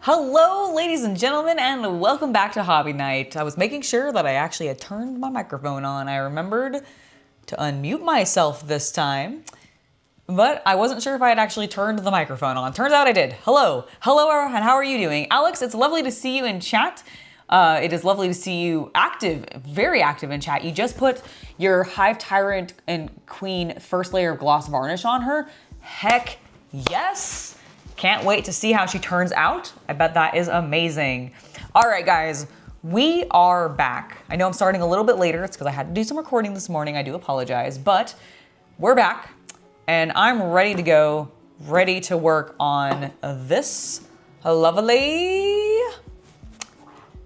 Hello, ladies and gentlemen, and welcome back to Hobby Night. I was making sure that I actually had turned my microphone on. I remembered to unmute myself this time, but I wasn't sure if I had actually turned the microphone on. Turns out I did. Hello, and how are you doing? Alex, it's lovely to see you in chat. It is lovely to see you active, very active in chat. You just put your Hive Tyrant and Queen first layer of gloss varnish on her. Heck yes. Can't wait to see how she turns out. I bet that is amazing. All right, guys, we are back. I know I'm starting a little bit later. It's because I had to do some recording this morning. I do apologize, but we're back and I'm ready to go, ready to work on this lovely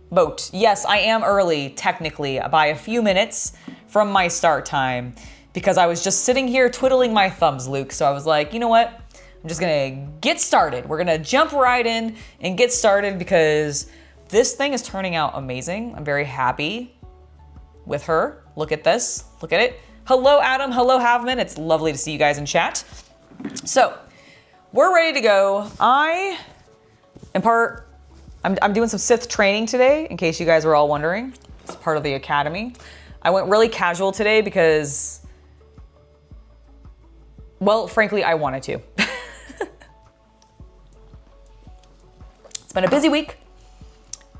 boat. Yes, I am early, technically, by a few minutes from my start time because I was just sitting here twiddling my thumbs, Luke. So I was like, you know what? I'm just gonna get started. We're gonna jump right in and get started because this thing is turning out amazing. I'm very happy with her. Look at this, look at it. Hello, Adam, hello, Havman. It's lovely to see you guys in chat. So, we're ready to go. I'm doing some Sith training today, in case you guys were all wondering. It's part of the academy. I went really casual today because, well, frankly, I wanted to. It's been a busy week.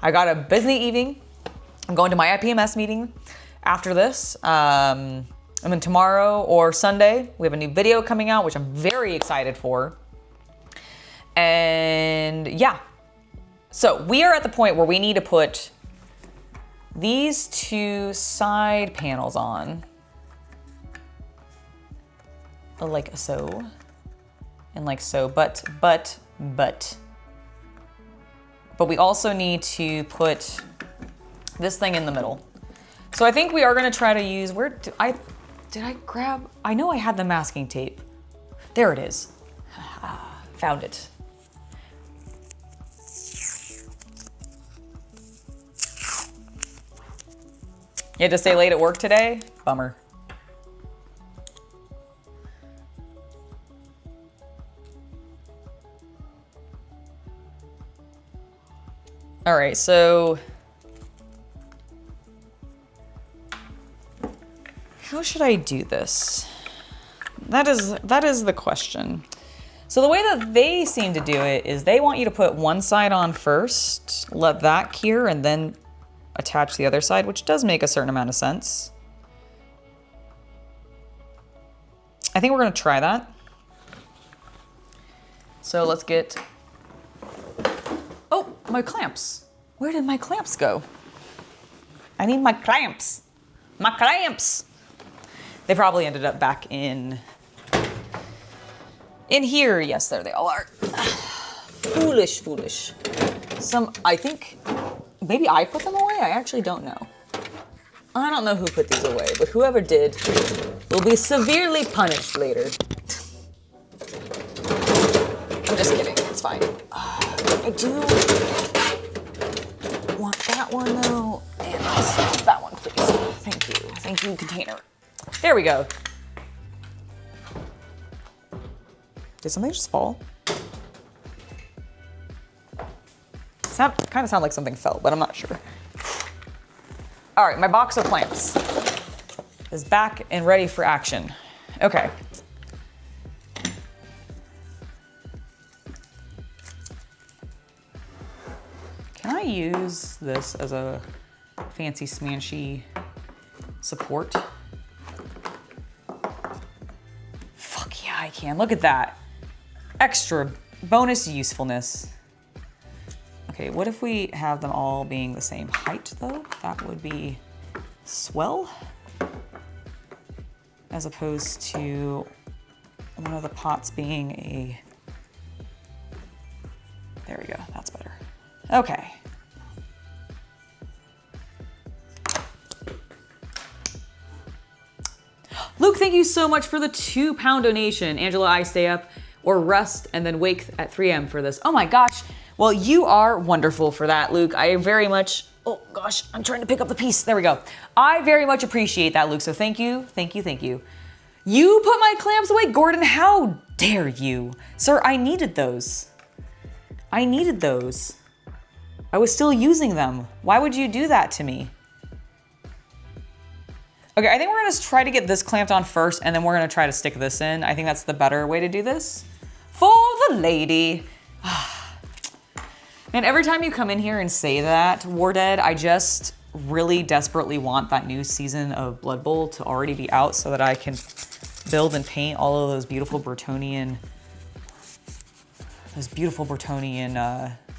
I got a busy evening. I'm going to my IPMS meeting after this. And then tomorrow or Sunday, we have a new video coming out, which I'm very excited for. And yeah. So we are at the point where we need to put these two side panels on. Like so. And like so, but we also need to put this thing in the middle. So I think we are gonna try to use, did I grab, I know I had the masking tape. There it is. Found it. You had to stay late at work today? Bummer. All right, so how should I do this? That is the question. So the way that they seem to do it is they want you to put one side on first, let that cure, and then attach the other side, which does make a certain amount of sense. I think we're gonna try that. So let's get, oh, my clamps. Where did my clamps go? I need my clamps. My clamps. They probably ended up back in here. Yes, there they all are. Foolish. I think maybe I put them away. I actually don't know. I don't know who put these away, but whoever did will be severely punished later. I'm just kidding. It's fine. I do want that one though, and also that one, please. Thank you, container. There we go. Did something just fall? Kind of sound like something fell, but I'm not sure. All right, my box of clamps is back and ready for action. Okay. Can I use this as a fancy smanchy support? Fuck yeah, I can. Look at that. Extra bonus usefulness. Okay, what if we have them all being the same height though? That would be swell. As opposed to one of the pots being a, there we go, that's better. Okay. Luke, thank you so much for the £2 donation. Angela, I stay up or rest and then wake at 3 a.m. for this. Oh my gosh. Well, you are wonderful for that, Luke. I very much, oh gosh, I'm trying to pick up the piece. There we go. I very much appreciate that, Luke. So thank you. You put my clamps away, Gordon. How dare you? Sir, I needed those. I was still using them. Why would you do that to me? Okay, I think we're gonna try to get this clamped on first, and then we're gonna try to stick this in. I think that's the better way to do this. For the lady. Man, every time you come in here and say that, War Dead, I just really desperately want that new season of Blood Bowl to already be out so that I can build and paint all of those beautiful Bretonnian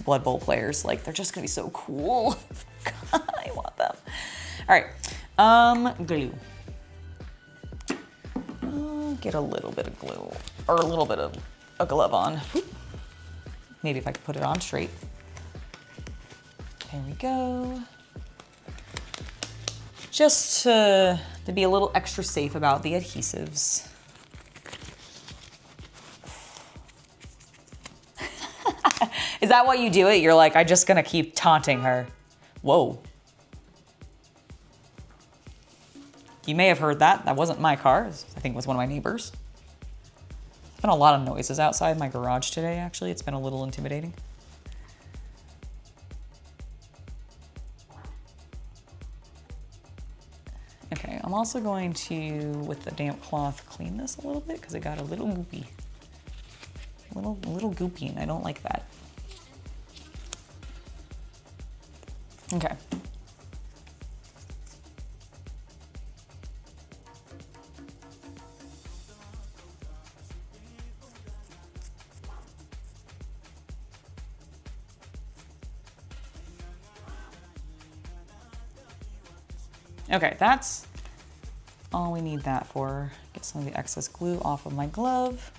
Blood Bowl players. Like, they're just gonna be so cool. God, I want them. All right. Glue. Get a little bit of glue, or a little bit of a glove on. Maybe if I could put it on straight. There we go. Just to be a little extra safe about the adhesives. Is that why you do it? You're like, I'm just gonna keep taunting her. Whoa. You may have heard that. That wasn't my car. I think it was one of my neighbors. There's been a lot of noises outside my garage today, actually. It's been a little intimidating. Okay, I'm also going to, with the damp cloth, clean this a little bit because it got a little goopy. A little goopy, and I don't like that. Okay. Okay, that's all we need that for. Get some of the excess glue off of my glove.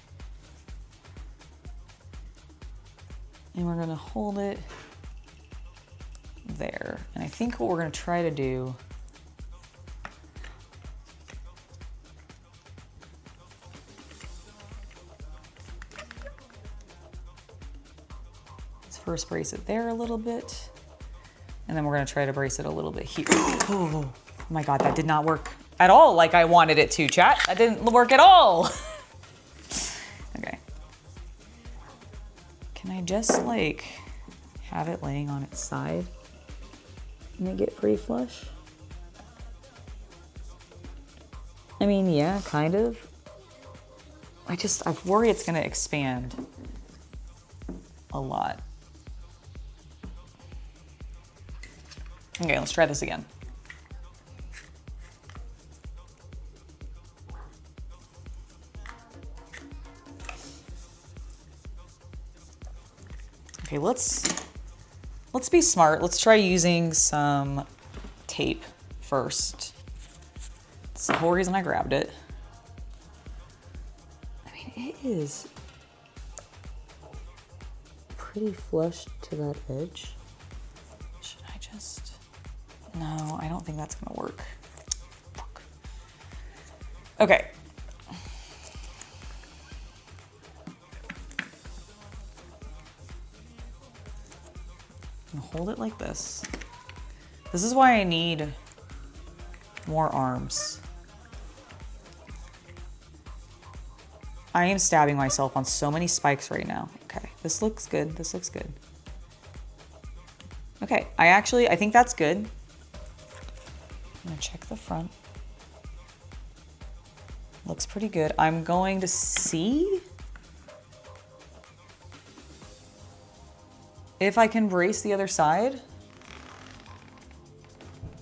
And we're gonna hold it there. And I think what we're gonna try to do is first brace it there a little bit. And then we're gonna try to brace it a little bit here. Oh my God, that did not work at all like I wanted it to, chat. That didn't work at all. Okay. Can I just like have it laying on its side and it get pretty flush? I mean, yeah, kind of. I worry it's gonna expand a lot. Okay, let's try this again. Okay, let's be smart. Let's try using some tape first. That's the whole reason I grabbed it. I mean, it is pretty flush to that edge. Should I just... No, I don't think that's gonna work. Fuck. Okay. I'm gonna hold it like this. This is why I need more arms. I am stabbing myself on so many spikes right now. Okay, this looks good. This looks good. Okay, I think that's good. I'm gonna check the front. Looks pretty good. I'm going to see if I can brace the other side.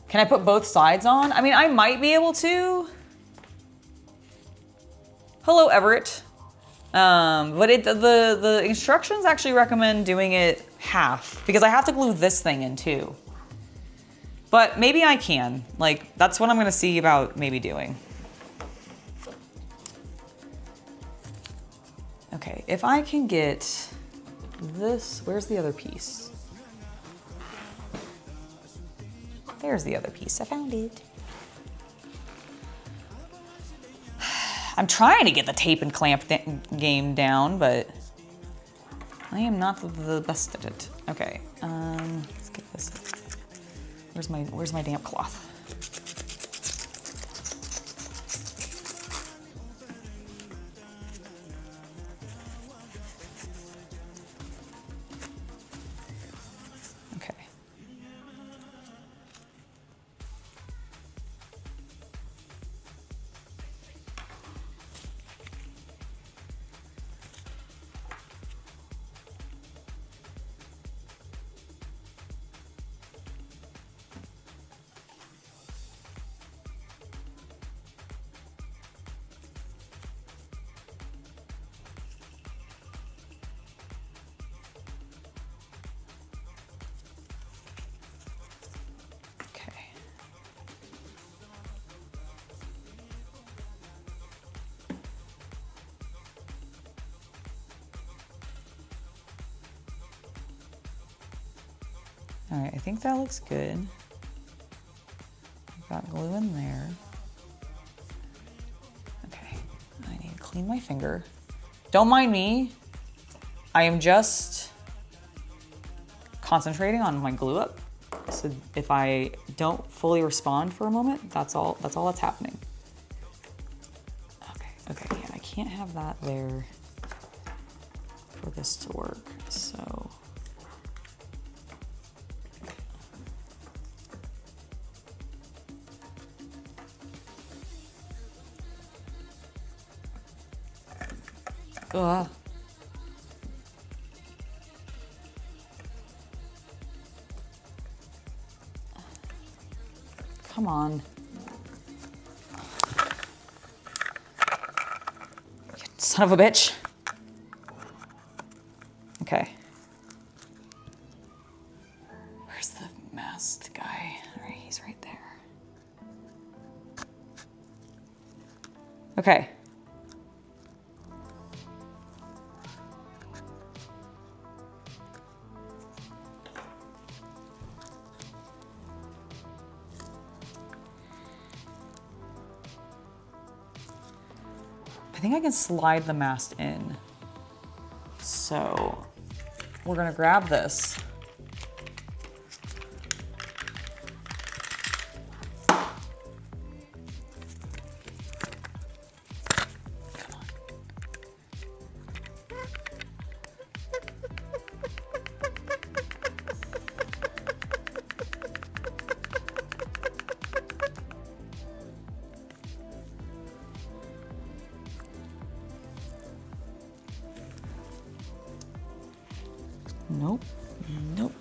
Can I put both sides on? I mean, I might be able to. Hello, Everett. But the instructions actually recommend doing it half because I have to glue this thing in too. But maybe I can. Like, that's what I'm gonna see about maybe doing. Okay, if I can get this, where's the other piece? There's the other piece, I found it. I'm trying to get the tape and clamp game down, but I am not the best at it. Okay, let's get this. Where's my damp cloth? Okay. All right, I think that looks good. I've got glue in there. Okay, I need to clean my finger. Don't mind me. I am just concentrating on my glue up. So if I don't fully respond for a moment, that's all that's happening. Okay, yeah, I can't have that there for this to work, so. Ugh. Come on. Son of a bitch. Okay. Where's the masked guy? All right, he's right there. Okay. I think I can slide the mast in. So we're gonna grab this. Nope, nope.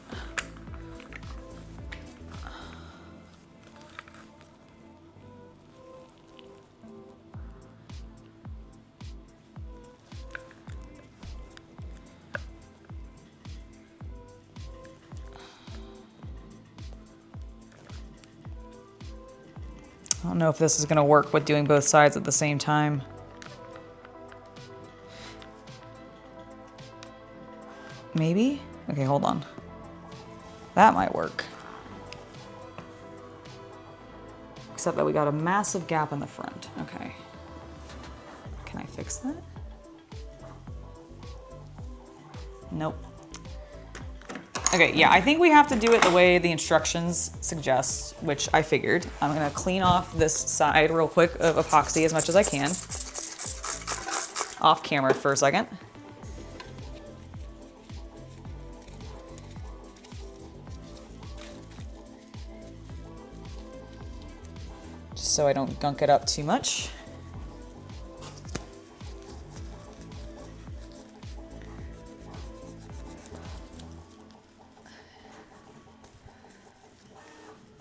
I don't know if this is gonna work with doing both sides at the same time. Maybe? Okay, hold on. That might work. Except that we got a massive gap in the front. Okay. Can I fix that? Nope. Okay, yeah, I think we have to do it the way the instructions suggest, which I figured. I'm gonna clean off this side real quick of epoxy as much as I can. Off camera for a second. So I don't gunk it up too much.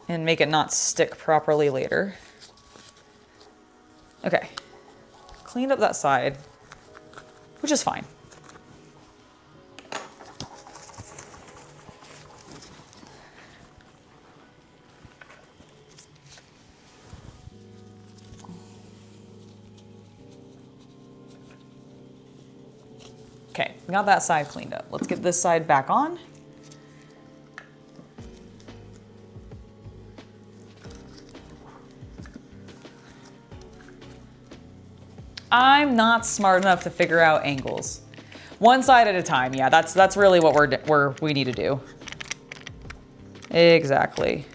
And make it not stick properly later. Okay, cleaned up that side, which is fine. Okay, we got that side cleaned up. Let's get this side back on. I'm not smart enough to figure out angles. One side at a time, yeah, that's really what we need to do. Exactly.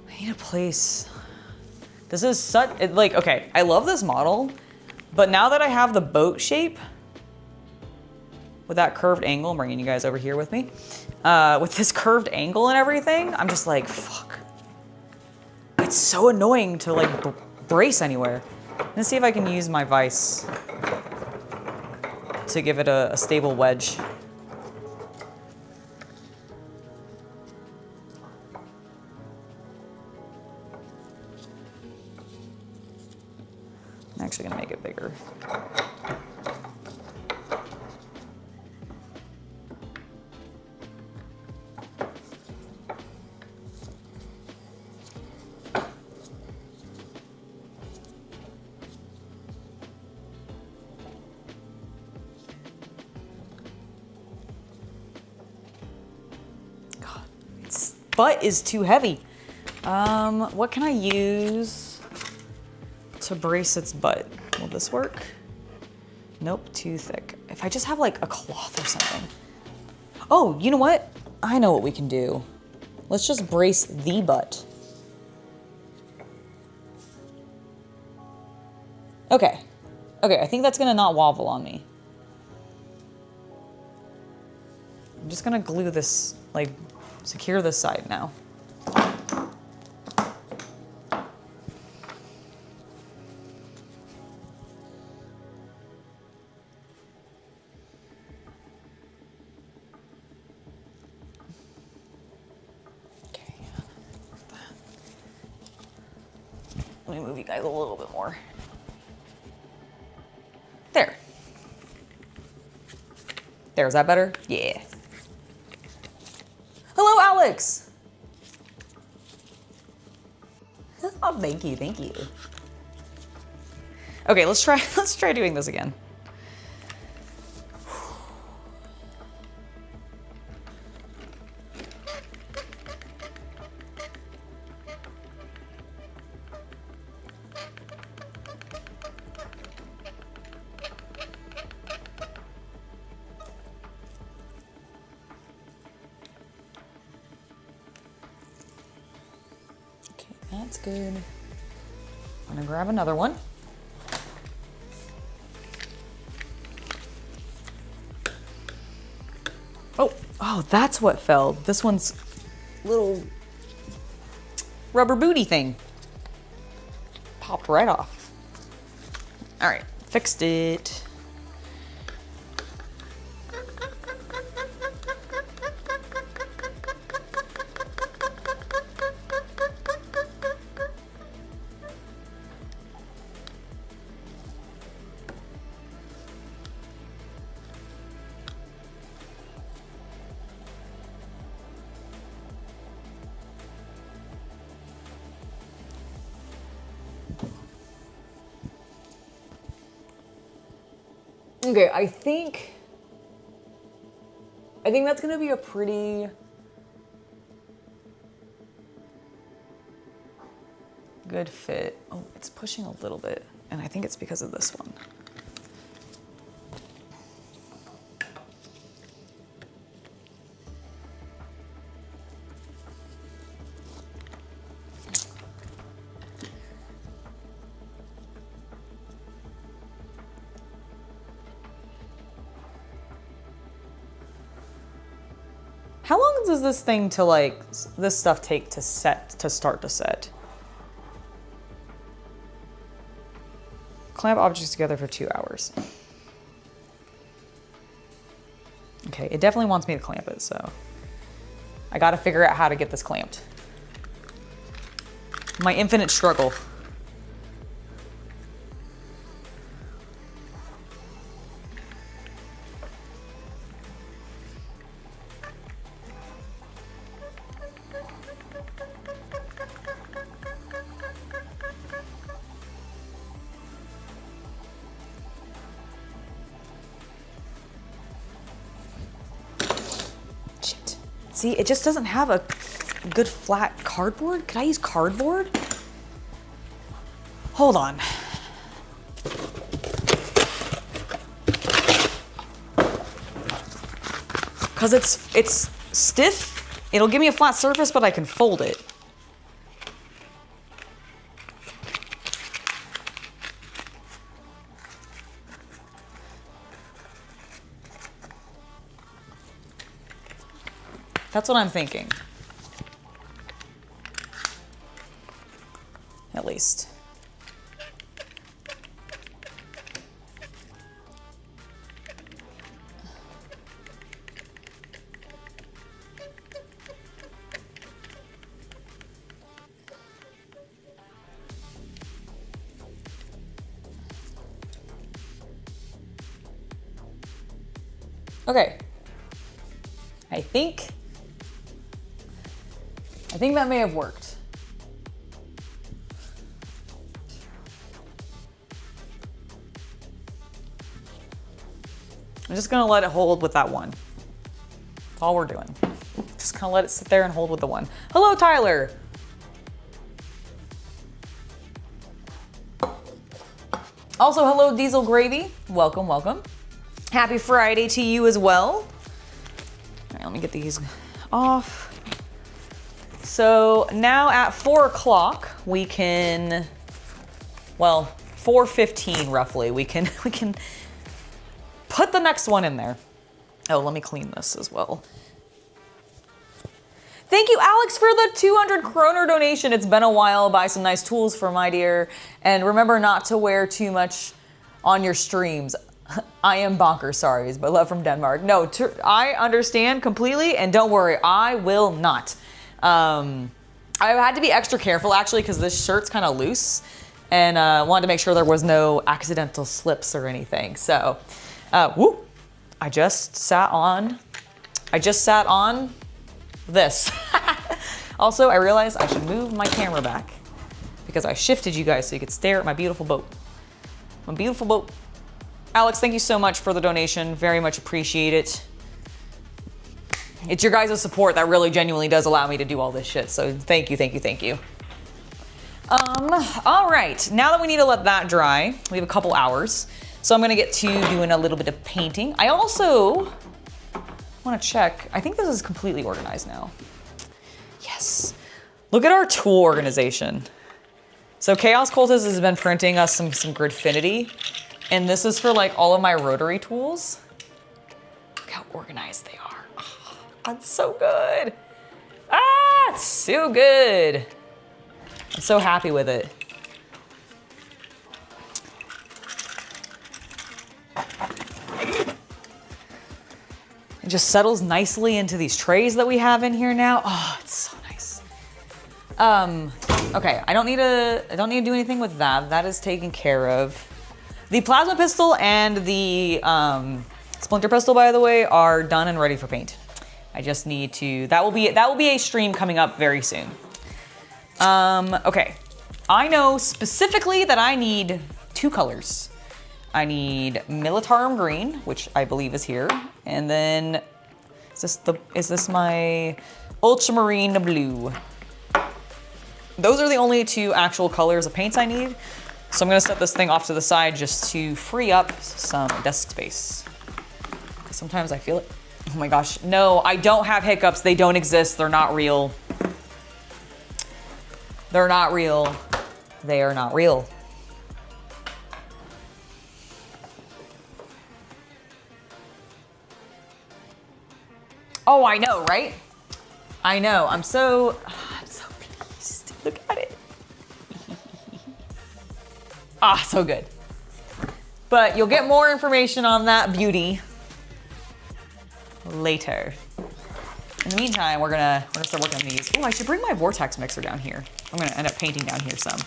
I need a place. This is such, like, okay, I love this model, but now that I have the boat shape with that curved angle, I'm bringing you guys over here with me, with this curved angle and everything, I'm just like, fuck. It's so annoying to like brace anywhere. Let's see if I can use my vise to give it a stable wedge. I'm actually gonna make it bigger. butt is too heavy. What can I use to brace its butt? Will this work? Nope, too thick. If I just have like a cloth or something. Oh, you know what? I know what we can do. Let's just brace the butt. Okay. Okay, I think that's gonna not wobble on me. I'm just gonna glue this, like, secure this side now. Okay. Let me move you guys a little bit more. There. There, is that better? Yeah. Hello, Alex. Oh, thank you, thank you. Okay, let's try doing this again. That's good. I'm gonna grab another one. Oh, that's what fell. This one's little rubber booty thing. Popped right off. All right, fixed it. Okay, I think that's gonna be a pretty good fit. Oh, it's pushing a little bit, and I think it's because of this one. How long does this thing this stuff take to start to set? Clamp objects together for 2 hours. Okay, it definitely wants me to clamp it, so I gotta figure out how to get this clamped. My infinite struggle. See, it just doesn't have a good flat cardboard. Could I use cardboard? Hold on. Because it's stiff. It'll give me a flat surface, but I can fold it. That's what I'm thinking. At least. Okay. I think that may have worked. I'm just gonna let it hold with that one. That's all we're doing. Just kind of let it sit there and hold with the one. Hello, Tyler. Also, hello, Diesel Gravy. Welcome, welcome. Happy Friday to you as well. All right, let me get these off. So now at 4 o'clock, we can, well, 4:15 roughly, we can put the next one in there. Oh, let me clean this as well. Thank you, Alex, for the 200 kroner donation. It's been a while. Buy some nice tools for my dear. And remember not to wear too much on your streams. I am bonkers, sorry, but love from Denmark. No, I understand completely, and don't worry, I will not. I had to be extra careful, actually, because this shirt's kind of loose, and wanted to make sure there was no accidental slips or anything. So, I just sat on this. Also, I realized I should move my camera back because I shifted you guys so you could stare at my beautiful boat. My beautiful boat. Alex, thank you so much for the donation. Very much appreciate it. It's your guys' support that really genuinely does allow me to do all this shit. So thank you, thank you, thank you. All right, now that we need to let that dry, we have a couple hours. So I'm gonna get to doing a little bit of painting. I also wanna check, I think this is completely organized now. Yes. Look at our tool organization. So Chaos Cultist has been printing us some Gridfinity, and this is for like all of my rotary tools. Look how organized they are. Oh, that's so good. Ah, it's so good. I'm so happy with it. It just settles nicely into these trays that we have in here now. Oh, it's so nice. Okay, I don't need to do anything with that. That is taken care of. The plasma pistol and the splinter pistol, by the way, are done and ready for paint. I just need to, that will be a stream coming up very soon. Okay, I know specifically that I need 2 colors. I need Militarum Green, which I believe is here, and then is this my Ultramarine Blue? Those are the only 2 actual colors of paints I need. So I'm gonna set this thing off to the side just to free up some desk space. Sometimes I feel it. Oh my gosh, no, I don't have hiccups. They don't exist, they're not real. They're not real. They are not real. Oh, I know, right? I know, I'm so pleased. Look at it. Ah, so good. But you'll get more information on that beauty later. In the meantime, we're gonna start working on these. Oh, I should bring my vortex mixer down here. I'm gonna end up painting down here some.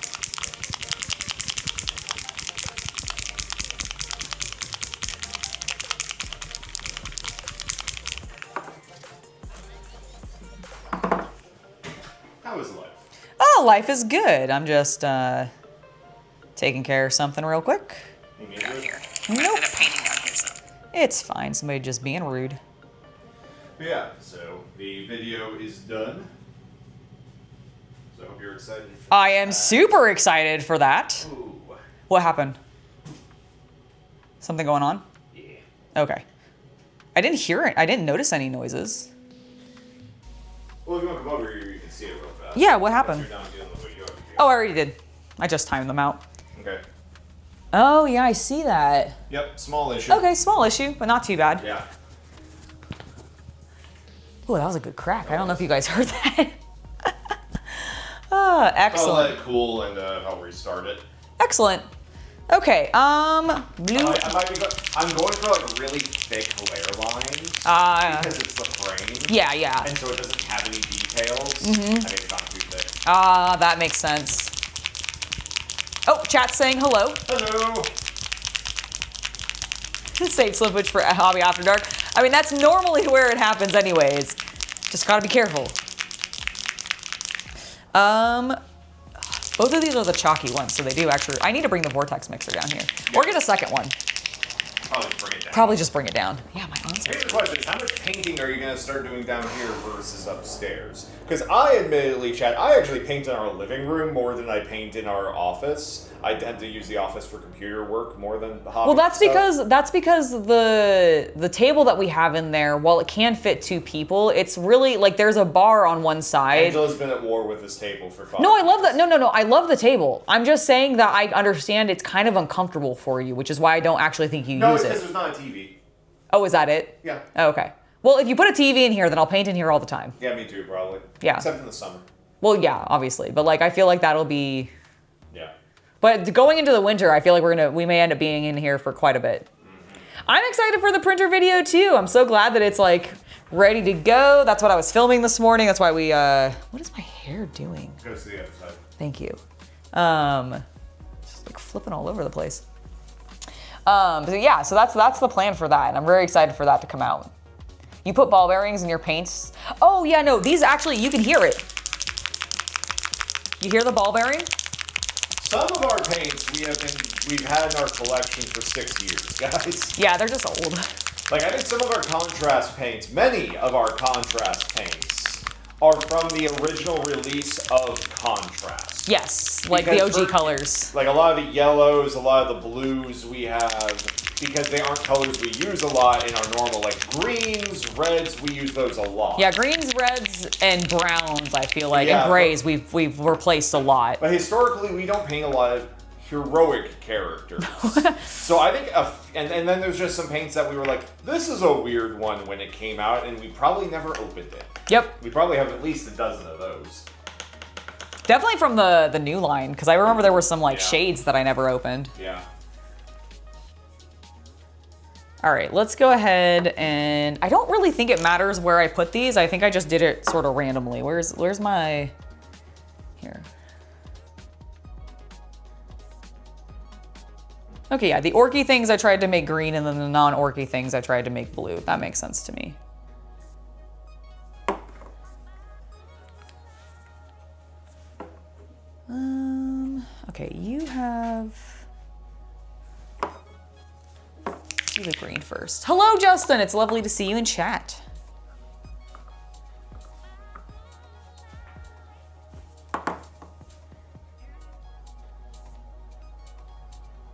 How is life? Oh, life is good. I'm just taking care of something real quick. Down here. Nope. I'm gonna painting down here some. It's fine. Somebody just being rude. Yeah, so the video is done. So I hope you're excited for I am super excited for that. Ooh. What happened? Something going on? Yeah. Okay. I didn't hear it. I didn't notice any noises. Well, if you want to come over here, you can see it real fast. Yeah, what happened? Once you're done doing the video. Oh, I already did. I just timed them out. Okay. Oh, yeah, I see that. Yep, small issue. Okay, small issue, but not too bad. Yeah. Oh, that was a good crack. I don't know if you guys heard that. Ah, excellent. I'll let it cool and I'll restart it. Excellent. Okay, blue. I'm going for like a really thick layer line because it's the frame. Yeah, yeah. And so it doesn't have any details. I mean, it's not too thick. Ah, that makes sense. Oh, chat's saying hello. Hello. Save slippage for Hobby After Dark. I mean, that's normally where it happens anyways. Just gotta be careful. Both of these are the chalky ones, so they do actually, I need to bring the vortex mixer down here. Or get a second one. Probably bring it down. Probably just bring it down. Yeah, my Here's the question: how much painting are you going to start doing down here versus upstairs? Because I admittedly, Chad, I actually paint in our living room more than I paint in our office. I tend to use the office for computer work more than the hobby. Well, that's because the table that we have in there, while it can fit 2 people, it's really like there's a bar on one side. Angela's been at war with this table for 5 No, I love that. No, I love the table. I'm just saying that I understand it's kind of uncomfortable for you, which is why I don't actually think you No, use it's it. because there's not a TV. Oh, is that it? Yeah. Oh, okay. Well, if you put a TV in here, then I'll paint in here all the time. Yeah, me too, probably. Yeah. Except in the summer. Well, yeah, obviously, but like I feel like that'll be. Yeah. But going into the winter, I feel like we may end up being in here for quite a bit. I'm excited for the printer video too. I'm so glad that it's like ready to go. That's what I was filming this morning. That's why we, what is my hair doing? Go to the other side. Thank you. Just like flipping all over the place. So yeah, so that's the plan for that. And I'm very excited for that to come out. You put ball bearings in your paints. Oh yeah, no, these actually, you can hear it. You hear the ball bearing? Some of our paints we've had in our collection for 6 years, guys. Yeah, they're just old. Like, I think some of our contrast paints, many of our contrast paints, are from the original release of Contrast. Yes, like the Because OG colors. Like a lot of the yellows, a lot of the blues we have, because they aren't colors we use a lot in our normal, like greens, reds, we use those a lot. Yeah, greens, reds, and browns, I feel like, Yeah, and grays we've replaced a lot. But historically, we don't paint a lot of heroic characters. So I think, and then there's just some paints that we were like, this is a weird one when it came out, and we probably never opened it. Yep. We probably have at least a dozen of those. Definitely from the new line, because I remember there were some like Yeah. shades that I never opened. Yeah. All right, let's go ahead and I don't really think it matters where I put these. I think I just did it sort of randomly. Where's my, here. Okay, yeah, the orky things I tried to make green, and then the non-orky things I tried to make blue. That makes sense to me. Okay, you have, let's do the green first. Hello, Justin. It's lovely to see you in chat.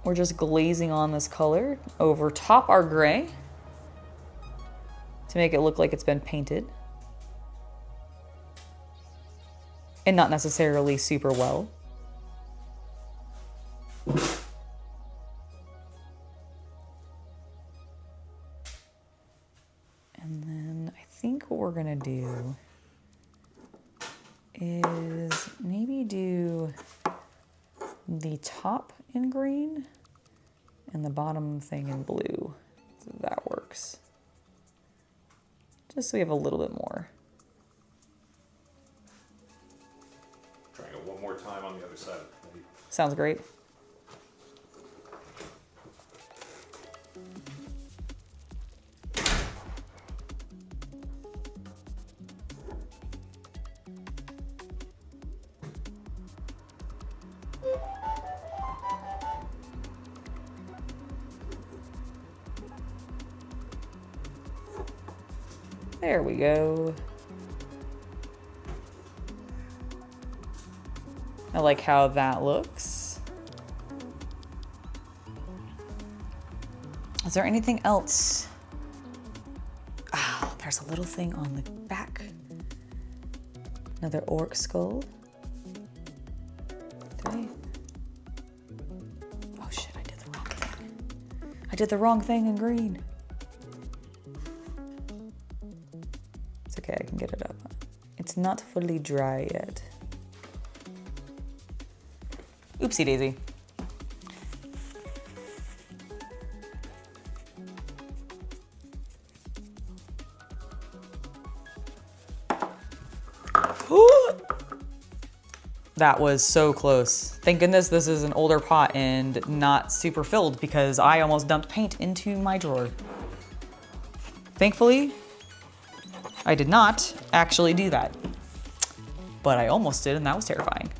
We're just glazing on this color over top our gray to make it look like it's been painted. And not necessarily super well. And then I think what we're gonna do is maybe do the top in green and the bottom thing in blue. So that works. Just so we have a little bit more. Trying it one more time on the other side. Sounds great. There we go. I like how that looks. Is there anything else? Ah, there's a little thing on the back. Another orc skull. Oh shit, I did the wrong thing. I did the wrong thing in green. It's okay, I can get it up. It's not fully dry yet. Oopsie daisy. That was so close. Thank goodness this is an older pot and not super filled, because I almost dumped paint into my drawer. Thankfully, I did not actually do that, but I almost did, and that was terrifying.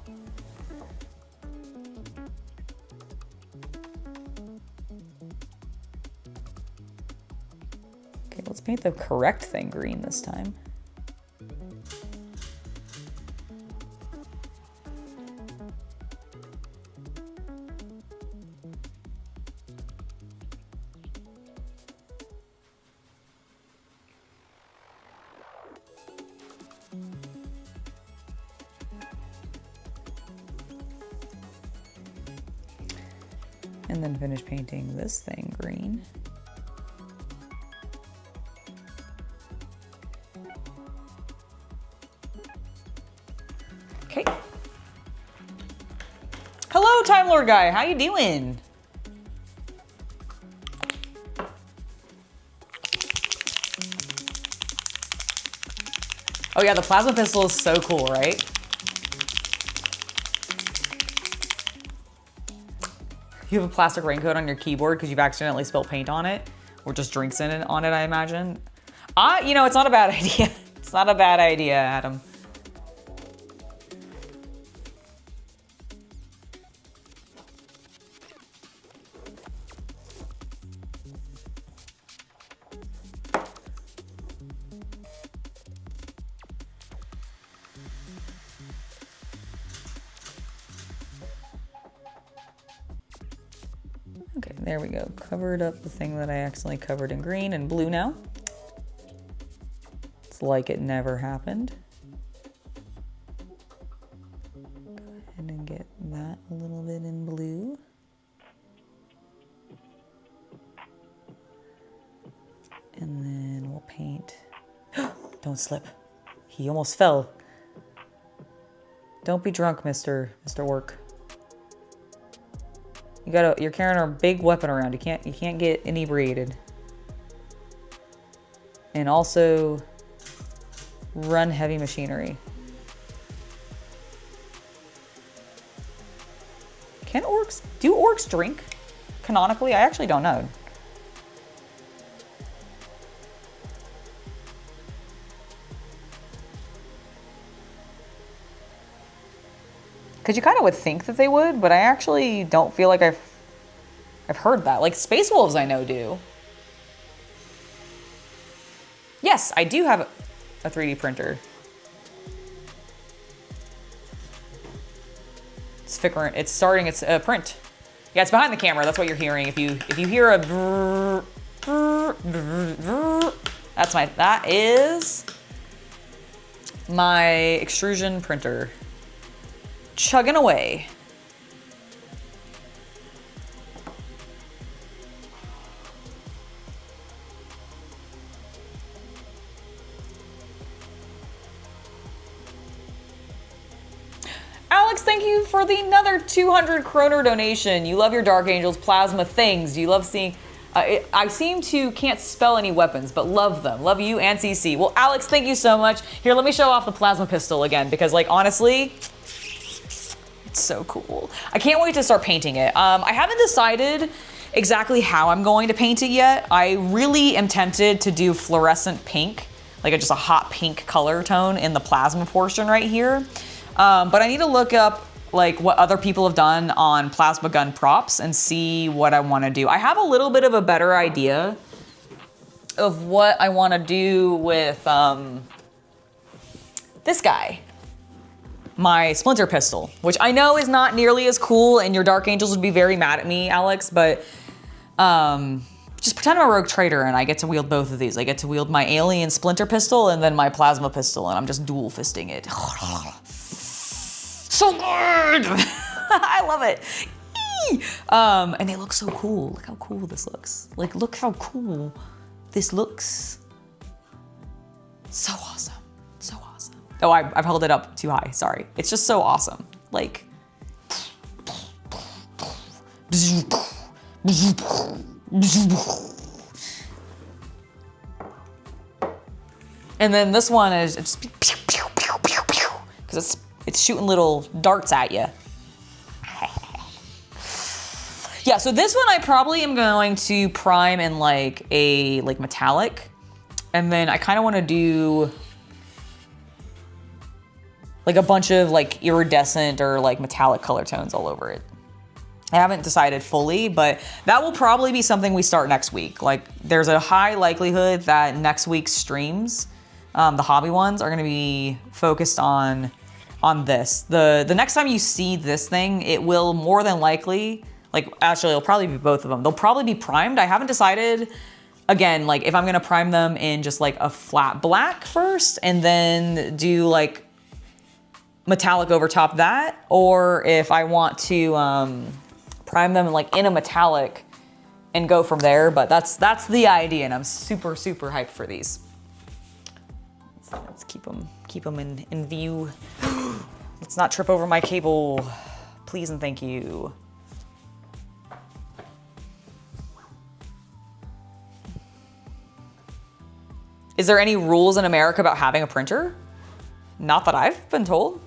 Okay, let's paint the correct thing green this time. And then finish painting this thing green. Okay. Hello, Time Lord guy. How you doing? Oh yeah, the plasma pistol is so cool, right? You have a plastic raincoat on your keyboard because you've accidentally spilled paint on it, or just drinks on it, I imagine. You know, it's not a bad idea. It's not a bad idea, Adam. Okay, there we go. Covered up the thing that I accidentally covered in green and blue now. It's like it never happened. Go ahead and get that a little bit in blue. And then we'll paint. Don't slip. He almost fell. Don't be drunk, Mr. Work. You're carrying a big weapon around. You can't get inebriated. And also run heavy machinery. Do orcs drink? Canonically, I actually don't know. Because you kind of would think that they would, but I actually don't feel like I've heard that. Like Space Wolves I know do. Yes, I do have a 3D printer. It's starting its print. Yeah, it's behind the camera. That's what you're hearing. If you hear a brrr, brrr, brrr, brrr, that is my extrusion printer. Chugging away. Alex, thank you for another 200 kroner donation. You love your Dark Angels plasma things. Do you love seeing... I seem to can't spell any weapons, but love them. Love you and CC. Well, Alex, thank you so much. Here, let me show off the plasma pistol again, because, like, honestly... It's so cool. I can't wait to start painting it. I haven't decided exactly how I'm going to paint it yet. I really am tempted to do fluorescent pink, like just a hot pink color tone in the plasma portion right here. But I need to look up like what other people have done on plasma gun props and see what I want to do. I have a little bit of a better idea of what I want to do with this guy. My splinter pistol, which I know is not nearly as cool, and your Dark Angels would be very mad at me, Alex, but just pretend I'm a rogue trader and I get to wield both of these. I get to wield my alien splinter pistol and then my plasma pistol, and I'm just dual fisting it. So good! I love it. And they look so cool. Look how cool this looks. Like, look how cool this looks. So awesome. So awesome. Oh, I've held it up too high. Sorry. It's just so awesome. Like. And then this one is just because it's shooting little darts at you. Yeah, so this one I probably am going to prime in like a metallic, and then I kind of want to do like a bunch of like iridescent or like metallic color tones all over it. I haven't decided fully, but that will probably be something we start next week. Like there's a high likelihood that next week's streams, the hobby ones, are gonna be focused on this. The next time you see this thing, it will more than likely, like actually it'll probably be both of them. They'll probably be primed. I haven't decided, again, like if I'm gonna prime them in just like a flat black first and then do like metallic over top that, or if I want to prime them like in a metallic and go from there. But that's the idea, and I'm super hyped for these. So let's keep them in view. Let's not trip over my cable, please and thank you. Is there any rules in America about having a printer? Not that I've been told.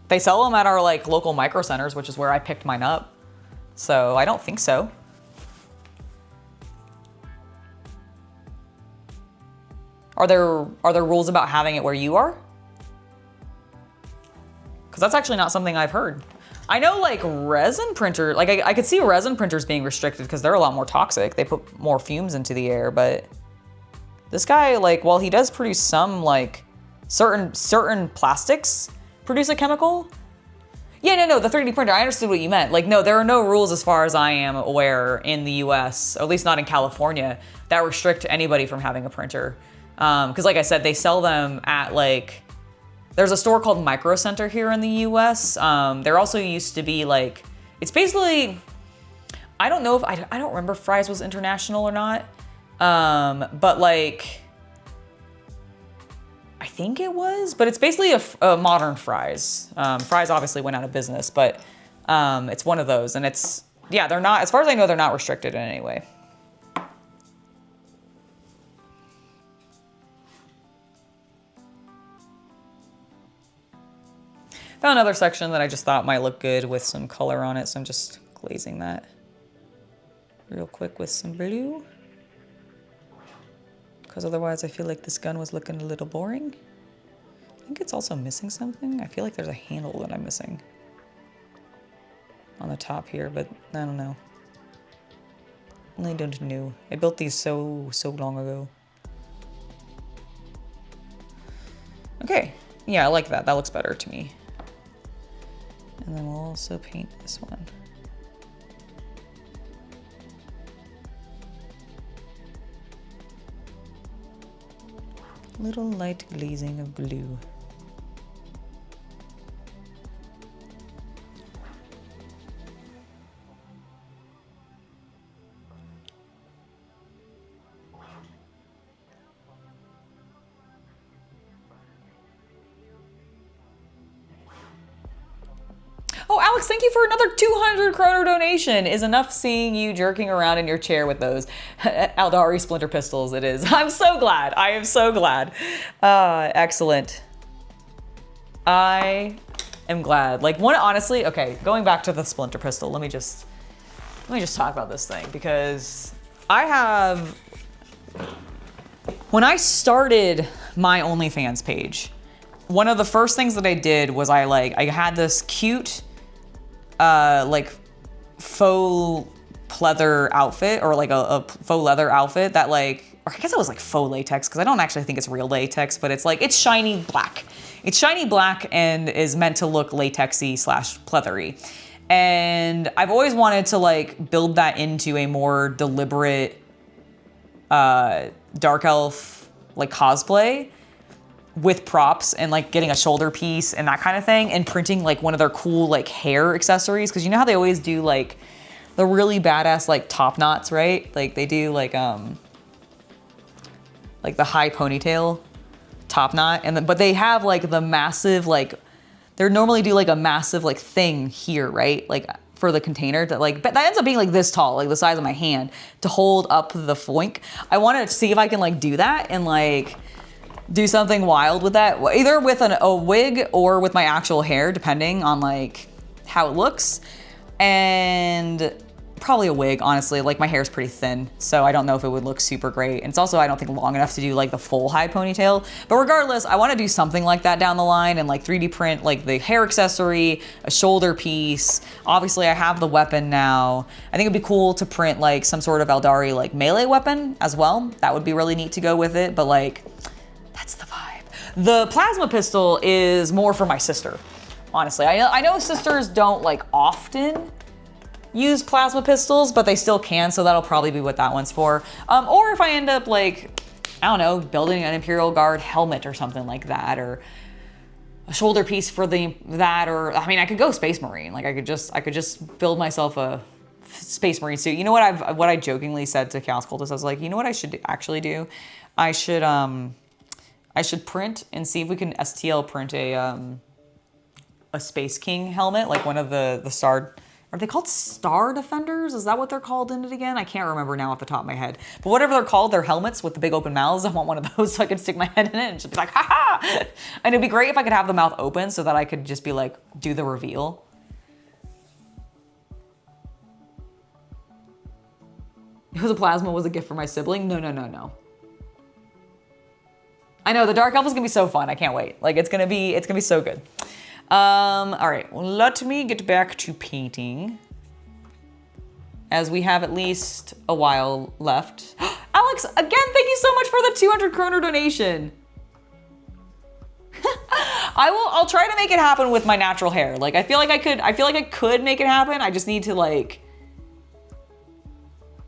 They sell them at our like local micro centers, which is where I picked mine up. So I don't think so. Are there rules about having it where you are? Because that's actually not something I've heard. I know like resin printer, like I could see resin printers being restricted because they're a lot more toxic. They put more fumes into the air, but this guy, like, while he does produce some like certain plastics produce a chemical. Yeah, no, the 3D printer, I understood what you meant. Like, no, there are no rules as far as I am aware in the US, or at least not in California, that restrict anybody from having a printer. Because like I said, they sell them at like, there's a store called Micro Center here in the US. There also used to be like, it's basically, I don't know if, I don't remember if Fry's was international or not. But like, I think it was, but it's basically a modern Fry's. Fry's obviously went out of business, but it's one of those, and it's, yeah, they're not, as far as I know, they're not restricted in any way. Found another section that I just thought might look good with some color on it, so I'm just glazing that real quick with some blue. Because otherwise I feel like this gun was looking a little boring. I think it's also missing something. I feel like there's a handle that I'm missing on the top here, but I don't know. I don't know. I built these so long ago. Okay, yeah, I like that. That looks better to me. And then we'll also paint this one. Little light glazing of blue. Oh, Alex, thank you for another 200 kroner donation. Is enough seeing you jerking around in your chair with those Aldari splinter pistols? It is. I'm so glad. I am so glad. Excellent. I am glad. Like one, honestly, okay, going back to the splinter pistol, let me just talk about this thing, because I have, when I started my OnlyFans page, one of the first things that I did was I had this cute, like faux pleather outfit, or like a faux leather outfit that like, or I guess it was like faux latex, because I don't actually think it's real latex, but it's like, it's shiny black. It's shiny black and is meant to look latexy / pleathery. And I've always wanted to like build that into a more deliberate dark elf like cosplay, with props and like getting a shoulder piece and that kind of thing, and printing like one of their cool like hair accessories, because you know how they always do like the really badass like top knots, right? Like they do like the high ponytail top knot, and but they have like the massive like, they normally do like a massive like thing here, right? Like for the container that like, but that ends up being like this tall, like the size of my hand, to hold up the foink. I wanted to see if I can like do that and like do something wild with that, either with a wig or with my actual hair, depending on like how it looks. And probably a wig, honestly. Like my hair's pretty thin, so I don't know if it would look super great. And it's also, I don't think, long enough to do like the full high ponytail. But regardless, I want to do something like that down the line and like 3D print like the hair accessory, a shoulder piece. Obviously I have the weapon now. I think it'd be cool to print like some sort of Eldari like melee weapon as well. That would be really neat to go with it, but like, that's the vibe. The plasma pistol is more for my sister, honestly. I know sisters don't like often use plasma pistols, but they still can, so that'll probably be what that one's for. Or if I end up like, I don't know, building an Imperial Guard helmet or something like that, or a shoulder piece for that, or I mean, I could go Space Marine. Like I could just build myself a Space Marine suit. You know what I jokingly said to Chaos Cultist? I was like, you know what I should actually do? I should print and see if we can STL print a Space King helmet, like one of the Star. Are they called Star Defenders? Is that what they're called in it again? I can't remember now off the top of my head. But whatever they're called, they're helmets with the big open mouths. I want one of those so I can stick my head in it and just be like, ha ha! And it'd be great if I could have the mouth open so that I could just be like, do the reveal. It was a plasma was a gift for my sibling? No. I know, the Dark Elf is gonna be so fun. I can't wait. Like, it's gonna be so good. All right, well, let me get back to painting as we have at least a while left. Alex, again, thank you so much for the 200 kroner donation. I'll try to make it happen with my natural hair. Like, I feel like I could make it happen. I just need to like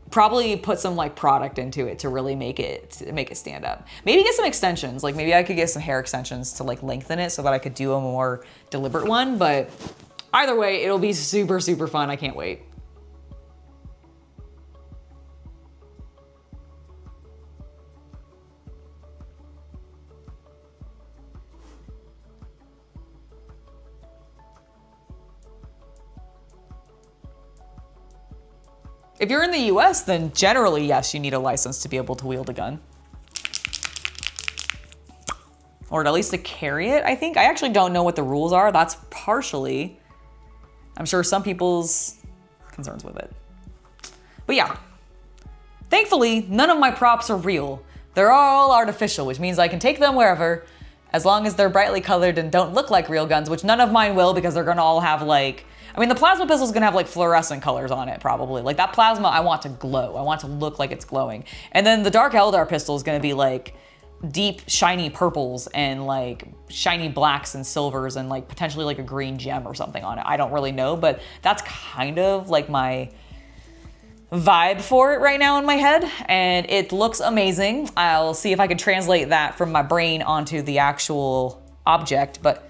probably put some like product into it to really make it stand up. Maybe get some extensions. Like maybe I could get some hair extensions to like lengthen it so that I could do a more deliberate one. But either way, it'll be super, super fun. I can't wait. If you're in the US, then generally, yes, you need a license to be able to wield a gun. Or at least to carry it, I think. I actually don't know what the rules are. That's partially, I'm sure, some people's concerns with it. But yeah, thankfully, none of my props are real. They're all artificial, which means I can take them wherever, as long as they're brightly colored and don't look like real guns, which none of mine will because they're gonna all have like, I mean, the plasma pistol's gonna have like fluorescent colors on it, probably. Like that plasma, I want to glow. I want to look like it's glowing. And then the Dark Eldar pistol is gonna be like deep, shiny purples and like shiny blacks and silvers and like potentially like a green gem or something on it. I don't really know, but that's kind of like my vibe for it right now in my head. And it looks amazing. I'll see if I can translate that from my brain onto the actual object, but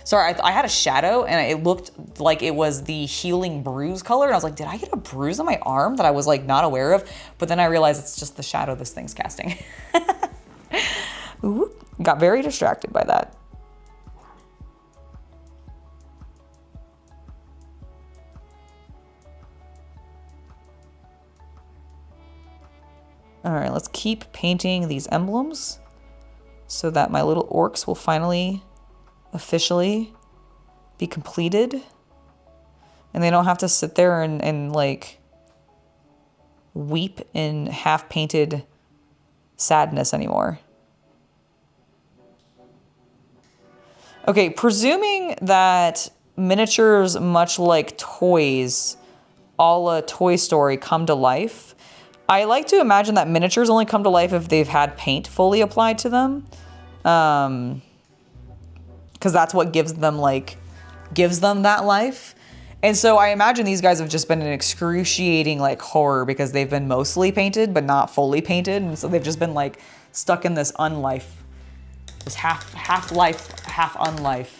sorry, I had a shadow and it looked like it was the healing bruise color. And I was like, did I get a bruise on my arm that I was like not aware of? But then I realized it's just the shadow this thing's casting. Ooh, got very distracted by that. All right, let's keep painting these emblems so that my little orcs will finally officially be completed and they don't have to sit there and like weep in half painted sadness anymore. Okay, presuming that miniatures, much like toys, a la Toy Story, come to life, I like to imagine that miniatures only come to life if they've had paint fully applied to them. Because that's what gives them that life. And so I imagine these guys have just been an excruciating like horror because they've been mostly painted but not fully painted, and so they've just been like stuck in this unlife, this half life, half unlife.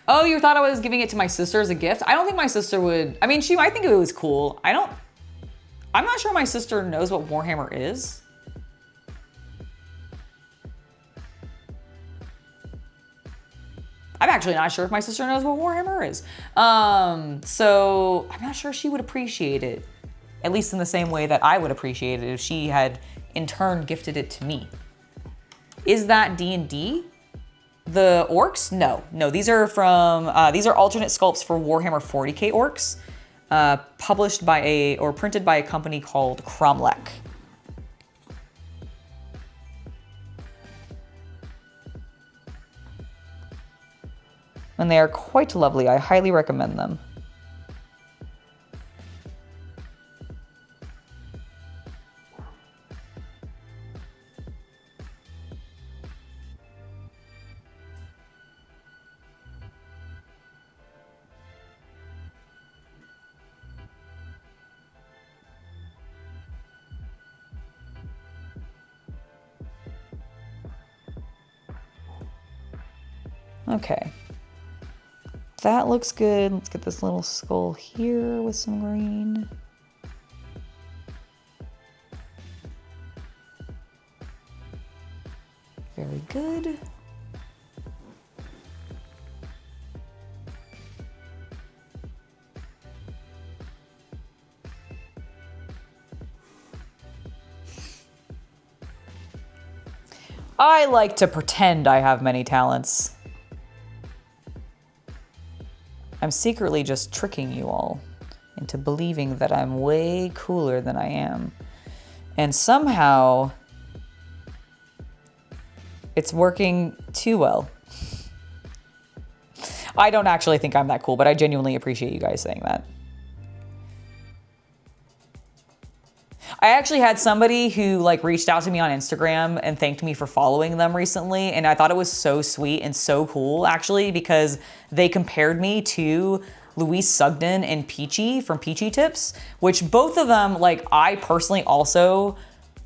Oh, you thought I was giving it to my sister as a gift? I don't think my sister would. I mean, she might think it was cool. I'm not sure my sister knows what Warhammer is. I'm actually not sure if my sister knows what Warhammer is. So I'm not sure she would appreciate it, at least in the same way that I would appreciate it if she had in turn gifted it to me. Is that D&D? The orcs? No, these are from, these are alternate sculpts for Warhammer 40k orcs, published by or printed by a company called Kromlech. And they are quite lovely. I highly recommend them. Okay. That looks good. Let's get this little skull here with some green. Very good. I like to pretend I have many talents. I'm secretly just tricking you all into believing that I'm way cooler than I am. And somehow, it's working too well. I don't actually think I'm that cool, but I genuinely appreciate you guys saying that. I actually had somebody who like reached out to me on Instagram and thanked me for following them recently. And I thought it was so sweet and so cool actually, because they compared me to Louise Sugden and Peachy from Peachy Tips, which both of them, like I personally also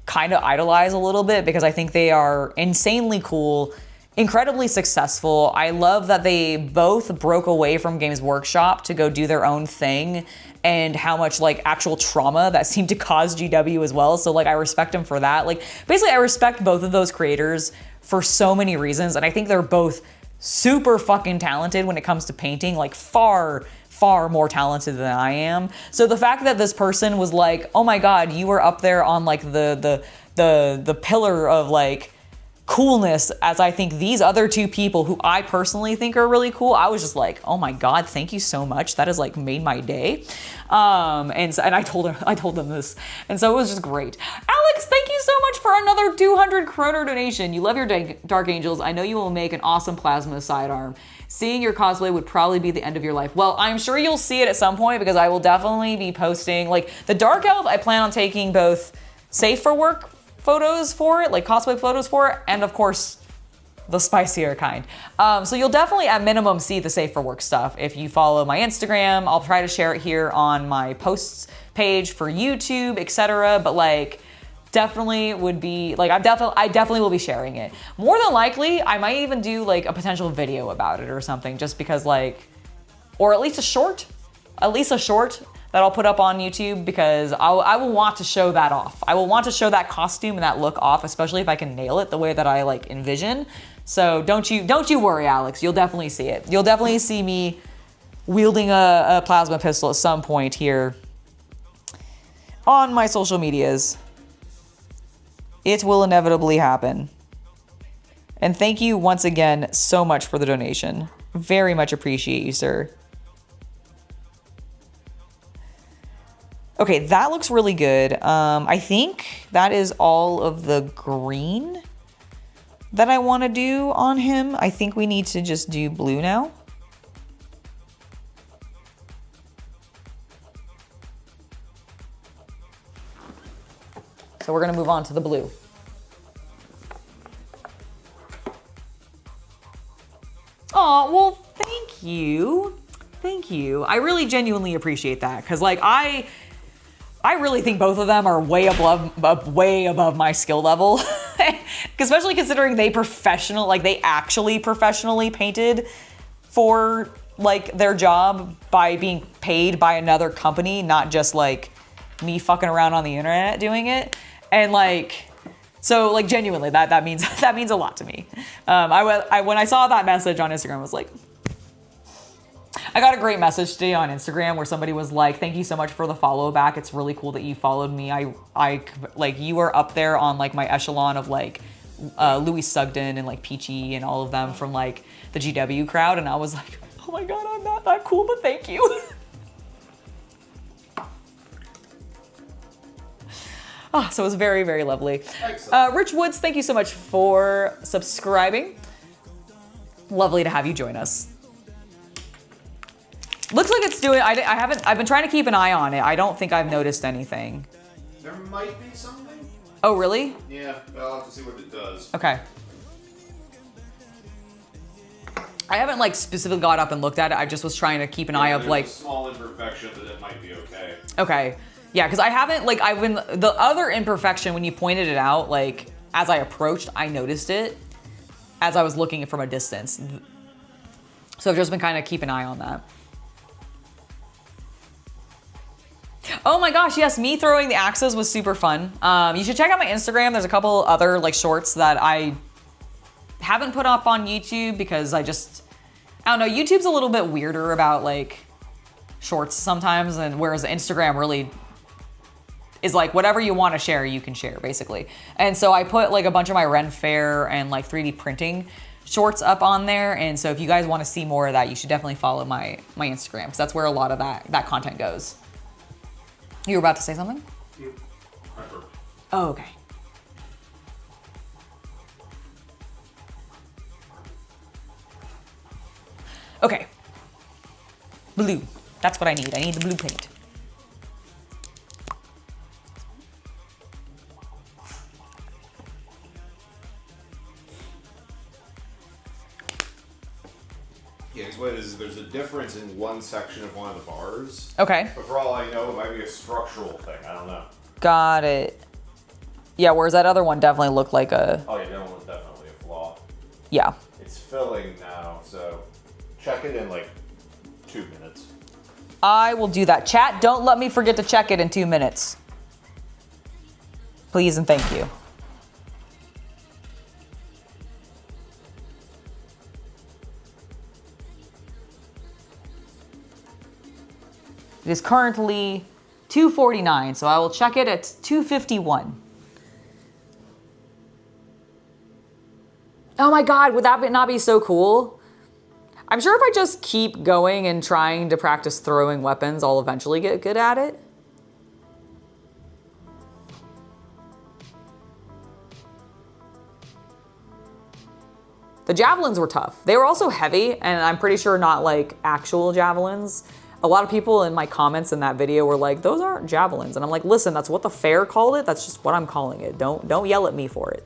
kind of idolize a little bit because I think they are insanely cool, incredibly successful. I love that they both broke away from Games Workshop to go do their own thing, and how much like actual trauma that seemed to cause GW as well. So like I respect them for that. Like basically I respect both of those creators for so many reasons. And I think they're both super fucking talented when it comes to painting, like far more talented than I am. So the fact that this person was like, oh my God, you were up there on like the pillar of like coolness, as I think these other two people who I personally think are really cool, I was just like, oh my God, thank you so much. That has like made my day. And I told them this. And so it was just great. Alex, thank you so much for another 200 kroner donation. You love your Dark Angels. I know you will make an awesome plasma sidearm. Seeing your cosplay would probably be the end of your life. Well, I'm sure you'll see it at some point because I will definitely be posting like the Dark Elf. I plan on taking both safe for work photos for it, like cosplay photos for it, and of course the spicier kind. So you'll definitely at minimum see the safe for work stuff if you follow my Instagram. I'll try to share it here on my posts page for YouTube, etc. But like definitely would be like I definitely will be sharing it. More than likely, I might even do like a potential video about it or something, just because like, or at least a short that I'll put up on YouTube, because I will want to show that off. I will want to show that costume and that look off, especially if I can nail it the way that I like envision. So don't you worry, Alex. You'll definitely see it. You'll definitely see me wielding a plasma pistol at some point here on my social medias. It will inevitably happen. And thank you once again so much for the donation. Very much appreciate you, sir. Okay, that looks really good. I think that is all of the green that I want to do on him. I think we need to just do blue now. So we're going to move on to the blue. Oh, well, thank you. Thank you. I really genuinely appreciate that, because like I really think both of them are way above my skill level, especially considering they actually professionally painted for like their job by being paid by another company, not just like me fucking around on the internet doing it. And like, so like genuinely that means a lot to me. When I saw that message on Instagram, I was like, I got a great message today on Instagram where somebody was like, thank you so much for the follow back. It's really cool that you followed me. I like, you are up there on like my echelon of like Louis Sugden and like Peachy and all of them from like the GW crowd, and I was like, oh my god, I'm not that cool, but thank you. So it was very, very lovely. Rich Woods, thank you so much for subscribing. Lovely to have you join us. Looks like it's doing, I've been trying to keep an eye on it. I don't think I've noticed anything. There might be something. Oh, really? Yeah, but I'll have to see what it does. Okay. I haven't like specifically got up and looked at it. I just was trying to keep an eye up like. A small imperfection that it might be okay. Okay. Yeah, because I haven't, like, the other imperfection, when you pointed it out, like, as I approached, I noticed it as I was looking from a distance. So I've just been kind of keeping an eye on that. Oh my gosh, yes, me throwing the axes was super fun. You should check out my Instagram. There's a couple other, like, shorts that I haven't put up on YouTube because I don't know, YouTube's a little bit weirder about, like, shorts sometimes, and whereas Instagram really is like whatever you want to share, you can share basically. And so I put like a bunch of my Ren Fair and like 3D printing shorts up on there. And so if you guys want to see more of that, you should definitely follow my Instagram because that's where a lot of that content goes. You were about to say something? Yeah. Oh, okay. Okay. Blue. That's what I need. I need the blue paint. Yeah, because what it is, there's a difference in one section of one of the bars. Okay. But for all I know, it might be a structural thing. I don't know. Got it. Yeah, whereas that other one definitely looked like a... Oh yeah, that one was definitely a flaw. Yeah. It's filling now, so check it in like 2 minutes. I will do that. Chat, don't let me forget to check it in 2 minutes. Please and thank you. It is currently 2:49, so I will check it at 2:51. Oh my god, would that not be so cool? I'm sure if I just keep going and trying to practice throwing weapons, I'll eventually get good at it. The javelins were tough. They were also heavy, and I'm pretty sure not like actual javelins. A lot of people in my comments in that video were like, those aren't javelins. And I'm like, listen, that's what the fair called it. That's just what I'm calling it. Don't yell at me for it.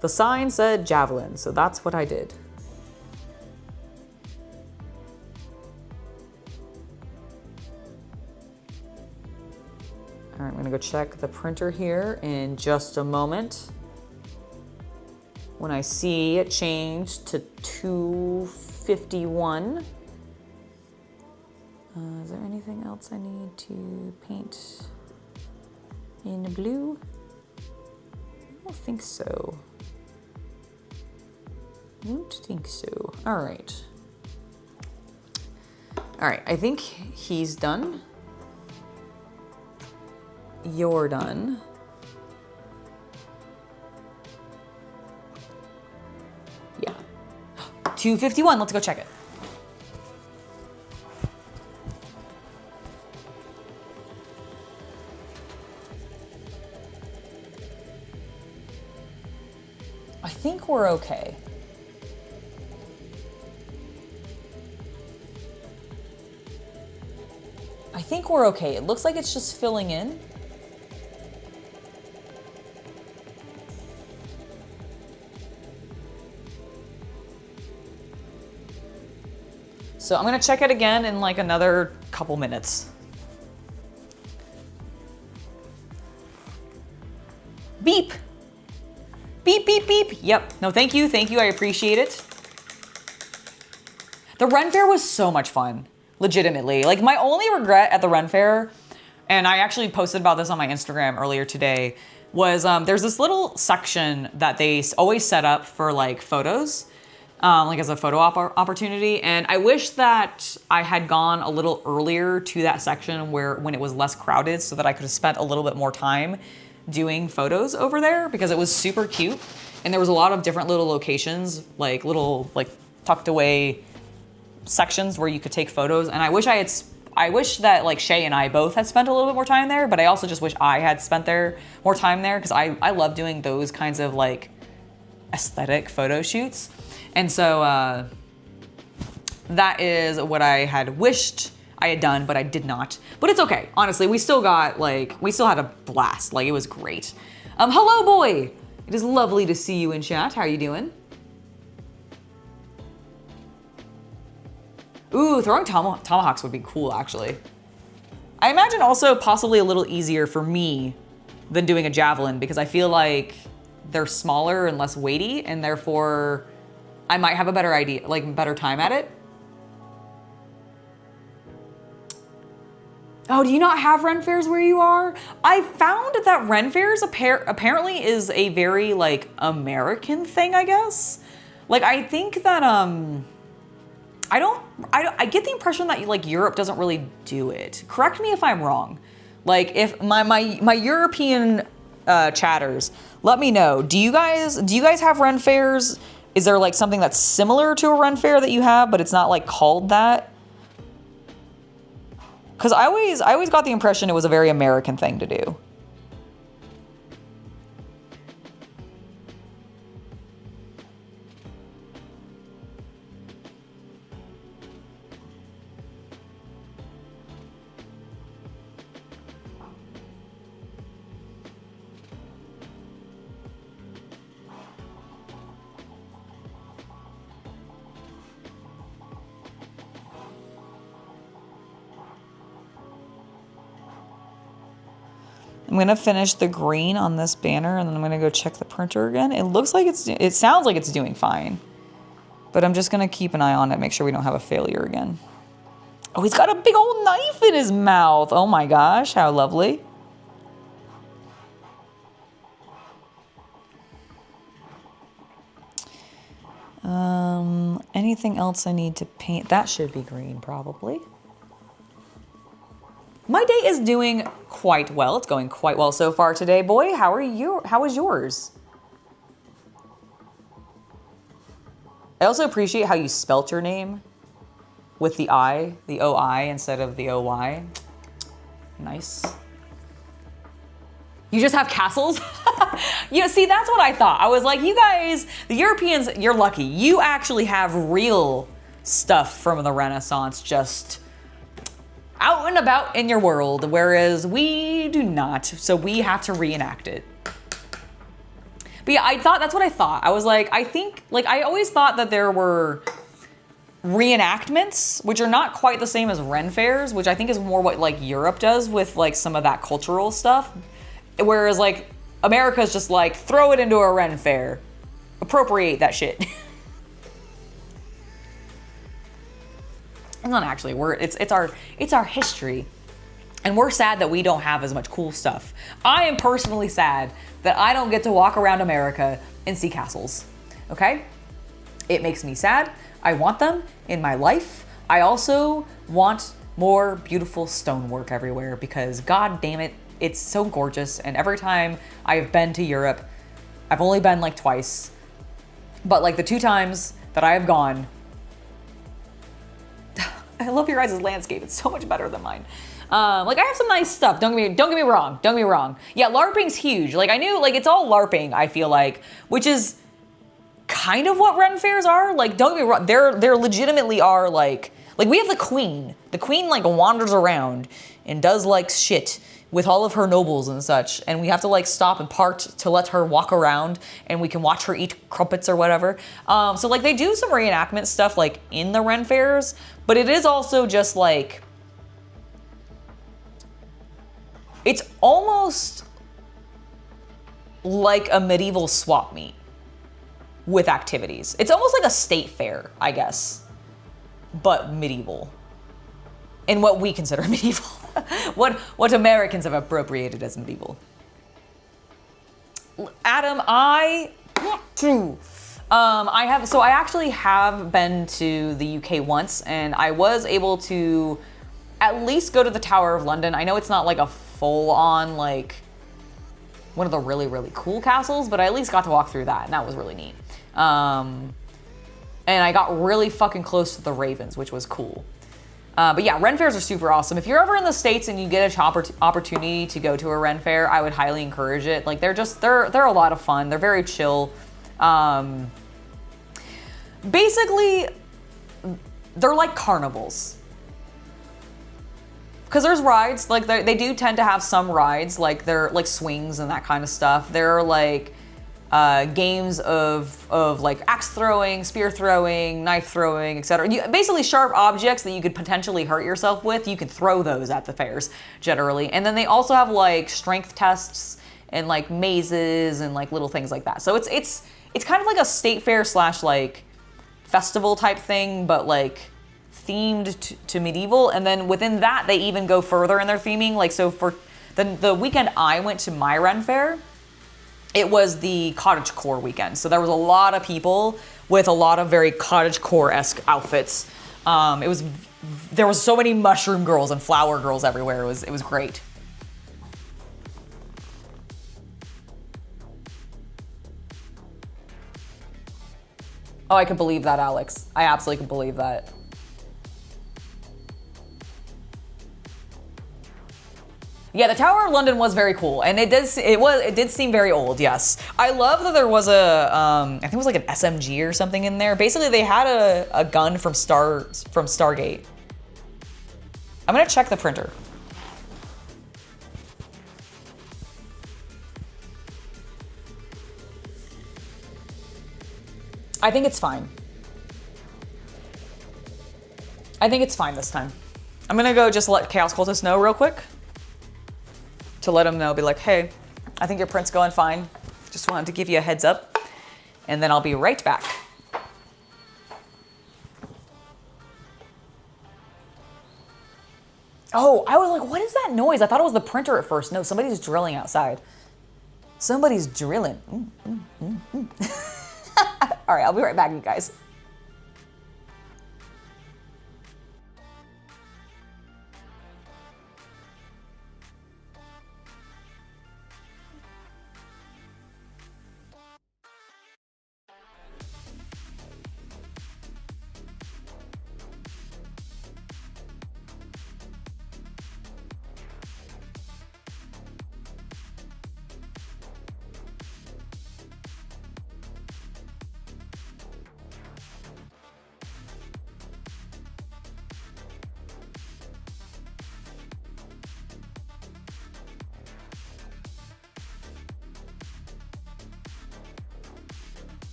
The sign said javelin, so that's what I did. All right, I'm gonna go check the printer here in just a moment. When I see it changed to 251. Is there anything else I need to paint in blue? I don't think so. I don't think so. All right. All right, I think he's done. You're done. Yeah. 251, let's go check it. I think we're okay. I think we're okay. It looks like it's just filling in. So I'm gonna check it again in like another couple minutes. Beep. Beep, beep, beep. Yep. No, thank you. Thank you. I appreciate it. The Ren Fair was so much fun. Legitimately. Like my only regret at the Ren Fair, and I actually posted about this on my Instagram earlier today, was there's this little section that they always set up for like photos, like as a photo opportunity. And I wish that I had gone a little earlier to that section when it was less crowded, so that I could have spent a little bit more time doing photos over there, because it was super cute. And there was a lot of different little locations, like little like tucked away sections where you could take photos. And I wish that like Shay and I both had spent a little bit more time there, but I also just wish I had spent more time there, because I love doing those kinds of like aesthetic photo shoots. And so that is what I had wished I had done, but I did not. But it's okay. Honestly, we still had a blast. Like, it was great. Hello, boy. It is lovely to see you in chat. How are you doing? Ooh, throwing tomahawks would be cool, actually. I imagine also possibly a little easier for me than doing a javelin, because I feel like they're smaller and less weighty, and therefore I might have a better idea, like better time at it. Oh, do you not have Ren fairs where you are? I found that Ren fairs apparently is a very like American thing, I guess. Like, I think that I get the impression that like Europe doesn't really do it. Correct me if I'm wrong. Like, if my European chatters, let me know. Do you guys have Ren fairs? Is there like something that's similar to a Ren fair that you have, but it's not like called that? Because I always got the impression it was a very American thing to do. I'm gonna finish the green on this banner, and then I'm gonna go check the printer again. It sounds like it's doing fine, but I'm just gonna keep an eye on it, make sure we don't have a failure again. Oh, he's got a big old knife in his mouth. Oh my gosh, how lovely. Anything else I need to paint? That should be green, probably. My day is doing quite well. It's going quite well so far today. Boy, how are you? How is yours? I also appreciate how you spelt your name with the I, the O-I instead of the O-Y. Nice. You just have castles? See, that's what I thought. I was like, you guys, the Europeans, you're lucky. You actually have real stuff from the Renaissance just out and about in your world, whereas we do not, so we have to reenact it. But yeah, that's what I thought. I was like, I always thought that there were reenactments, which are not quite the same as Ren fairs, which I think is more what like Europe does with like some of that cultural stuff. Whereas like America's just like, throw it into a Ren fair, appropriate that shit. It's not actually, it's our history. And we're sad that we don't have as much cool stuff. I am personally sad that I don't get to walk around America and see castles, okay? It makes me sad. I want them in my life. I also want more beautiful stonework everywhere, because god damn it, it's so gorgeous. And every time I've been to Europe, I've only been like twice, but like the 2 times that I have gone, I love your guys' landscape. It's so much better than mine. Like, I have some nice stuff. Don't get me wrong. Don't get me wrong. Yeah, LARPing's huge. Like, I knew, like, it's all LARPing, I feel like, which is kind of what Ren fairs are. Like, don't get me wrong. There legitimately are, like we have the queen. The queen, like, wanders around and does, like, shit with all of her nobles and such. And we have to, like, stop and part to let her walk around, and we can watch her eat crumpets or whatever. So, like, they do some reenactment stuff, like, in the Ren fairs, but it is also just, like, it's almost like a medieval swap meet with activities. It's almost like a state fair, I guess, but medieval. In what we consider medieval. what Americans have appropriated as medieval. Adam, I actually have been to the UK once, and I was able to at least go to the Tower of London. I know it's not like a full-on, like, one of the really, really cool castles, but I at least got to walk through that, and that was really neat. And I got really fucking close to the Ravens, which was cool. But yeah, Ren fairs are super awesome. If you're ever in the States and you get an opportunity to go to a Ren fair, I would highly encourage it. Like, they're a lot of fun. They're very chill. Basically, they're like carnivals. Because there's rides, like they do tend to have some rides, like they're like swings and that kind of stuff. There are like games of like axe throwing, spear throwing, knife throwing, etc. Basically sharp objects that you could potentially hurt yourself with, you can throw those at the fairs generally. And then they also have like strength tests and like mazes and like little things like that. So it's kind of like a state fair slash like festival type thing, but like themed to medieval. And then within that, they even go further in their theming. Like, so for the weekend I went to my Ren fair, it was the cottagecore weekend. So there was a lot of people with a lot of very cottagecore-esque outfits. There was so many mushroom girls and flower girls everywhere. It was great. Oh, I can believe that, Alex. I absolutely can believe that. Yeah, the Tower of London was very cool, and it did seem very old. Yes, I love that there was I think it was like an SMG or something in there. Basically, they had a gun from Stargate. I'm gonna check the printer. I think it's fine. I think it's fine this time. I'm gonna go just let Chaos Cultist know real quick. To let him know, be like, hey, I think your print's going fine. Just wanted to give you a heads up. And then I'll be right back. Oh, I was like, what is that noise? I thought it was the printer at first. No, somebody's drilling outside. Somebody's drilling. All right, I'll be right back, you guys.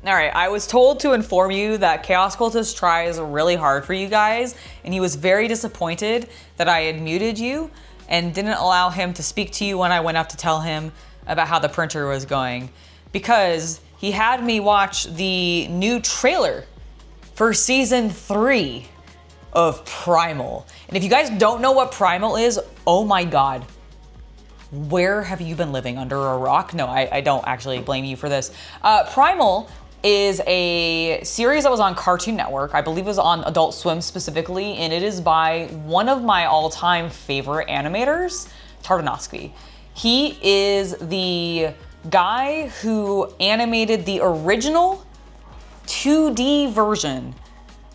All right, I was told to inform you that Chaos Cultist tries really hard for you guys, and he was very disappointed that I had muted you and didn't allow him to speak to you when I went up to tell him about how the printer was going, because he had me watch the new trailer for season 3 of Primal. And if you guys don't know what Primal is, oh my God, where have you been living, under a rock? No, I don't actually blame you for this. Primal is a series that was on Cartoon Network. I believe it was on Adult Swim specifically, and it is by one of my all-time favorite animators, Tartanovsky. He is the guy who animated the original 2D version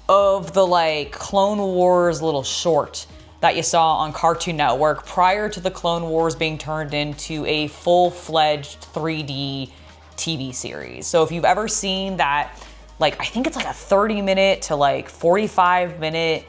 of the like Clone Wars little short that you saw on Cartoon Network prior to the Clone Wars being turned into a full-fledged 3D TV series. So if you've ever seen that, like, I think it's like a 30-minute to like 45-minute,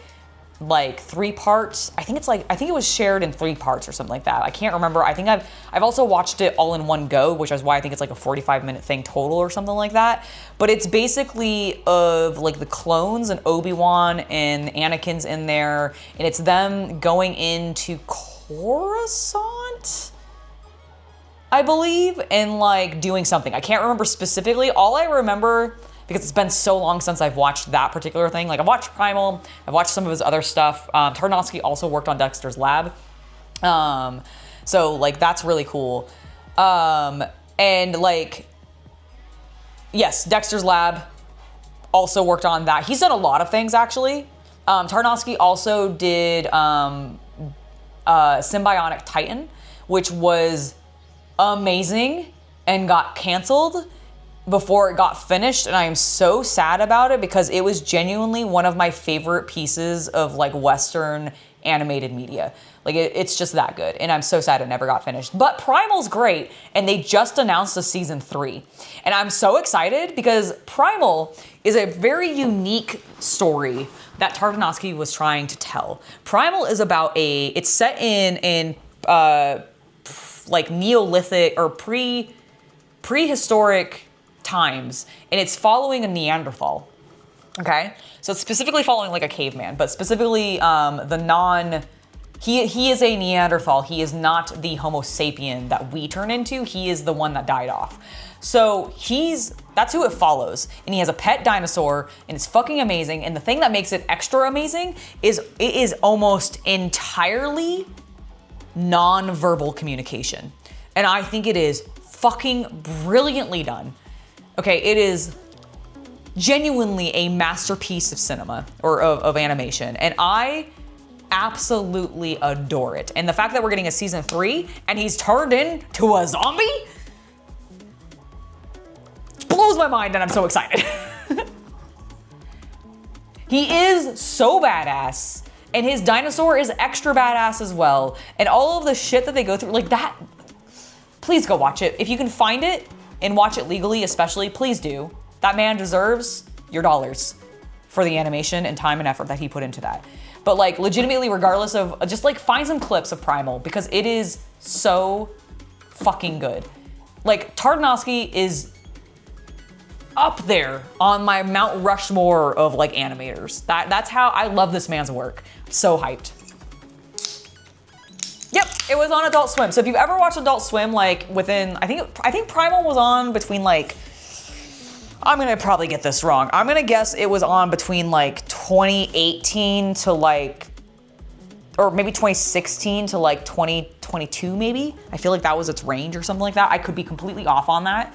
like 3 parts. I think it was shared in 3 parts or something like that. I can't remember. I think I've also watched it all in one go, which is why I think it's like a 45-minute thing total or something like that. But it's basically of like the clones and Obi-Wan and Anakin's in there, and it's them going into Coruscant, I believe, and like doing something. I can't remember specifically. All I remember, because it's been so long since I've watched that particular thing. Like, I've watched Primal, I've watched some of his other stuff. Tartanovsky also worked on Dexter's Lab. So like, that's really cool. And like, yes, Dexter's Lab also worked on that. He's done a lot of things, actually. Tartanovsky also did Symbionic Titan, which was amazing and got canceled before it got finished, and I am so sad about it because it was genuinely one of my favorite pieces of like Western animated media. Like, it's just that good, and I'm so sad it never got finished. But Primal's great, and they just announced a season 3, and I'm so excited because Primal is a very unique story that Tartanovsky was trying to tell. Primal is about it's set in like Neolithic or prehistoric times, and it's following a Neanderthal. Okay, so it's specifically following like a caveman, but specifically he is a Neanderthal. He is not the Homo sapien that we turn into. He is the one that died off. So that's who it follows. And he has a pet dinosaur and it's fucking amazing. And the thing that makes it extra amazing is it is almost entirely non-verbal communication. And I think it is fucking brilliantly done. Okay, it is genuinely a masterpiece of cinema or of animation. And I absolutely adore it. And the fact that we're getting a season 3 and he's turned into a zombie blows my mind and I'm so excited. He is so badass and his dinosaur is extra badass as well. And all of the shit that they go through, like that, please go watch it. If you can find it and watch it legally especially, please do. That man deserves your dollars for the animation and time and effort that he put into that. But like legitimately, regardless of, just like find some clips of Primal because it is so fucking good. Like Tartanovsky is up there on my Mount Rushmore of like animators. That's how I love this man's work. So hyped. Yep, it was on Adult Swim. So if you've ever watched Adult Swim, like within, I think Primal was on between like, I'm gonna probably get this wrong. I'm gonna guess it was on between like 2018 to like, or maybe 2016 to like 2022 maybe. I feel like that was its range or something like that. I could be completely off on that.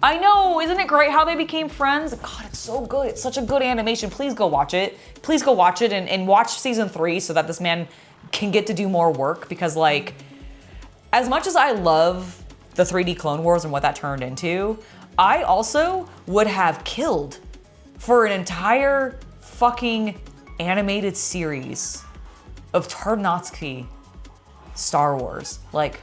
I know, isn't it great how they became friends? God, it's so good. It's such a good animation. Please go watch it. Please go watch it and watch season 3 so that this man can get to do more work because like, as much as I love the 3D Clone Wars and what that turned into, I also would have killed for an entire fucking animated series of Tartanovsky Star Wars. Like,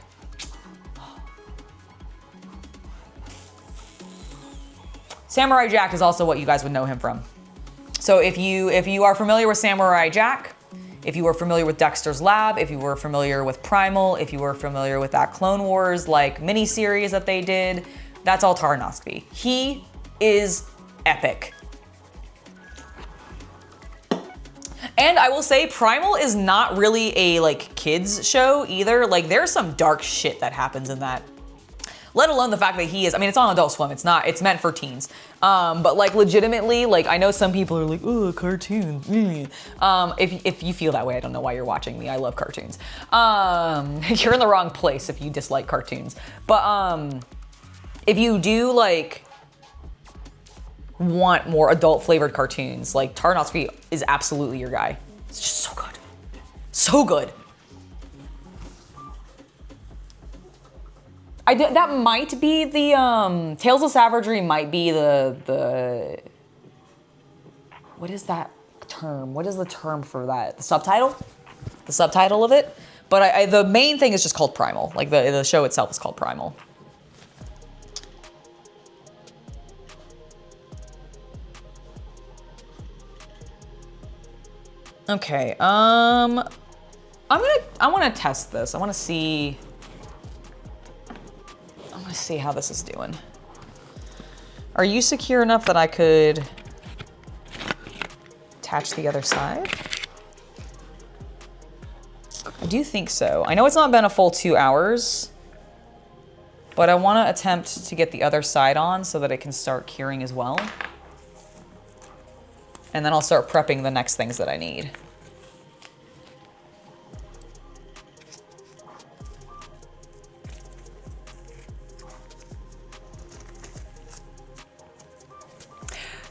Samurai Jack is also what you guys would know him from. So if you are familiar with Samurai Jack, if you were familiar with Dexter's Lab, if you were familiar with Primal, if you were familiar with that Clone Wars like mini series that they did, that's all Tartanovsky. He is epic. And I will say Primal is not really a like kids show either. Like there's some dark shit that happens in that. Let alone the fact that he is, I mean, it's on Adult Swim. It's meant for teens. But like legitimately, like I know some people are like, oh, cartoons. If you feel that way, I don't know why you're watching me. I love cartoons. You're in the wrong place if you dislike cartoons. But if you do like want more adult flavored cartoons, like Tartanovsky is absolutely your guy. It's just so good. So good. That might be the, Tales of Savagery might be the, what is that term? What is the term for that? The subtitle? The subtitle of it? But the main thing is just called Primal. Like the show itself is called Primal. Okay, I want to test this. I want to see how this is doing. Are you secure enough that I could attach the other side? I do think so. I know it's not been a full 2 hours, but I want to attempt to get the other side on so that it can start curing as well. And then I'll start prepping the next things that I need.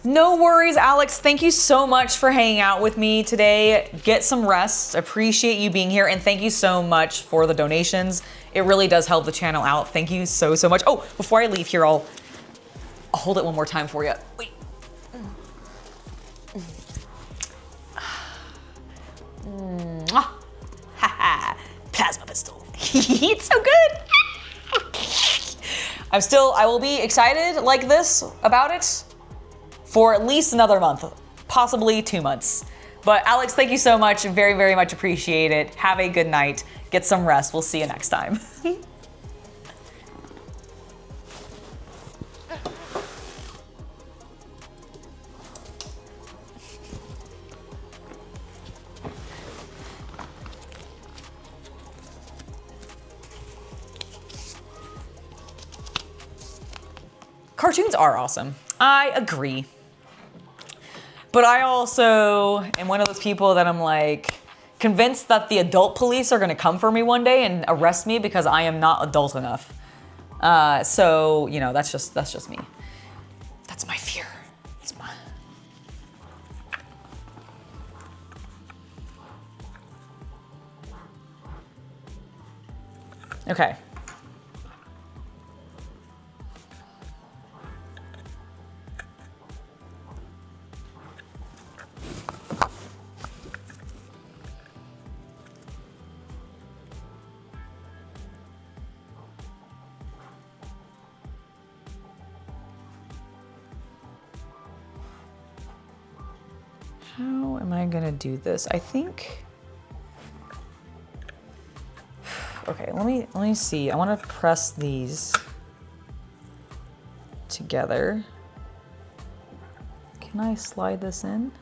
No worries, Alex. Thank you so much for hanging out with me today. Get some rest. Appreciate you being here. And thank you so much for the donations. It really does help the channel out. Thank you so, so much. Oh, before I leave here, I'll hold it one more time for you. Wait. Plasma pistol. It's so good. I will be excited like this about it for at least another month, possibly 2 months. But Alex, thank you so much. Very, very much appreciate it. Have a good night. Get some rest. We'll see you next time. cartoons are awesome. I agree. But I also am one of those people that I'm like convinced that the adult police are gonna come for me one day and arrest me because I am not adult enough. So, you know, that's just me. That's my fear. It's my... Okay. How am I gonna do this? I think, okay, let me see. I wanna press these together. Can I slide this in?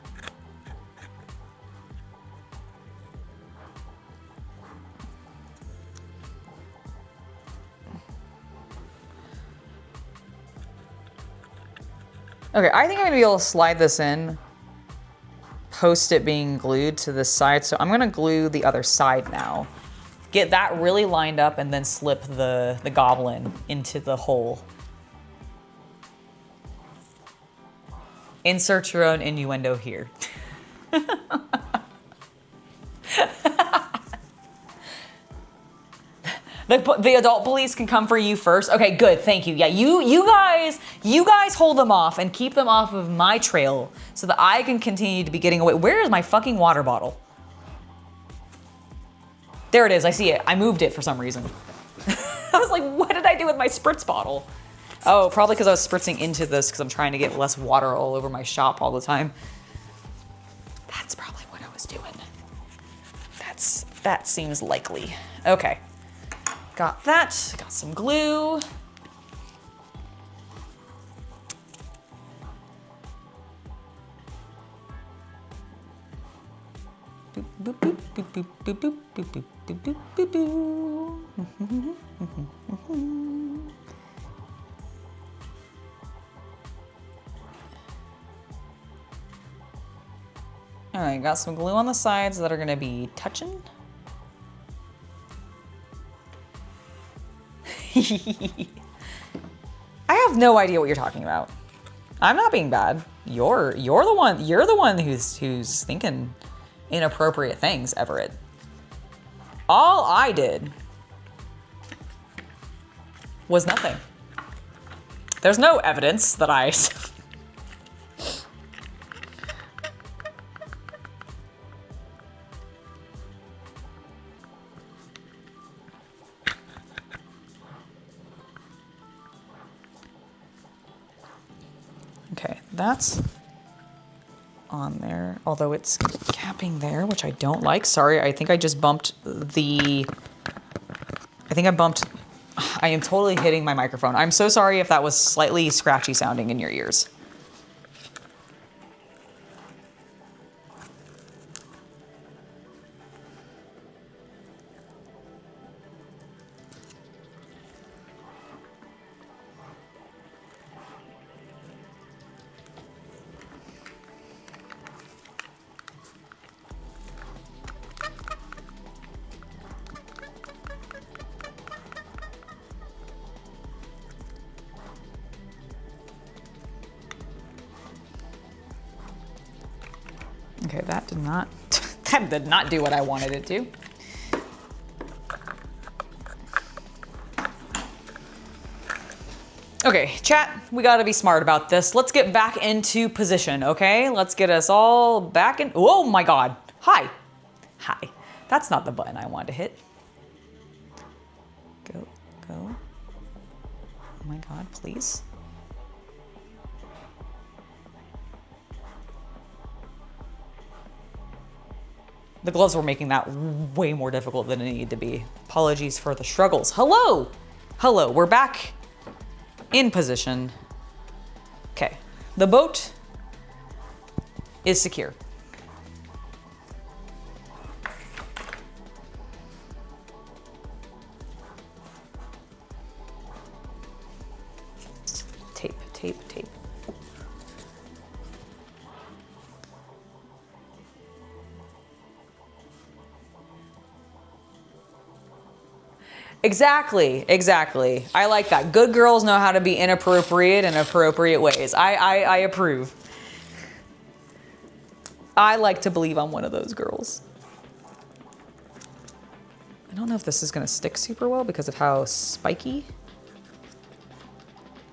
Okay, I think I'm gonna be able to slide this in post it being glued to this side. So I'm gonna glue the other side now. Get that really lined up and then slip the goblin into the hole. Insert your own innuendo here. The adult police can come for you first. Okay, good, thank you. Yeah, you guys hold them off and keep them off of my trail so that I can continue to be getting away. Where is my fucking water bottle? There it is, I see it. I moved it for some reason. I was like, what did I do with my spritz bottle? Oh, probably because I was spritzing into this because I'm trying to get less water all over my shop all the time. That's probably what I was doing. That seems likely. Okay. Got that, got some glue. Boop, boop, boop, boop, boop, boop, boop, boop, boop, boop, boop, boop. All right, got some glue on the sides that are gonna be touching. I have no idea what you're talking about. I'm not being bad. You're the one who's thinking inappropriate things, Everett. All I did was nothing. There's no evidence that I Okay, that's on there, although it's capping there, which I don't like. Sorry, I think I just bumped I am totally hitting my microphone. I'm so sorry if that was slightly scratchy sounding in your ears. Okay, that did not do what I wanted it to. Okay, chat, we gotta be smart about this. Let's get back into position, okay? Let's get us all back in. Oh my God, hi. Hi, that's not the button I wanted to hit. Go. Oh my God, please. The gloves were making that way more difficult than it needed to be. Apologies for the struggles. Hello! Hello, we're back in position. Okay, the boat is secure. Tape. Exactly, exactly. I like that. Good girls know how to be inappropriate in appropriate ways. I approve. I like to believe I'm one of those girls. I don't know if this is gonna stick super well because of how spiky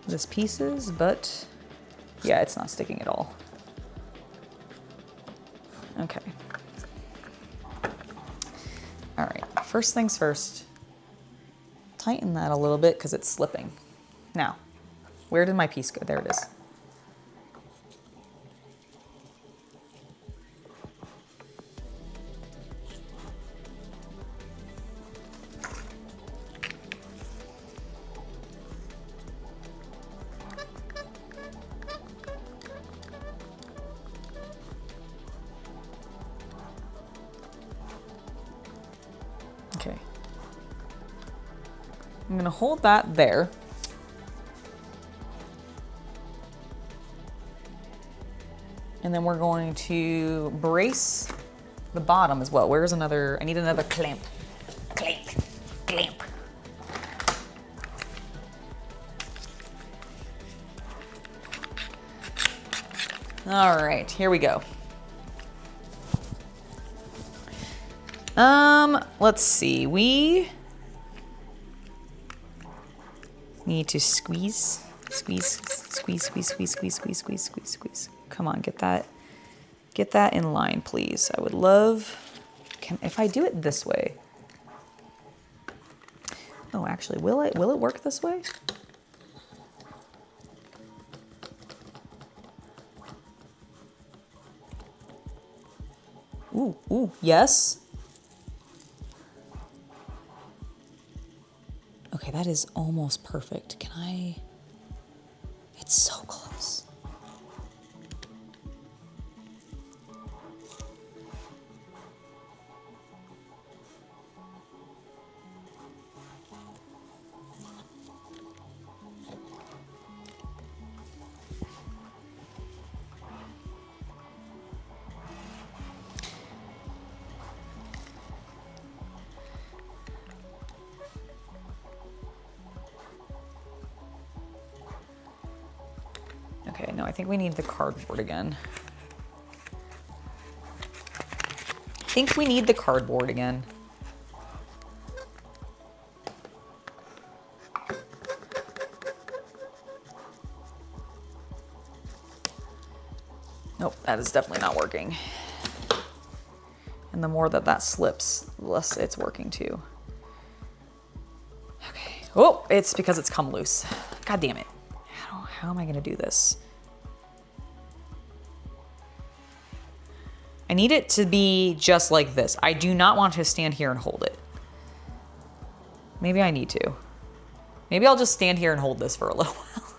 this piece is, but yeah, it's not sticking at all. Okay. All right, first things first. Tighten that a little bit because it's slipping. Now, where did my piece go? There it is. Okay. I'm gonna hold that there. And then we're going to brace the bottom as well. Where's another, I need another clamp. Clamp, clamp. All right, here we go. Let's see, we need to squeeze. Come on, get that in line, please. I would love, if I do it this way. Oh, actually, will it work this way? Ooh, yes. Okay, that is almost perfect. Can I? It's so close. Okay, no, I think we need the cardboard again. Nope, that is definitely not working. And the more that slips, the less it's working too. Okay. Oh, it's because it's come loose. God damn it. How am I gonna do this? I need it to be just like this. I do not want to stand here and hold it. Maybe I need to. Maybe I'll just stand here and hold this for a little while.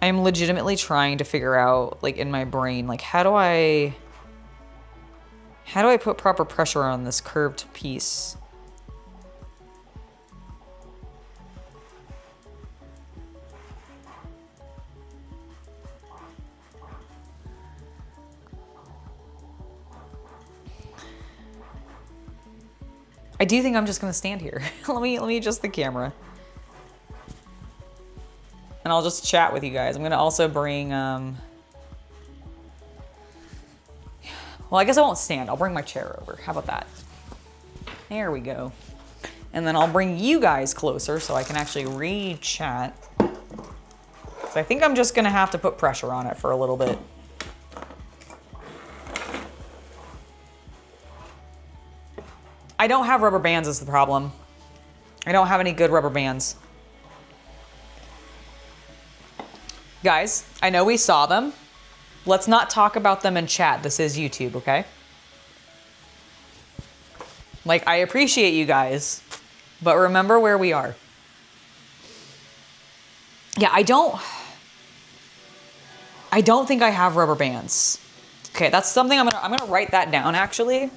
I'm legitimately trying to figure out, like, in my brain, like, how do I put proper pressure on this curved piece? I do think I'm just gonna stand here. let me adjust the camera. And I'll just chat with you guys. I'm gonna also bring, well, I guess I won't stand. I'll bring my chair over. How about that? There we go. And then I'll bring you guys closer so I can actually read chat. So I think I'm just gonna have to put pressure on it for a little bit. I don't have rubber bands is the problem. I don't have any good rubber bands. Guys, I know we saw them. Let's not talk about them in chat. This is YouTube, okay? Like, I appreciate you guys, but remember where we are. Yeah, I don't think I have rubber bands. Okay, that's something I'm gonna write that down actually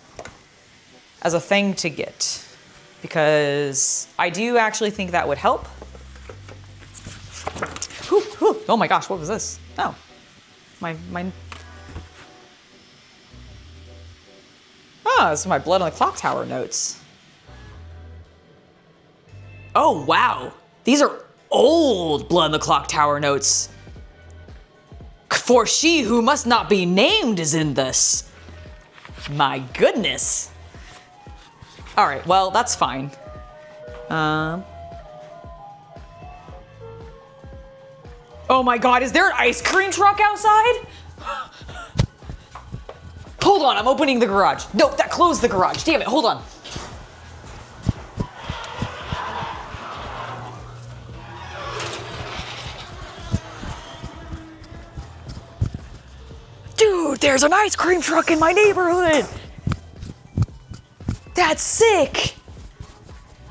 as a thing to get, because I do actually think that would help. Oh my gosh, what was this? Oh. my... Oh, this is my Blood on the Clock Tower notes. Oh, wow. These are old Blood on the Clock Tower notes. For she who must not be named is in this. My goodness. All right, well, that's fine. Oh my God, is there an ice cream truck outside? Hold on, I'm opening the garage. No, that closed the garage. Damn it, hold on. Dude, there's an ice cream truck in my neighborhood. That's sick.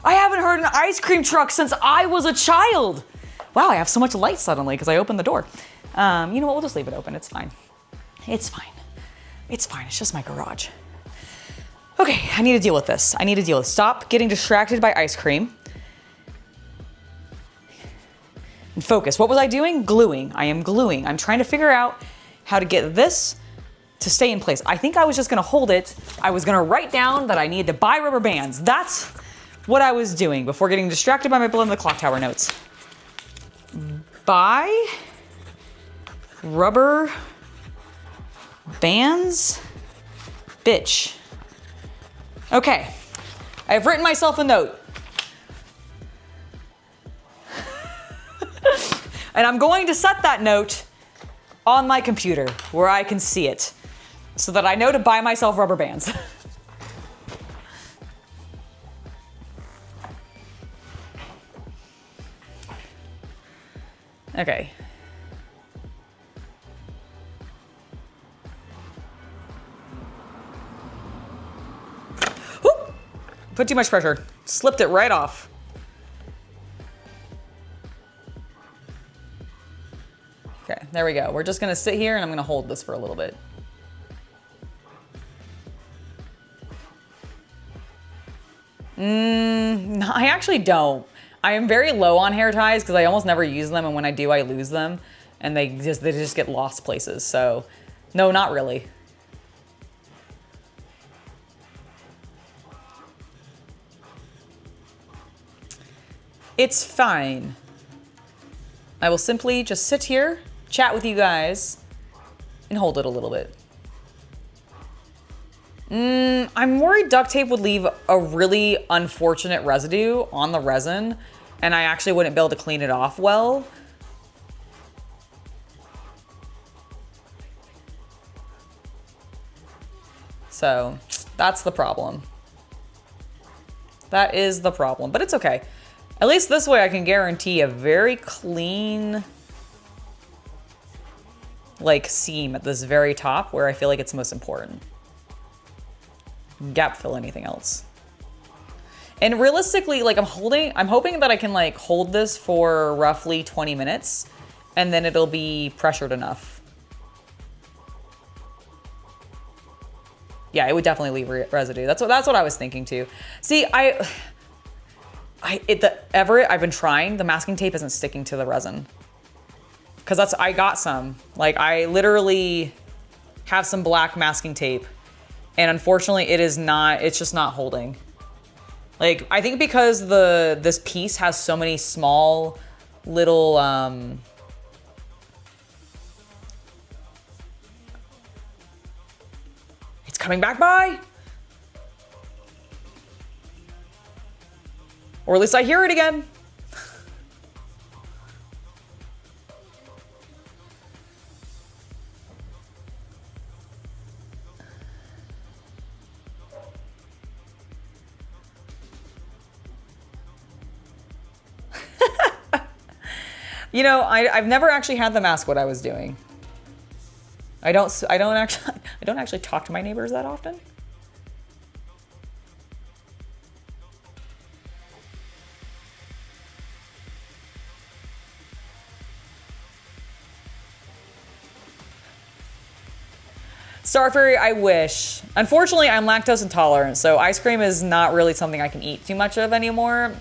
I haven't heard an ice cream truck since I was a child. Wow, I have so much light suddenly because I opened the door. You know what, we'll just leave it open, it's fine. It's fine. It's fine, it's just my garage. Okay, I need to deal with this. I need to deal with stop getting distracted by ice cream. And focus, what was I doing? Gluing, I am gluing. I'm trying to figure out how to get this to stay in place. I think I was just gonna hold it. I was gonna write down that I needed to buy rubber bands. That's what I was doing before getting distracted by my Blood on the Clock Tower notes. Buy rubber bands, bitch. Okay, I've written myself a note. And I'm going to set that note on my computer where I can see it so that I know to buy myself rubber bands. Okay. Whoop! Put too much pressure. Slipped it right off. Okay, there we go. We're just gonna sit here and I'm gonna hold this for a little bit. No, I actually don't. I am very low on hair ties because I almost never use them, and when I do, I lose them, and they just get lost places. So, no, not really. It's fine. I will simply just sit here, chat with you guys, and hold it a little bit. I'm worried duct tape would leave a really unfortunate residue on the resin, and I actually wouldn't be able to clean it off well. So that's the problem. That is the problem, but it's okay. At least this way I can guarantee a very clean, like, seam at this very top where I feel like it's most important. Gap fill anything else. And realistically, like, I'm hoping that I can, like, hold this for roughly 20 minutes and then it'll be pressured enough. Yeah, it would definitely leave residue. That's what I was thinking too. See, I've been trying, the masking tape isn't sticking to the resin. Cause I got some. Like, I literally have some black masking tape, and unfortunately it's just not holding. Like, I think because this piece has so many small little, it's coming back by. Or at least I hear it again. You know, I've never actually had them ask what I was doing. I don't actually talk to my neighbors that often. Starfairy, I wish. Unfortunately, I'm lactose intolerant, so ice cream is not really something I can eat too much of anymore.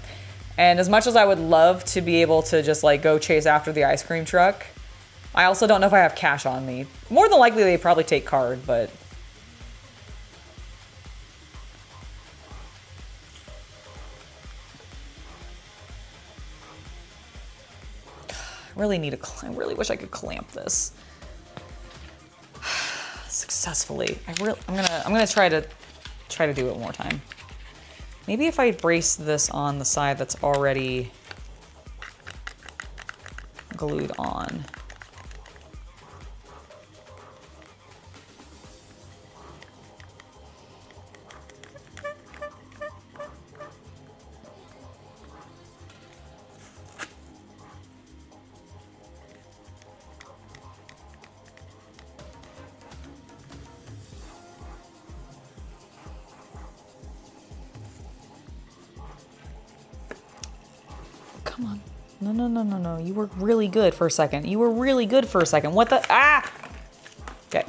And as much as I would love to be able to just, like, go chase after the ice cream truck, I also don't know if I have cash on me. More than likely, they probably take card, but... I really wish I could clamp this successfully. I'm gonna try to do it one more time. Maybe if I brace this on the side that's already glued on. Come on. No. You were really good for a second. What the? Ah! Okay.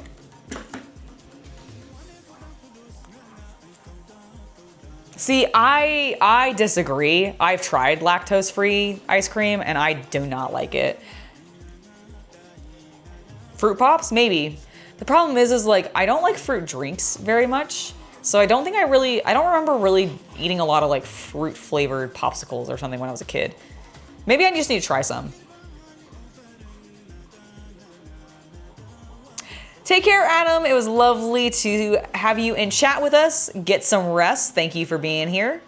See, I disagree. I've tried lactose-free ice cream and I do not like it. Fruit Pops? Maybe. The problem is like, I don't like fruit drinks very much. So I don't remember really eating a lot of like fruit flavored popsicles or something when I was a kid. Maybe I just need to try some. Take care, Adam. It was lovely to have you in chat with us. Get some rest. Thank you for being here.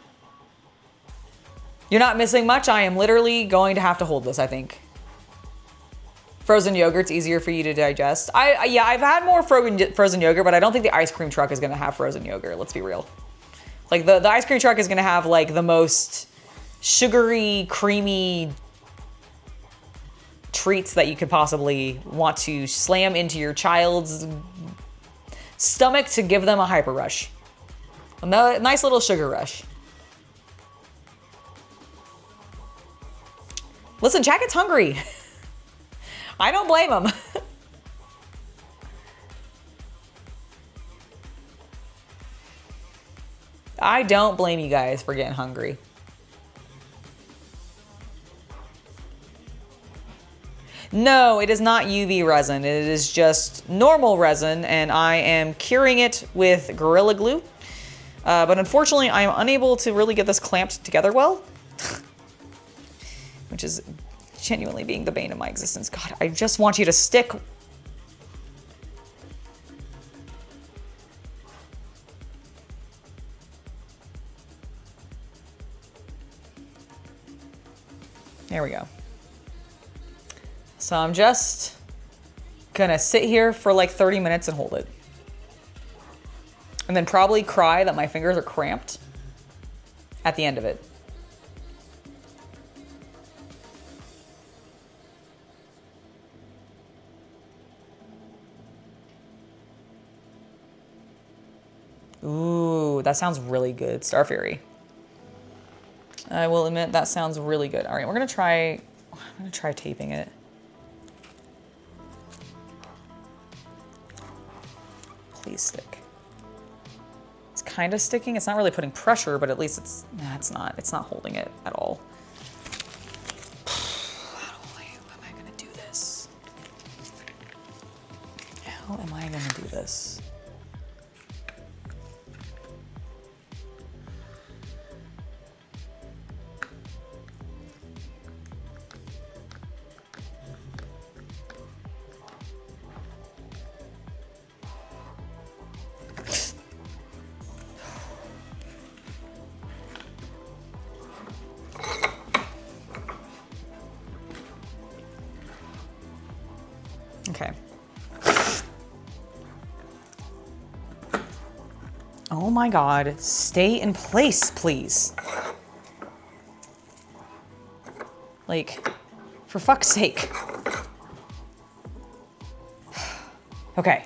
You're not missing much. I am literally going to have to hold this, I think. Frozen yogurt's easier for you to digest. Yeah, I've had more frozen yogurt, but I don't think the ice cream truck is gonna have frozen yogurt. Let's be real. Like the ice cream truck is gonna have like the most sugary, creamy treats that you could possibly want to slam into your child's stomach to give them a hyper rush. A nice little sugar rush. Listen, Jack gets hungry. I don't blame him. I don't blame you guys for getting hungry. No, it is not UV resin. It is just normal resin, and I am curing it with Gorilla Glue. But unfortunately, I am unable to really get this clamped together well, which is genuinely being the bane of my existence. God, I just want you to stick. There we go. So I'm just gonna sit here for like 30 minutes and hold it. And then probably cry that my fingers are cramped at the end of it. Ooh, that sounds really good. Star Fury. I will admit that sounds really good. All right, I'm gonna try taping it. Please stick. It's kind of sticking. It's not really putting pressure, but at least it's not holding it at all. How am I gonna do this? How am I gonna do this? Okay. Oh my God, stay in place, please. Like, for fuck's sake. Okay.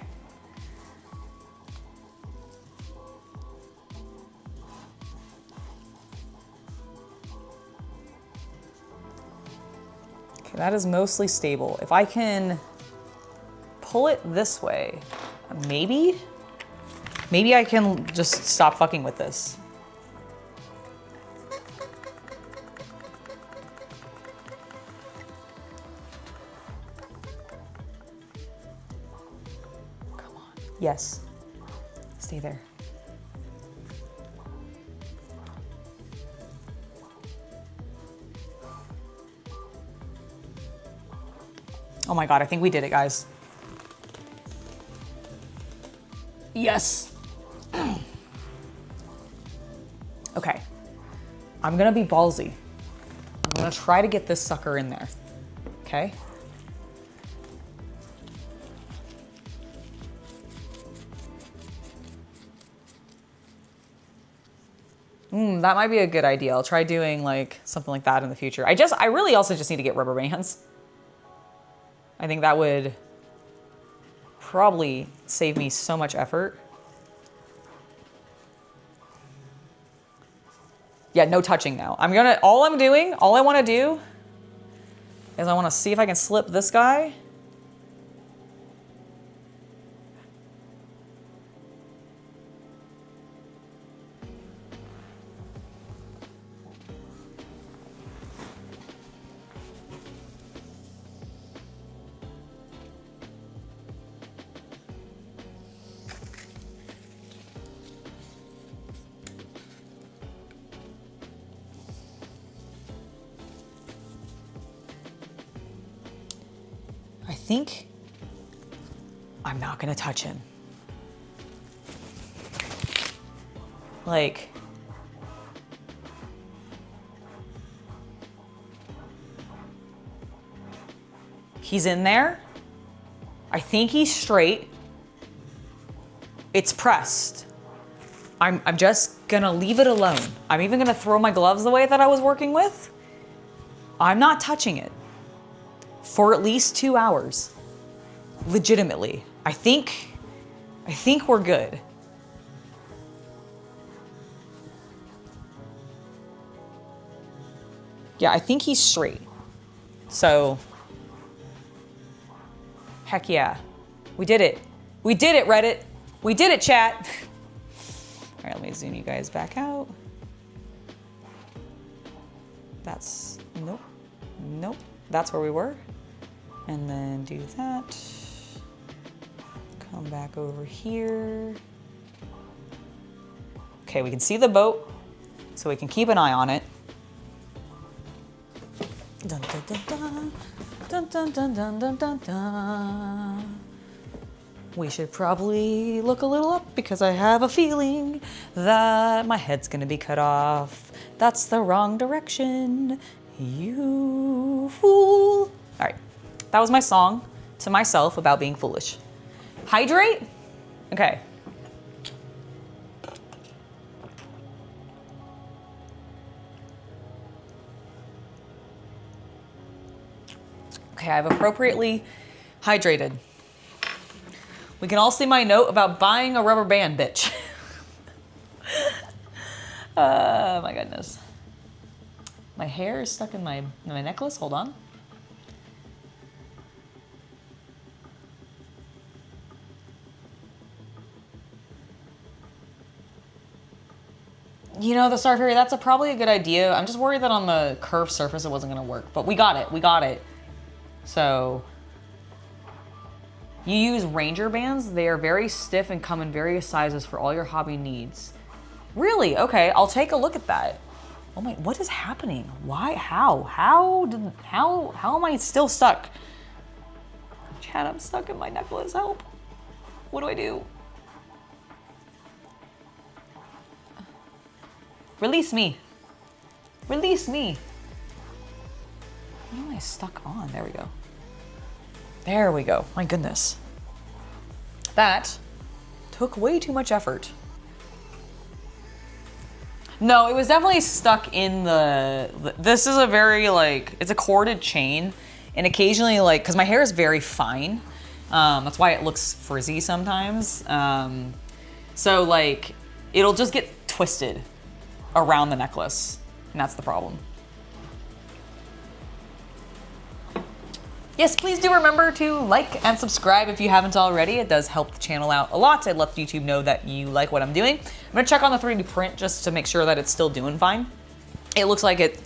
Okay, that is mostly stable. If I can pull it this way, maybe I can just stop fucking with this. Yes. Stay there. Oh my God, I think we did it, guys. Yes. Okay. I'm gonna be ballsy. I'm gonna try to get this sucker in there. Okay? That might be a good idea. I'll try doing like something like that in the future. I really also just need to get rubber bands. I think that would probably save me so much effort. Yeah, no touching now. All I want to do is I want to see if I can slip this guy. I think I'm not gonna touch him. Like, he's in there. I think he's straight. It's pressed. I'm just gonna leave it alone. I'm even gonna throw my gloves away that I was working with. I'm not touching it for at least 2 hours. Legitimately. I think we're good. Yeah, I think he's straight. So, heck yeah. We did it. We did it, Reddit. We did it, chat. All right, let me zoom you guys back out. That's, nope. That's where we were. And then do that. Come back over here. Okay, we can see the boat, so we can keep an eye on it. Dun, dun, dun, dun. Dun, dun, dun, dun, dun, dun, dun. We should probably look a little up because I have a feeling that my head's gonna be cut off. That's the wrong direction, you fool. All right, that was my song to myself about being foolish. Hydrate? Okay. Okay, I've appropriately hydrated. We can all see my note about buying a rubber band, bitch. Oh my goodness. My hair is stuck in my necklace, hold on. You know, the Star Fairy, that's probably a good idea. I'm just worried that on the curved surface it wasn't gonna work, but we got it. So, you use Ranger bands. They are very stiff and come in various sizes for all your hobby needs. Really? Okay, I'll take a look at that. Oh my, what is happening? Why, how am I still stuck? Chad, I'm stuck in my necklace, help. What do I do? Release me. Release me. What am I stuck on? There we go. There we go. My goodness. That took way too much effort. No, it was definitely stuck in this is a very like, it's a corded chain. And occasionally like, cause my hair is very fine. That's why it looks frizzy sometimes. So like, it'll just get twisted around the necklace. And that's the problem. Yes, please do remember to like and subscribe if you haven't already. It does help the channel out a lot. It lets YouTube know that you like what I'm doing. I'm gonna check on the 3D print just to make sure that it's still doing fine. It looks like it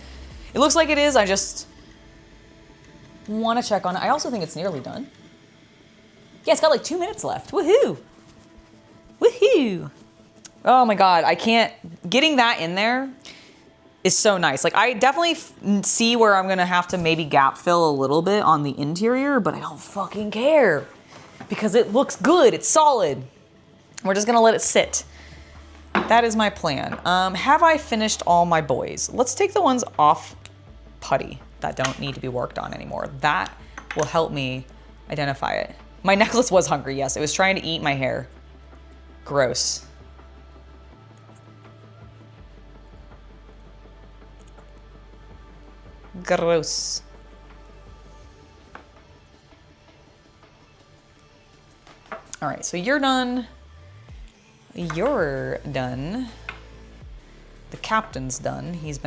is. I just want to check on it. I also think it's nearly done. Yeah, it's got like 2 minutes left. Woohoo! Woohoo! Oh my god, I can't. Getting that in there is so nice. Like, I definitely see where I'm gonna have to maybe gap fill a little bit on the interior, but I don't fucking care because it looks good. It's solid. We're just gonna let it sit. That is my plan. Have I finished all my boys? Let's take the ones off putty that don't need to be worked on anymore. That will help me identify it. My necklace was hungry, yes. It was trying to eat my hair. Gross. Gross. All right, so you're done. You're done. The captain's done. He's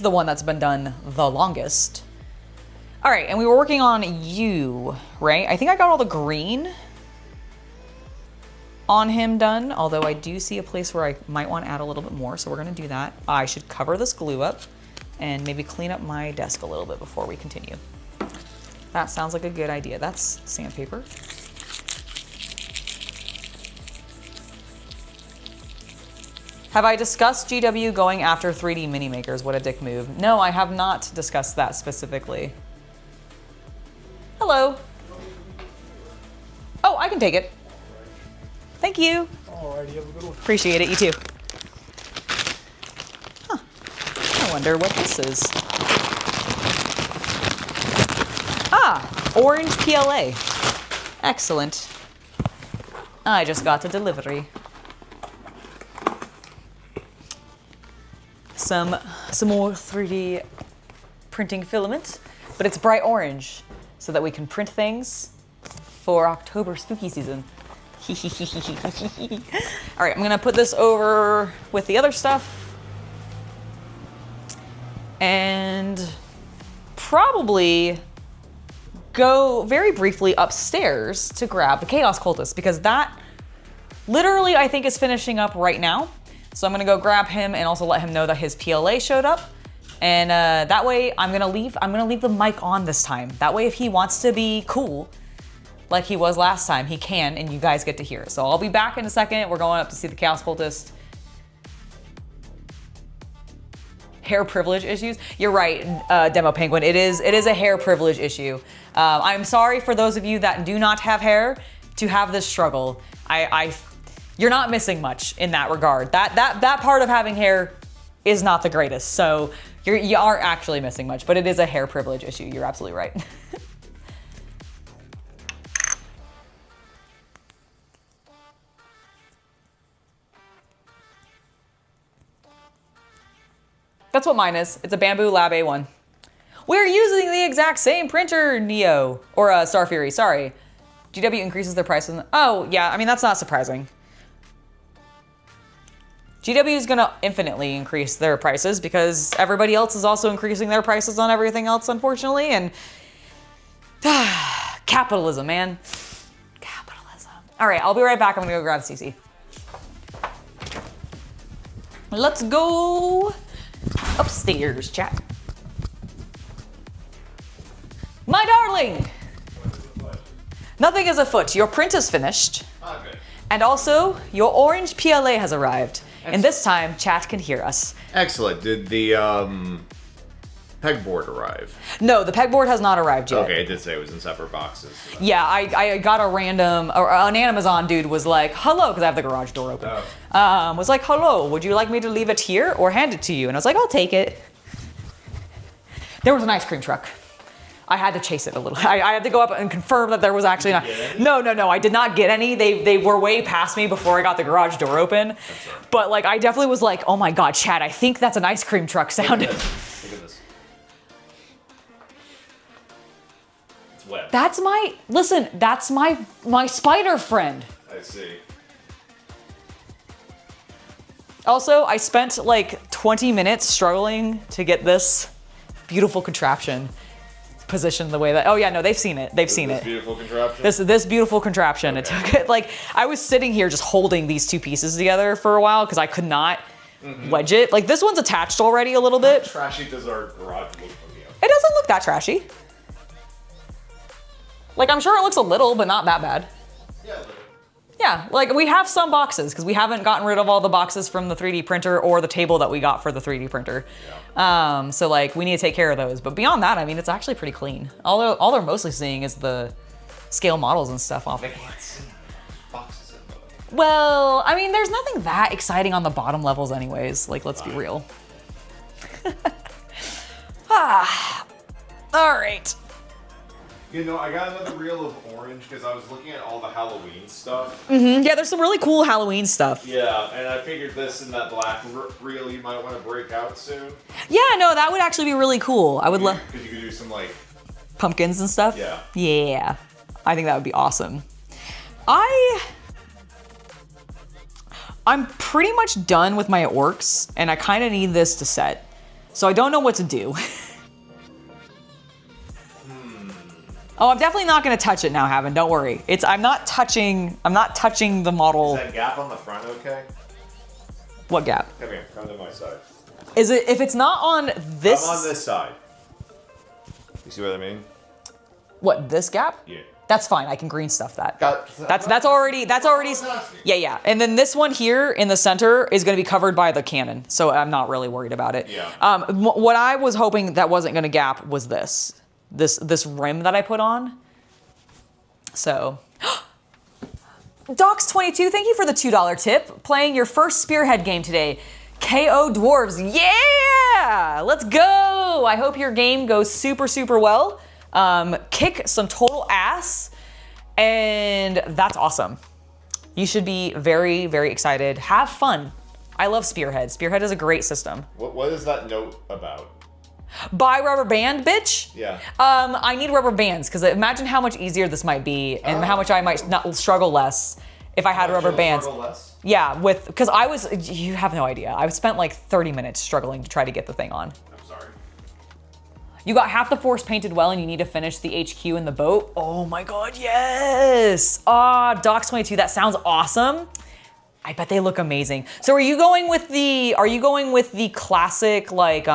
the one that's been done the longest. All right, and we were working on you, right? I think I got all the green on him done, although I do see a place where I might want to add a little bit more, so we're gonna do that. I should cover this glue up and maybe clean up my desk a little bit before we continue. That sounds like a good idea. That's sandpaper. Have I discussed GW going after 3D mini makers? What a dick move. No, I have not discussed that specifically. Hello. Oh, I can take it. Thank you. Alrighty, have a good one. Appreciate it, you too. Huh. I wonder what this is. Ah, orange PLA. Excellent. I just got a delivery. Some more 3D printing filament, but it's bright orange so that we can print things for October spooky season. All right, I'm gonna put this over with the other stuff and probably go very briefly upstairs to grab the Chaos Cultist because that literally I think is finishing up right now. So I'm gonna go grab him and also let him know that his PLA showed up. And that way I'm gonna leave the mic on this time. That way if he wants to be cool, like he was last time, he can, and you guys get to hear it. So I'll be back in a second. We're going up to see the Chaos Cultist. Hair privilege issues. You're right, Demo Penguin. It is a hair privilege issue. I'm sorry for those of you that do not have hair to have this struggle. You're not missing much in that regard. That part of having hair is not the greatest. So you aren't actually missing much, but it is a hair privilege issue. You're absolutely right. That's what mine is. It's a Bamboo Lab A1. We're using the exact same printer, Neo, or Star Fury, sorry. GW increases their prices. Oh, yeah, I mean, that's not surprising. GW is gonna infinitely increase their prices because everybody else is also increasing their prices on everything else, unfortunately, and capitalism, man. Capitalism. All right, I'll be right back. I'm gonna go grab CC. Let's go upstairs, chat. My darling! Nothing is afoot. Your print is finished. Okay. And also, your orange PLA has arrived. And this time, chat can hear us. Excellent. Did the pegboard arrive? No, the pegboard has not arrived yet. Okay, it did say it was in separate boxes. So Yeah, I got a random, or an Amazon dude was like, hello, because I have the garage door open. Oh. Was like, hello, would you like me to leave it here or hand it to you? And I was like, I'll take it. There was an ice cream truck. I had to chase it a little. I had to go up and confirm that there was actually not. No, I did not get any. They were way past me before I got the garage door open. But like, I definitely was like, oh my God, Chad, I think that's an ice cream truck sound. Look at this. It's wet. That's my spider friend. I see. Also, I spent like 20 minutes struggling to get this beautiful contraption positioned the way that, oh yeah, no, they've seen it. They've seen it. Beautiful contraption? This beautiful contraption. Okay. It took it, like, I was sitting here just holding these two pieces together for a while because I could not wedge it. Like, this one's attached already a little bit. How trashy does our garage look from you? It doesn't look that trashy. Like, I'm sure it looks a little, but not that bad. Yeah, a little. Yeah, like we have some boxes because we haven't gotten rid of all the boxes from the 3D printer or the table that we got for the 3D printer. Yeah. So like we need to take care of those. But beyond that, I mean, it's actually pretty clean. All they're mostly seeing is the scale models and stuff off. They can't see boxes in them. Well, I mean, there's nothing that exciting on the bottom levels anyways. Like, let's be real. All right. You know, I got another reel of orange because I was looking at all the Halloween stuff. Yeah, there's some really cool Halloween stuff. Yeah, and I figured this and that black reel you might want to break out soon. Yeah, no, that would actually be really cool. I would love... Because you could do some, like... pumpkins and stuff? Yeah. Yeah. I think that would be awesome. I'm pretty much done with my orcs, and I kind of need this to set. So I don't know what to do. Oh, I'm definitely not gonna touch it now, Havin. Don't worry. I'm not touching the model. Is that gap on the front okay? What gap? Come here, come to my side. Is it, if it's not on this? I'm on this side. You see what I mean? What, this gap? Yeah. That's fine, I can green stuff that. That's already, yeah. And then this one here in the center is gonna be covered by the cannon, so I'm not really worried about it. Yeah. What I was hoping that wasn't gonna gap was this rim that I put on. So, Docs22, thank you for the $2 tip. Playing your first Spearhead game today. KO Dwarves, yeah! Let's go! I hope your game goes super, super well. Kick some total ass, and that's awesome. You should be very, very excited. Have fun. I love Spearhead. Spearhead is a great system. What is that note about? Buy rubber band, bitch. Yeah. I need rubber bands because imagine how much easier this might be and how much I might not struggle less if I had rubber bands. Struggle less? Yeah, because you have no idea. I spent like 30 minutes struggling to try to get the thing on. I'm sorry. You got half the force painted well and you need to finish the HQ in the boat. Oh my God, yes. Docs22, that sounds awesome. I bet they look amazing. So are you going with the classic, like,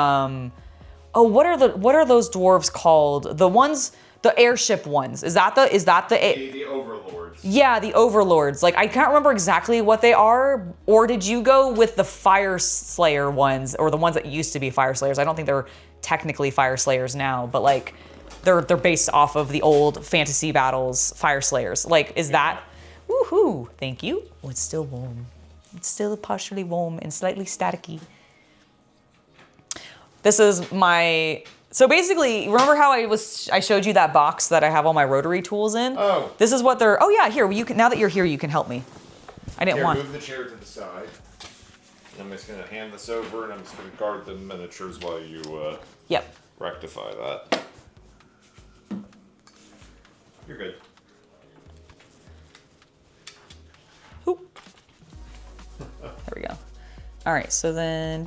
what are those dwarves called? The ones, the airship ones. Is that The overlords. Yeah, the overlords. Like, I can't remember exactly what they are. Or did you go with the Fire Slayer ones, or the ones that used to be Fire Slayers? I don't think they're technically Fire Slayers now, but like, they're based off of the old Fantasy Battles Fire Slayers. Like, is that? Woohoo! Thank you. Oh, it's still warm. It's still partially warm and slightly staticky. This is my, so basically, remember how I showed you that box that I have all my rotary tools in? Oh. This is what they're, oh yeah, here, now that you're here, you can help me. I didn't want. Move the chair to the side. I'm just gonna hand this over and I'm just gonna guard the miniatures while you Yep. rectify that. You're good. Oop. There we go. All right, so then,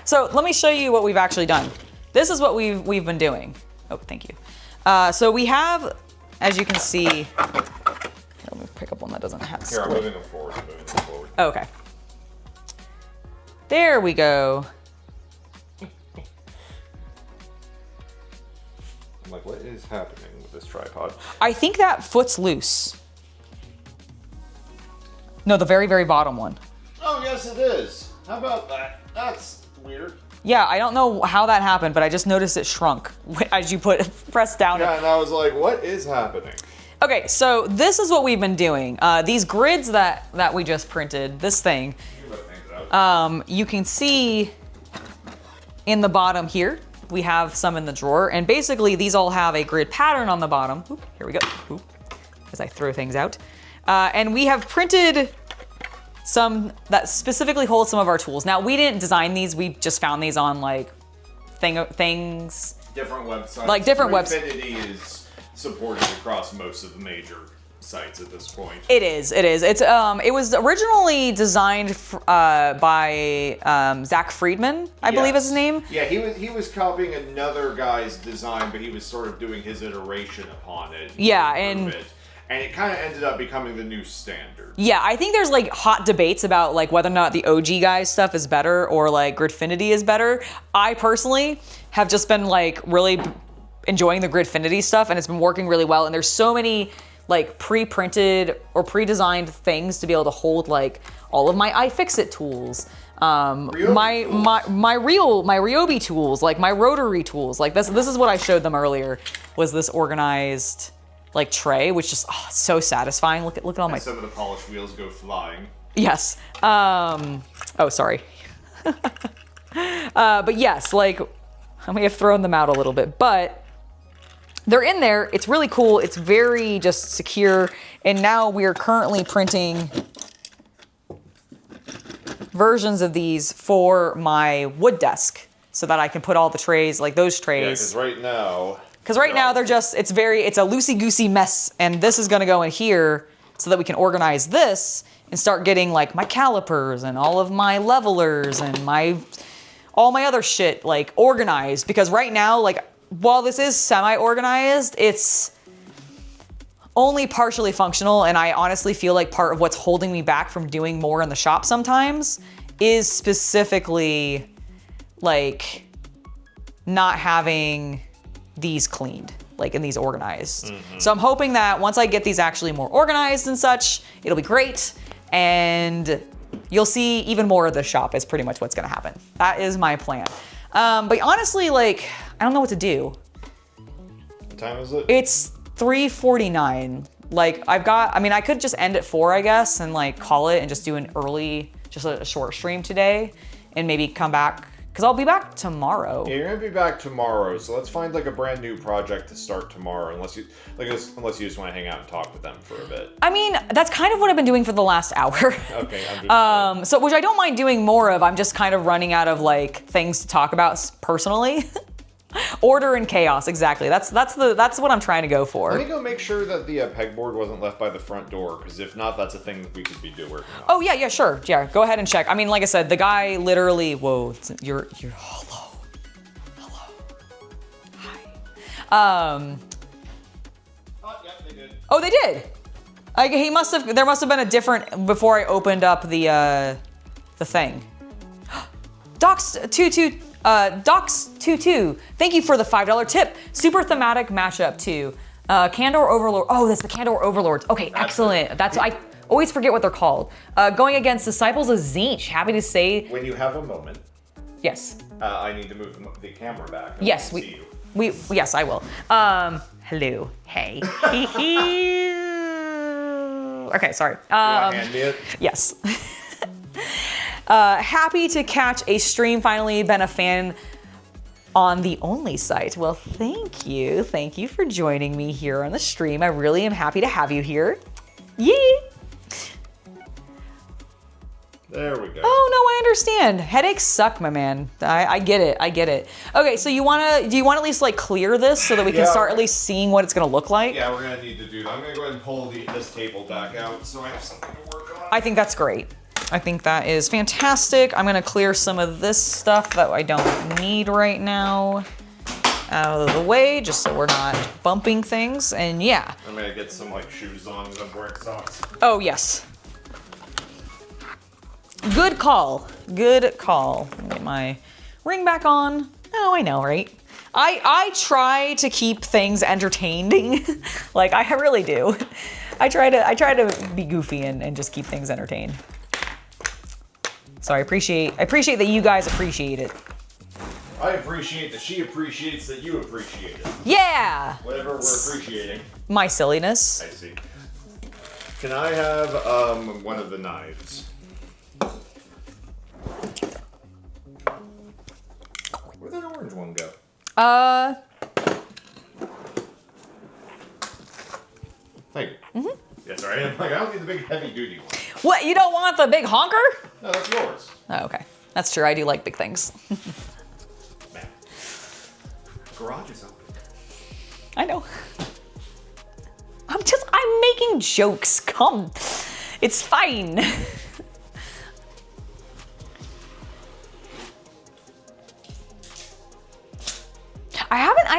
so let me show you what we've actually done. This is what we've been doing. Oh, thank you. So we have, as you can see, here, let me pick up one that doesn't have Here, split. I'm moving them forward. Oh, okay. There we go. I'm like, what is happening with this tripod? I think that foot's loose. No, the very, very bottom one. Oh, yes, it is. How about that? That's weird. Yeah, I don't know how that happened, but I just noticed it shrunk as you pressed down. Yeah, and I was like, what is happening? Okay, so this is what we've been doing. These grids that we just printed, this thing, you can see in the bottom here, we have some in the drawer, and basically these all have a grid pattern on the bottom. Oop, here we go, oop, as I throw things out. And we have printed some that specifically hold some of our tools. Now, we didn't design these, we just found these on like things. Different websites. Like different websites. Infinity is supported across most of the major sites at this point. It is. It was originally designed by Zach Friedman, I believe is his name. Yeah, he was copying another guy's design, but he was sort of doing his iteration upon it. Yeah, and it kind of ended up becoming the new standard. Yeah, I think there's like hot debates about like whether or not the OG guys stuff is better or like Gridfinity is better. I personally have just been like really enjoying the Gridfinity stuff, and it's been working really well. And there's so many like pre-printed or pre-designed things to be able to hold like all of my iFixit tools, my Ryobi tools, like my rotary tools. Like this is what I showed them earlier, was this organized like tray, which is so satisfying. Look at all my. Some of the polished wheels go flying. Yes. Oh, sorry. But yes, like I may have thrown them out a little bit, but they're in there. It's really cool. It's very just secure. And now we are currently printing versions of these for my wood desk so that I can put all the trays, like those trays. Yeah, because right now they're just, it's a loosey-goosey mess, and this is gonna go in here so that we can organize this and start getting like my calipers and all of my levelers and all my other shit like organized, because right now, like while this is semi-organized, it's only partially functional, and I honestly feel like part of what's holding me back from doing more in the shop sometimes is specifically like not having these cleaned, like, and these organized. Mm-hmm. So I'm hoping that once I get these actually more organized and such, it'll be great, and you'll see even more of the shop is pretty much what's gonna happen. That is my plan. But honestly, like, I don't know what to do. What time is it? It's 3:49. Like, I could just end at 4, I guess, and like call it and just do just a short stream today, and maybe come back, because I'll be back tomorrow. Yeah, you're gonna be back tomorrow, so let's find like a brand new project to start tomorrow, unless you just want to hang out and talk with them for a bit. I mean, that's kind of what I've been doing for the last hour. Okay. So which I don't mind doing more of. I'm just kind of running out of like things to talk about personally. Order and chaos, exactly. That's what I'm trying to go for. Let me go make sure that the pegboard wasn't left by the front door, because if not, that's a thing that we could be doing. Oh yeah, sure. Yeah, go ahead and check. I mean, like I said, the guy literally. Whoa, you're hello. Hi. Yeah, they did. Oh, they did. There must have been a different before I opened up the thing. Docs22, thank you for the $5 tip. Super thematic matchup too. Candor Overlord. Oh, that's the Candor Overlords. Okay, excellent. I always forget what they're called. Going against Disciples of Tzeentch. Happy to say. When you have a moment. Yes. I need to move the camera back. Yes, yes, I will. Hello. Hey. Okay, sorry. You want to hand me it? Yes. Happy to catch a stream finally. Been a fan on the only site. Well, thank you. Thank you for joining me here on the stream. I really am happy to have you here. Yee! There we go. Oh no, I understand. Headaches suck, my man. I get it. Okay, so do you want to at least like clear this so that we can start at least seeing what it's gonna look like? Yeah, we're gonna need to do that. I'm gonna go ahead and pull this table back out so I have something to work on. I think that's great. I think that is fantastic. I'm gonna clear some of this stuff that I don't need right now out of the way, just so we're not bumping things, and yeah. I'm gonna get some like shoes on because I'm wearing socks. Oh, yes. Good call. Good call. Let me get my ring back on. Oh, I know, right? I try to keep things entertaining. Like, I really do. I try to be goofy and just keep things entertained. So I appreciate that you guys appreciate it. I appreciate that she appreciates that you appreciate it. Yeah! Whatever we're appreciating. My silliness. I see. Can I have one of the knives? Where'd that orange one go? Thank you. Mm-hmm. Yeah, sorry. I don't need the big heavy-duty one. What? You don't want the big honker? No, that's yours. Oh, okay. That's true. I do like big things. Man. Garage is open. I know. I'm making jokes. Come. It's fine.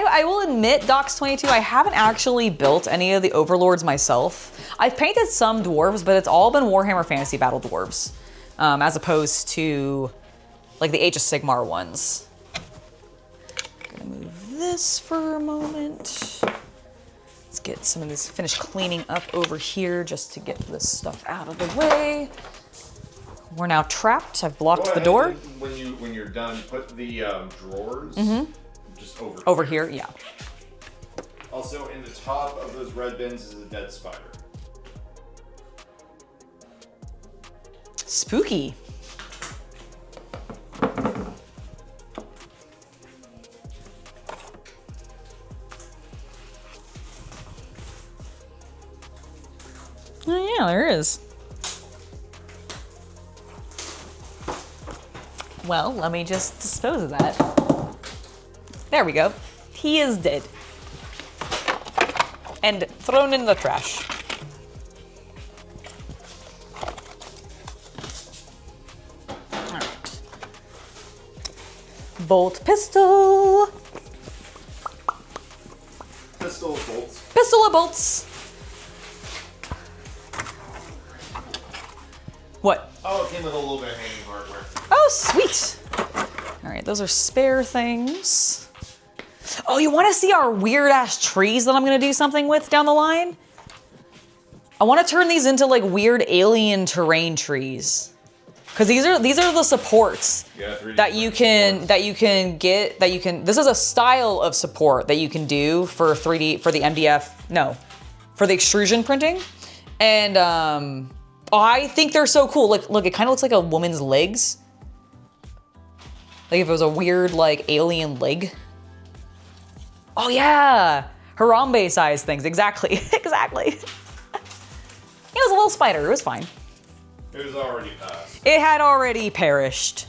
I will admit, Docs22, I haven't actually built any of the Overlords myself. I've painted some dwarves, but it's all been Warhammer Fantasy Battle dwarves, as opposed to like the Age of Sigmar ones. I'm gonna move this for a moment. Let's get some of this, finish cleaning up over here just to get this stuff out of the way. We're now trapped. I've blocked the door. When you're done, put the drawers just over here. Yeah. Also, in the top of those red bins is a dead spider. Spooky. Oh yeah, there is. Well, let me just dispose of that. There we go. He is dead. And thrown in the trash. All right. Bolt pistol. Pistol of bolts. Pistol of bolts. What? Oh, it came with a little bit of hanging hardware. Oh, sweet. All right, those are spare things. Oh, you want to see our weird ass trees that I'm going to do something with down the line? I want to turn these into like weird alien terrain trees. Cuz these are the supports that you can get this is a style of support that you can do for 3D for the MDF, no, for the extrusion printing. And I think they're so cool. Like, look, it kind of looks like a woman's legs. Like if it was a weird, like, alien leg. Oh, yeah. Harambe size things. Exactly. Exactly. It was a little spider. It was fine. It was already passed. It had already perished.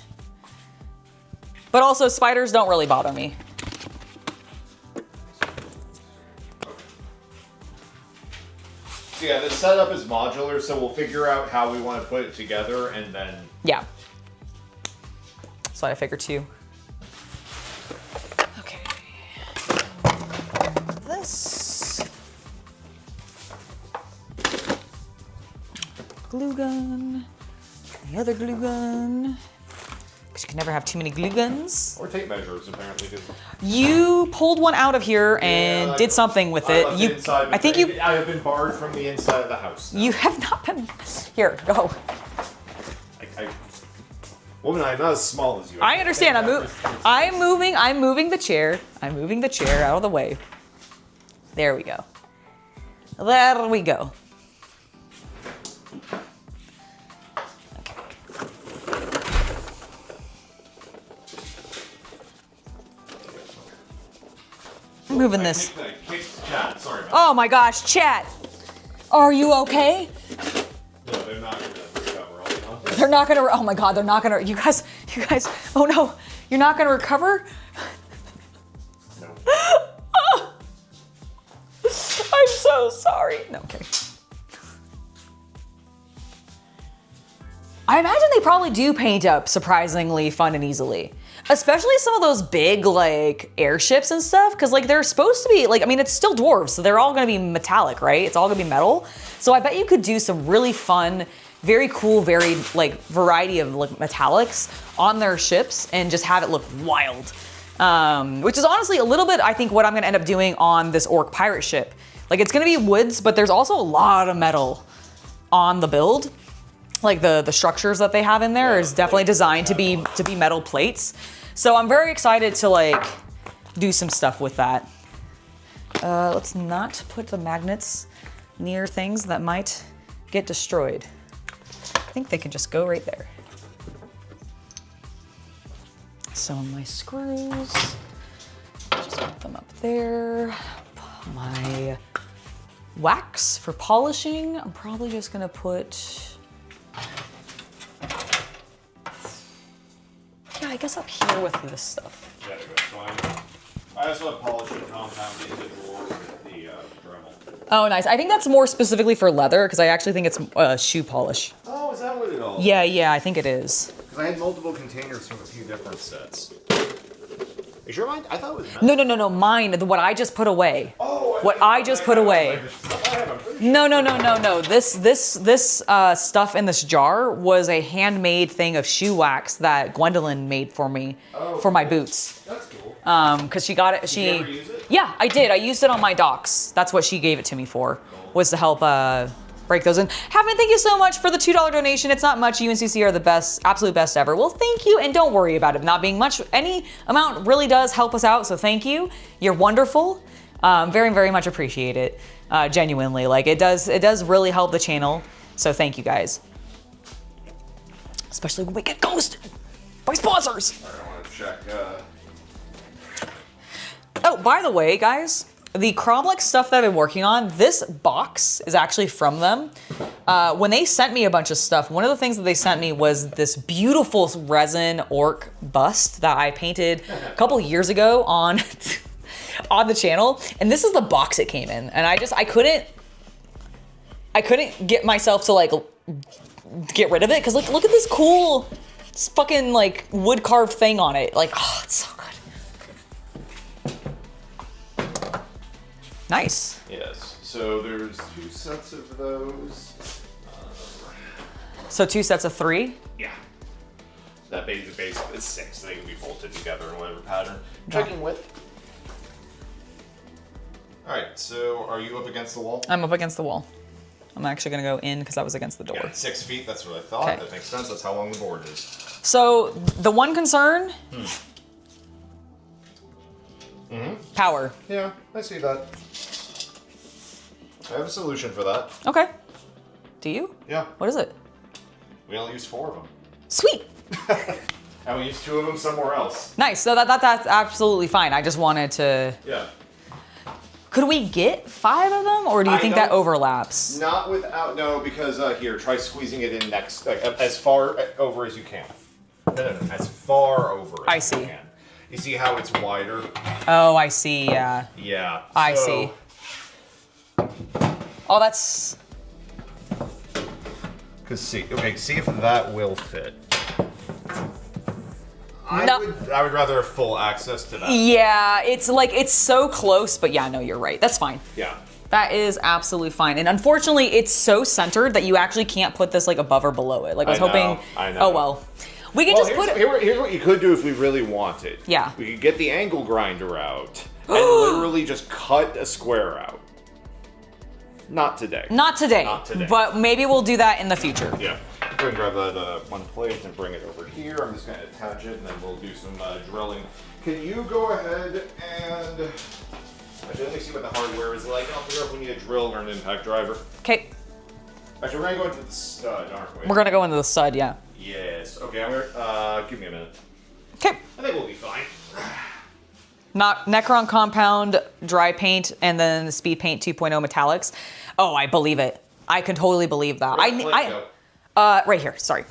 But also, spiders don't really bother me. So yeah, the setup is modular, so we'll figure out how we want to put it together, and then... Yeah. So I figured too. Okay. This. Glue gun. The other glue gun. Because you can never have too many glue guns. Or tape measures, apparently. You pulled one out of here and did something with it. I have been barred from the inside of the house now. You have not been. Here, go. Woman, I'm not as small as you. I understand. I'm moving the chair. I'm moving the chair out of the way. There we go. There we go. Moving this. Chat. Sorry about Oh my gosh, chat. Are you okay? No, they're not gonna recover. They're not gonna. Oh my God, they're not gonna. You guys. Oh no, you're not gonna recover. No. I'm so sorry. No, okay. I imagine they probably do paint up surprisingly fun and easily. Especially some of those big, like, airships and stuff, because, like, they're supposed to be, like, I mean, it's still dwarves, so they're all gonna be metallic, right? It's all gonna be metal. So I bet you could do some really fun, very cool, very, like, variety of, like, metallics on their ships and just have it look wild. Which is honestly a little bit, I think, what I'm gonna end up doing on this orc pirate ship. Like, it's gonna be woods, but there's also a lot of metal on the build. Like, the structures that they have in there is definitely designed to be metal plates. So I'm very excited to, like, do some stuff with that. Let's not put the magnets near things that might get destroyed. I think they can just go right there. Some of my screws, just put them up there. My wax for polishing, I'm probably just gonna put, yeah, I guess up here with this stuff. Yeah, that's fine. I also have polishing compound in the drawer with the Dremel. Oh, nice. I think that's more specifically for leather, because I actually think it's shoe polish. Oh, is that what it all is? Yeah, I think it is. Because I had multiple containers from a few different sets. You sure mine? I thought it was metal. No, mine, what I just put away. Oh, what I just put away. No. This stuff in this jar was a handmade thing of shoe wax that Gwendolyn made for me for my boots. That's cool. Because she got it. Did you ever use it? Yeah, I did. I used it on my docks. That's what she gave it to me for, was to help break those in. Havin, thank you so much for the $2 donation. It's not much. UNCC are the best, absolute best ever. Well, thank you, and don't worry about it not being much. Any amount really does help us out, so thank you. You're wonderful. Very, very much appreciate it. Genuinely, like it does really help the channel. So thank you guys. Especially when we get ghosted by sponsors. All right, I want to check. Oh, by the way, guys, the Kromlech stuff that I've been working on, this box is actually from them. When they sent me a bunch of stuff, one of the things that they sent me was this beautiful resin orc bust that I painted a couple years ago on on the channel, and this is the box it came in, and I couldn't get myself to like get rid of it, because look at this cool fucking like wood carved thing on it. Like, oh, it's so good. Nice. Yes. So there's 2 sets of those. So 2 sets of 3. Yeah. That basically is 6. They can be bolted together in whatever pattern. Checking width. All right. So are you up against the wall? I'm up against the wall. I'm actually gonna go in because I was against the door. Yeah, 6 feet. That's what I thought. Okay. That makes sense. That's how long the board is. So the one concern, power. Yeah, I see that. I have a solution for that. Okay. Do you? Yeah. What is it? We only use 4 of them. Sweet. And we use 2 of them somewhere else. Nice. So that's absolutely fine. I just wanted to. Yeah. Could we get 5 of them, or do you think that overlaps? Not without, no, because here, try squeezing it in next, like, as far over as you can. No, as far over as you can. You see how it's wider? Oh, I see, yeah. Yeah. I see. Oh, that's... Cause see if that will fit. No. I would rather have full access to that. Yeah, it's like, it's so close, but yeah, no, you're right. That's fine. Yeah. That is absolutely fine. And unfortunately, it's so centered that you actually can't put this like above or below it. Like I was hoping, I know. Oh well. We can just put it. Here's what you could do if we really wanted. Yeah. We could get the angle grinder out and literally just cut a square out. Not today. Not today. Not today. But maybe we'll do that in the future. Yeah. Go ahead and grab that one plate and bring it over here. I'm just going to attach it and then we'll do some drilling. Can you go ahead and... Actually, let me see what the hardware is like. I'll figure out if we need a drill or an impact driver. Okay. Actually, we're going to go into the stud, aren't we? We're going to go into the stud, yeah. Yes. Okay, I'm going to... give me a minute. Okay. I think we'll be fine. Not Necron Compound, Dry Paint, and then the Speed Paint 2.0 Metallics. Oh, I believe it. I can totally believe that. Right here, sorry.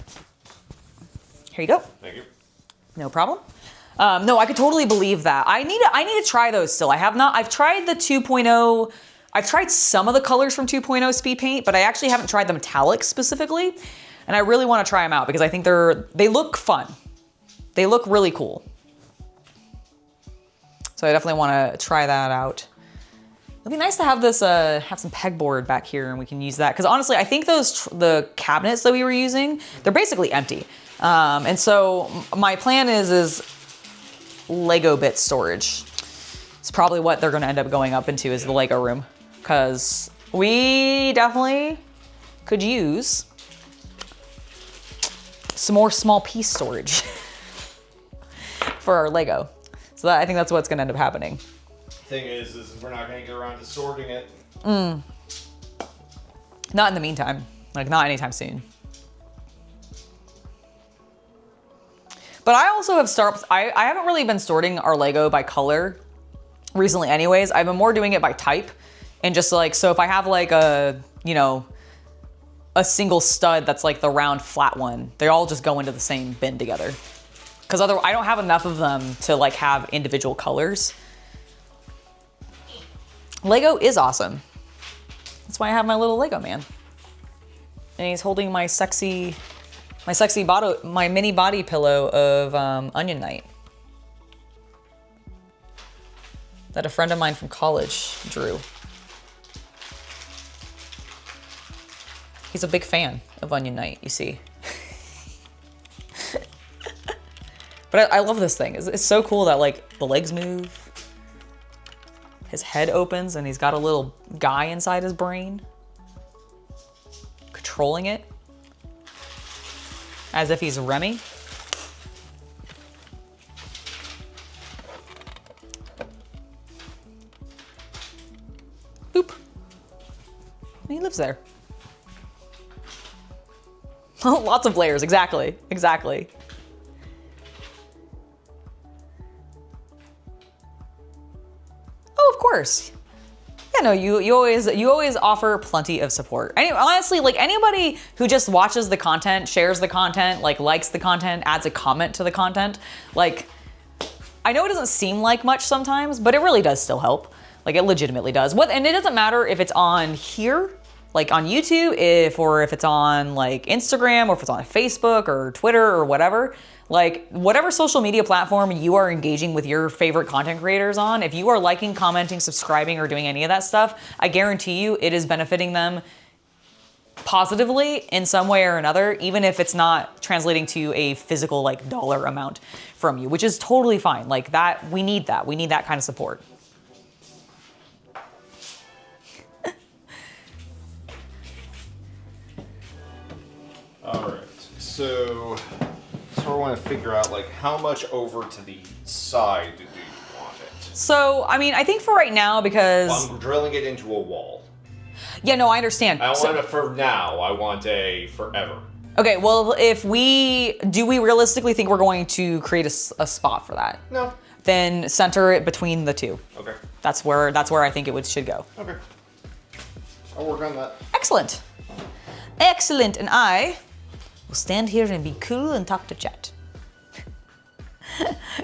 Here you go. Thank you. No problem. No, I could totally believe that. I need to try those still. I have not. I've tried the 2.0. I've tried some of the colors from 2.0 Speed Paint, but I actually haven't tried the metallics specifically. And I really want to try them out because I think they look fun. They look really cool. So I definitely want to try that out. It'd be nice to have this, have some pegboard back here and we can use that. Because honestly, I think the cabinets that we were using, they're basically empty. And so my plan is Lego bit storage. It's probably what they're gonna end up going up into is the Lego room. Because we definitely could use some more small piece storage for our Lego. So I think that's what's gonna end up happening. Thing is we're not gonna get around to sorting it. Not in the meantime, like not anytime soon. But I also have I haven't really been sorting our Lego by color recently anyways. I've been more doing it by type and just like, so if I have like a, you know, a single stud that's like the round flat one, they all just go into the same bin together. Because otherwise I don't have enough of them to like have individual colors. Lego is awesome. That's why I have my little Lego man. And he's holding my my mini body pillow of Onion Knight. That a friend of mine from college drew. He's a big fan of Onion Knight, you see. But I love this thing. It's so cool that like the legs move. his head opens and he's got a little guy inside his brain controlling it as if he's Remy. Boop. And he lives there. Lots of layers, exactly. Oh, of course. Yeah, no, you always offer plenty of support. Anyway, honestly, like anybody who just watches the content, shares the content, like likes the content, adds a comment to the content, like I know it doesn't seem like much sometimes, but it really does still help. Like it legitimately does. And it doesn't matter if it's on here, like on YouTube, or if it's on like Instagram, or if it's on Facebook or Twitter or whatever. Like whatever social media platform you are engaging with your favorite content creators on, if you are liking, commenting, subscribing, or doing any of that stuff, I guarantee you it is benefiting them positively in some way or another, even if it's not translating to a physical like dollar amount from you, which is totally fine. Like that, we need that kind of support. All right, so I want to figure out like how much over to the side do you want it? So, I mean, I think for right now, because I'm drilling it into a wall. Yeah, no, I understand. I don't want it for now. I want a forever. Okay, well, do we realistically think we're going to create a spot for that? No. Then center it between the two. Okay. That's where I think it should go. Okay. I'll work on that. Excellent. Excellent, and I will stand here and be cool and talk to chat.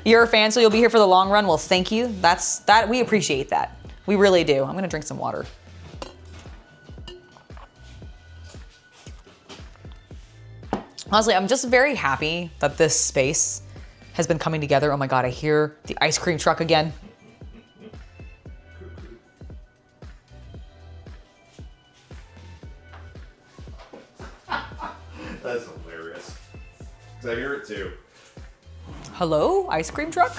You're a fan, so you'll be here for the long run. Well, thank you. We appreciate that. We really do. I'm gonna drink some water. Honestly, I'm just very happy that this space has been coming together. Oh my God, I hear the ice cream truck again. That's hilarious. 'Cause I hear it too. Hello, ice cream truck?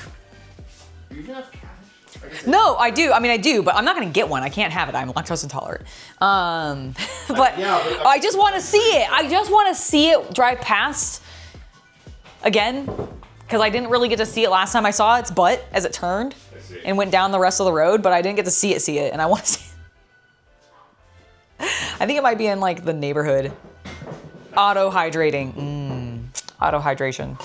Do you have cash? No, I do. I mean, I do, but I'm not gonna get one. I can't have it. I'm lactose intolerant. But I just want to see it. I just want to see it drive past again, because I didn't really get to see it last time I saw its butt as it turned and went down the rest of the road, but I didn't get to see it, and I want to see it. I think it might be in like the neighborhood. Auto hydrating. Auto hydration.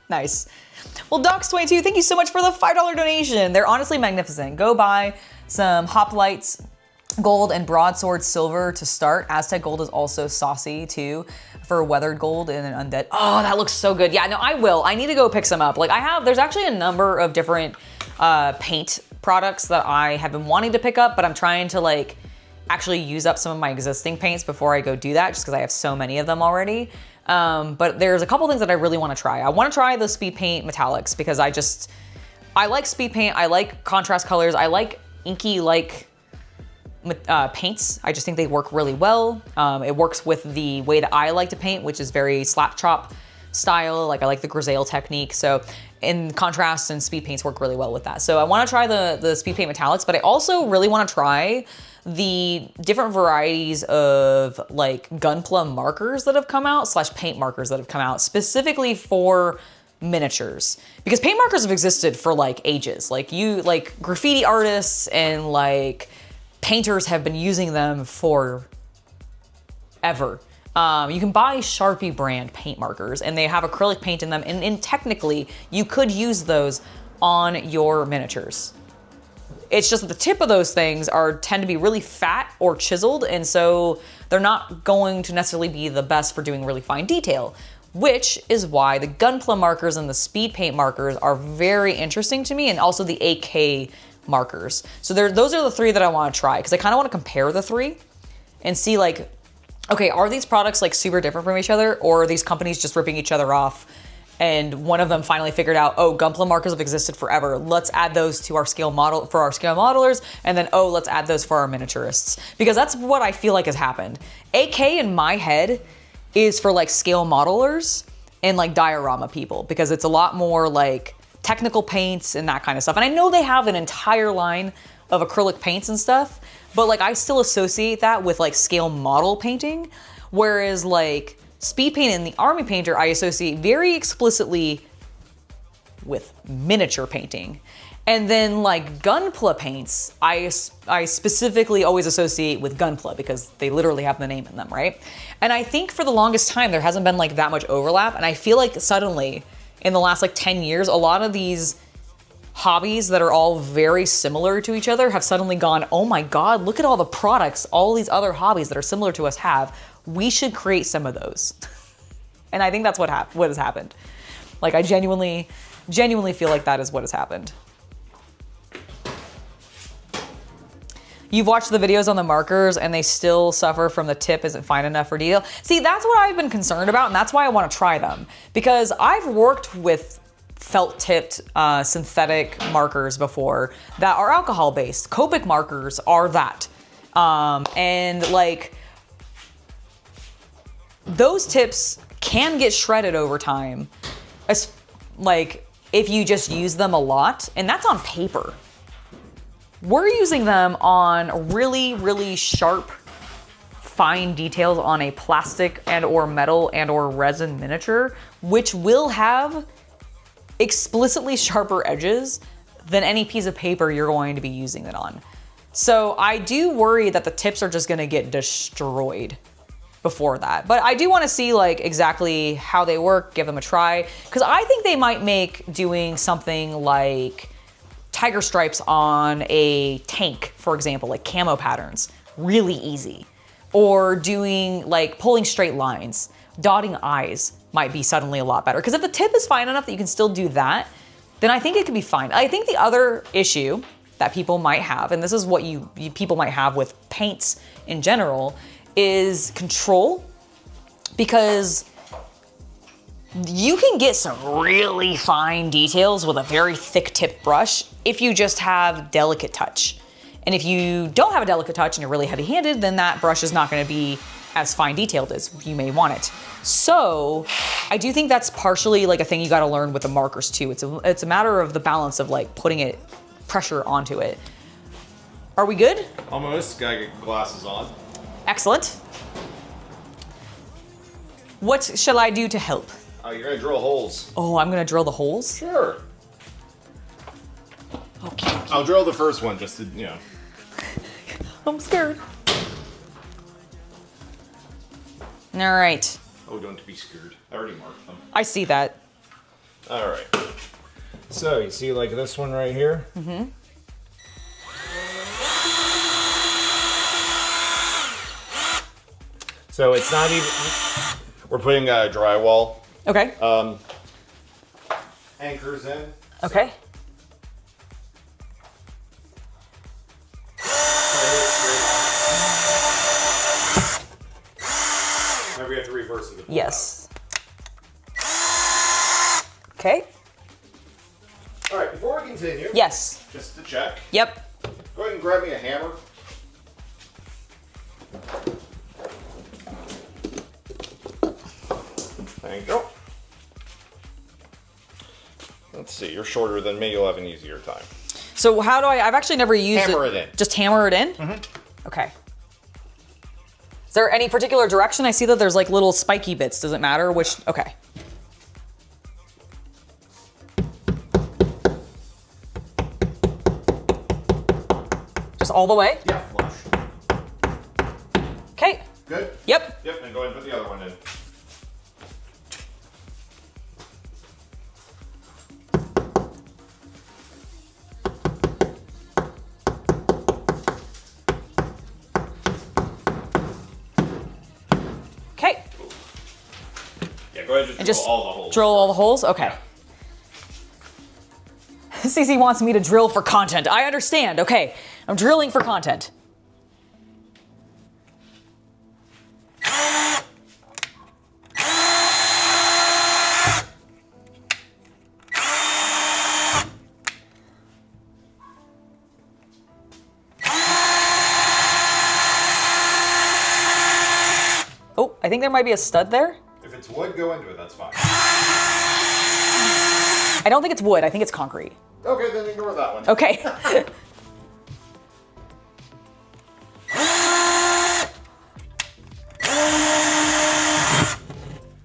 Nice. Well, Docs22, thank you so much for the $5 donation. They're honestly magnificent. Go buy some Hoplites Gold and Broadsword Silver to start. Aztec Gold is also saucy too for Weathered Gold and an Undead. Oh, that looks so good. Yeah, no, I will. I need to go pick some up. Like there's actually a number of different paint products that I have been wanting to pick up, but I'm trying to like actually use up some of my existing paints before I go do that, just because I have so many of them already. But there's a couple things that I really want to try. I want to try the speed paint metallics because I like speed paint. I like contrast colors. I like inky like paints. I just think they work really well. It works with the way that I like to paint, which is very slap chop style. Like I like the grisaille technique. So in contrast, and speed paints work really well with that. So I want to try the speed paint metallics, but I also really want to try the different varieties of like gunpla markers that have come out / paint markers that have come out specifically for miniatures, because paint markers have existed for like ages. Like graffiti artists and like painters have been using them for ever. You can buy Sharpie brand paint markers and they have acrylic paint in them, and technically you could use those on your miniatures. It's just that the tip of those things tend to be really fat or chiseled, and so they're not going to necessarily be the best for doing really fine detail, which is why the gunpla markers and the speed paint markers are very interesting to me, and also the AK markers. So those are the three that I want to try, because I kind of want to compare the three and see like, okay, are these products like super different from each other, or are these companies just ripping each other off? And one of them finally figured out, oh, gunpla markers have existed forever. Let's add those to our scale model for our scale modelers, and then let's add those for our miniaturists, because that's what I feel like has happened. AK in my head is for like scale modelers, and like diorama people, because it's a lot more like technical paints and that kind of stuff. And I know they have an entire line of acrylic paints and stuff, but like I still associate that with like scale model painting, whereas like speed paint and the army painter I associate very explicitly with miniature painting. And then like Gunpla paints, I specifically always associate with Gunpla because they literally have the name in them, right? And I think for the longest time, there hasn't been like that much overlap. And I feel like suddenly in the last like 10 years, a lot of these hobbies that are all very similar to each other have suddenly gone, oh my God, look at all the products all these other hobbies that are similar to us have. We should create some of those. And I think that's what has happened. Like I genuinely feel like that is what has happened. You've watched the videos on the markers and they still suffer from the tip isn't fine enough for detail. See, that's what I've been concerned about, and that's why I want to try them. Because I've worked with felt-tipped synthetic markers before that are alcohol-based. Copic markers are that. And like, those tips can get shredded over time. Like, if you just use them a lot, and that's on paper. We're using them on really, really sharp, fine details on a plastic and or metal and or resin miniature, which will have explicitly sharper edges than any piece of paper you're going to be using it on. So I do worry that the tips are just gonna get destroyed before that. But I do wanna see like exactly how they work, give them a try, because I think they might make doing something like tiger stripes on a tank, for example, like camo patterns, really easy. Or doing like pulling straight lines, dotting eyes might be suddenly a lot better. Because if the tip is fine enough that you can still do that, then I think it could be fine. I think the other issue that people might have, and this is what people might have with paints in general, is control. Because you can get some really fine details with a very thick tipped brush if you just have delicate touch. And if you don't have a delicate touch and you're really heavy handed, then that brush is not gonna be as fine detailed as you may want it. So I do think that's partially like a thing you gotta learn with the markers too. It's a matter of the balance of like putting pressure onto it. Are we good? Almost. Gotta get glasses on. Excellent. What shall I do to help? You're gonna drill holes. Oh, I'm gonna drill the holes? Sure. Okay. I'll drill the first one just to, you know. I'm scared. All right. Oh, don't be scared. I already marked them. I see that. All right. So you see like this one right here? Mm-hmm. So it's not even, we're putting drywall. Okay. Anchors in. Okay. Now we have to reverse it. Yes. Okay. All right, before we continue. Yes. Just to check. Yep. Go ahead and grab me a hammer. Thank you. Let's see, you're shorter than me, you'll have an easier time. So how do I've actually never used Hammer it in. Just hammer it in? Mm-hmm. Okay. Is there any particular direction? I see that there's like little spiky bits. Does it matter which? Okay. Just all the way? Yeah, flush. Okay. Good? Yep. Yep, and go ahead and put the other one in. Okay. Yeah, go ahead and just drill all the holes. Drill all the holes? Okay. CC wants me to drill for content. I understand. Okay. I'm drilling for content. Oh, I think there might be a stud there. If it's wood, go into it. That's fine. I don't think it's wood. I think it's concrete. Okay, then ignore that one. Okay.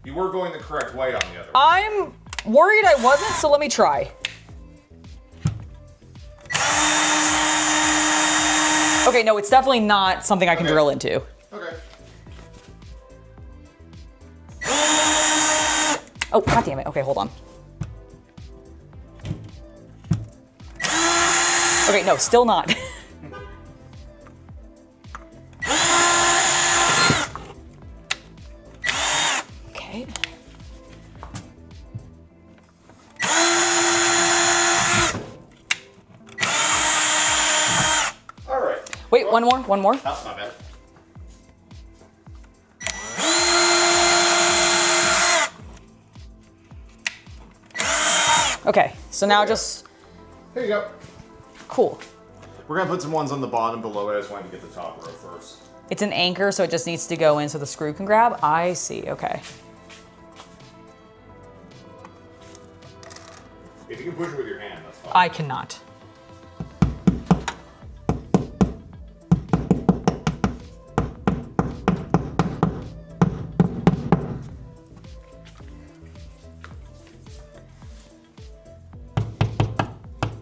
You were going the correct way on the other one. I'm worried I wasn't, so let me try. Okay, no, it's definitely not something I can drill into. Okay. Oh, god damn it. Okay, hold on. Okay, no, still not. Okay. All right. Wait, one more. Oh, my bad. Okay, so now just, Here you go. cool. We're gonna put some ones on the bottom below it. I just wanted to get the top row first. It's an anchor, so it just needs to go in so the screw can grab. I see, okay. If you can push it with your hand, that's fine. I cannot.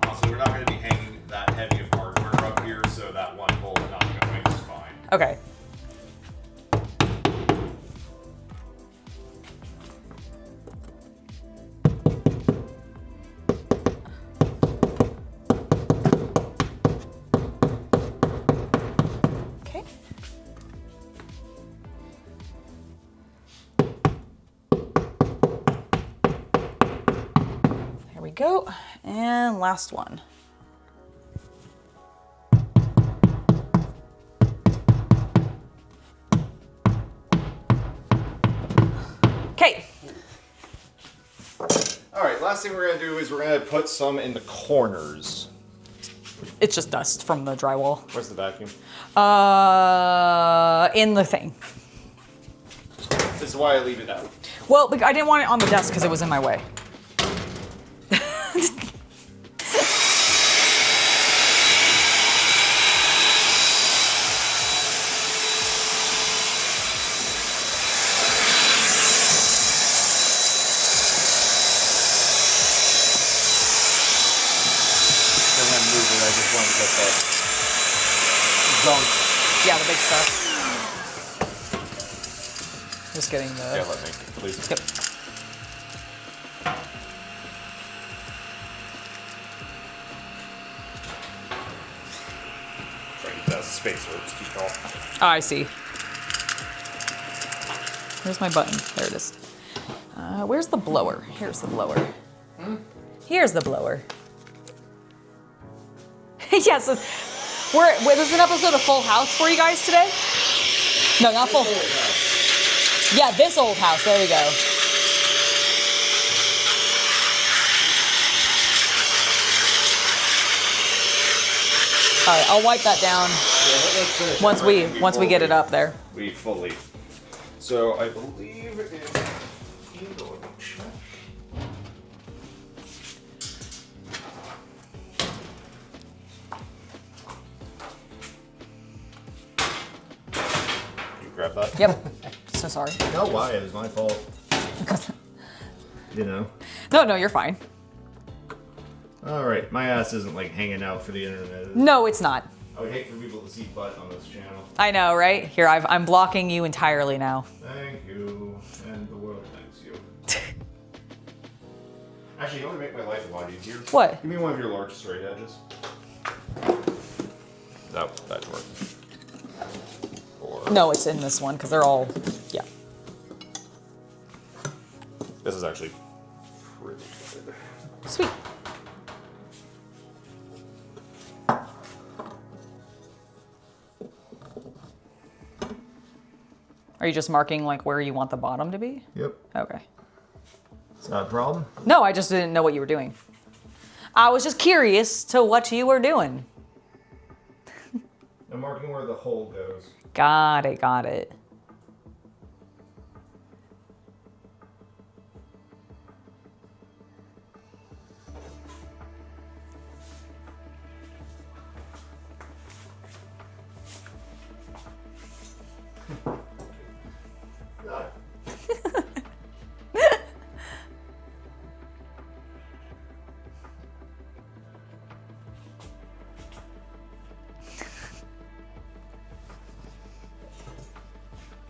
Also, we're not gonna be hanging that heavy of hardware up here, so that one bolt not going is fine. Okay. Okay. There we go. And last one. Okay. All right, last thing we're gonna do is we're gonna put some in the corners. It's just dust from the drywall. Where's the vacuum? In the thing. This is why I leave it out. Well, I didn't want it on the desk because it was in my way. I'm gonna move it. I just wanted to get the gunk. Yeah, the big stuff. Just getting the. Yeah, let me, please. Yep. Try to get that spacer. It's too tall. Oh, I see. Where's my button? There it is. Where's the blower? Here's the blower. Here's the blower. Yes, wait, there's an episode of Full House for you guys today? No, not Full. Yeah, this old house. There we go. All right, I'll wipe that down once we get it up there. We fully. So I believe it is. Check. You grab that? Yep. So sorry. No, why? It was my fault. You know. No, you're fine. All right, my ass isn't like hanging out for the internet. No, it's not. I would hate for people to see butt on this channel. I know, right? Here, I'm blocking you entirely now. Thank you, and the world thanks you. Actually, you want to make my life a lot easier? What? Give me one of your large straight edges. That'd work. Or No, it's in this one because they're all, yeah. this is actually pretty good. Sweet. Are you just marking like where you want the bottom to be? Yep. Okay. Is that a problem? No, I just didn't know what you were doing. I was just curious to what you were doing. I'm marking where the hole goes. Got it, got it.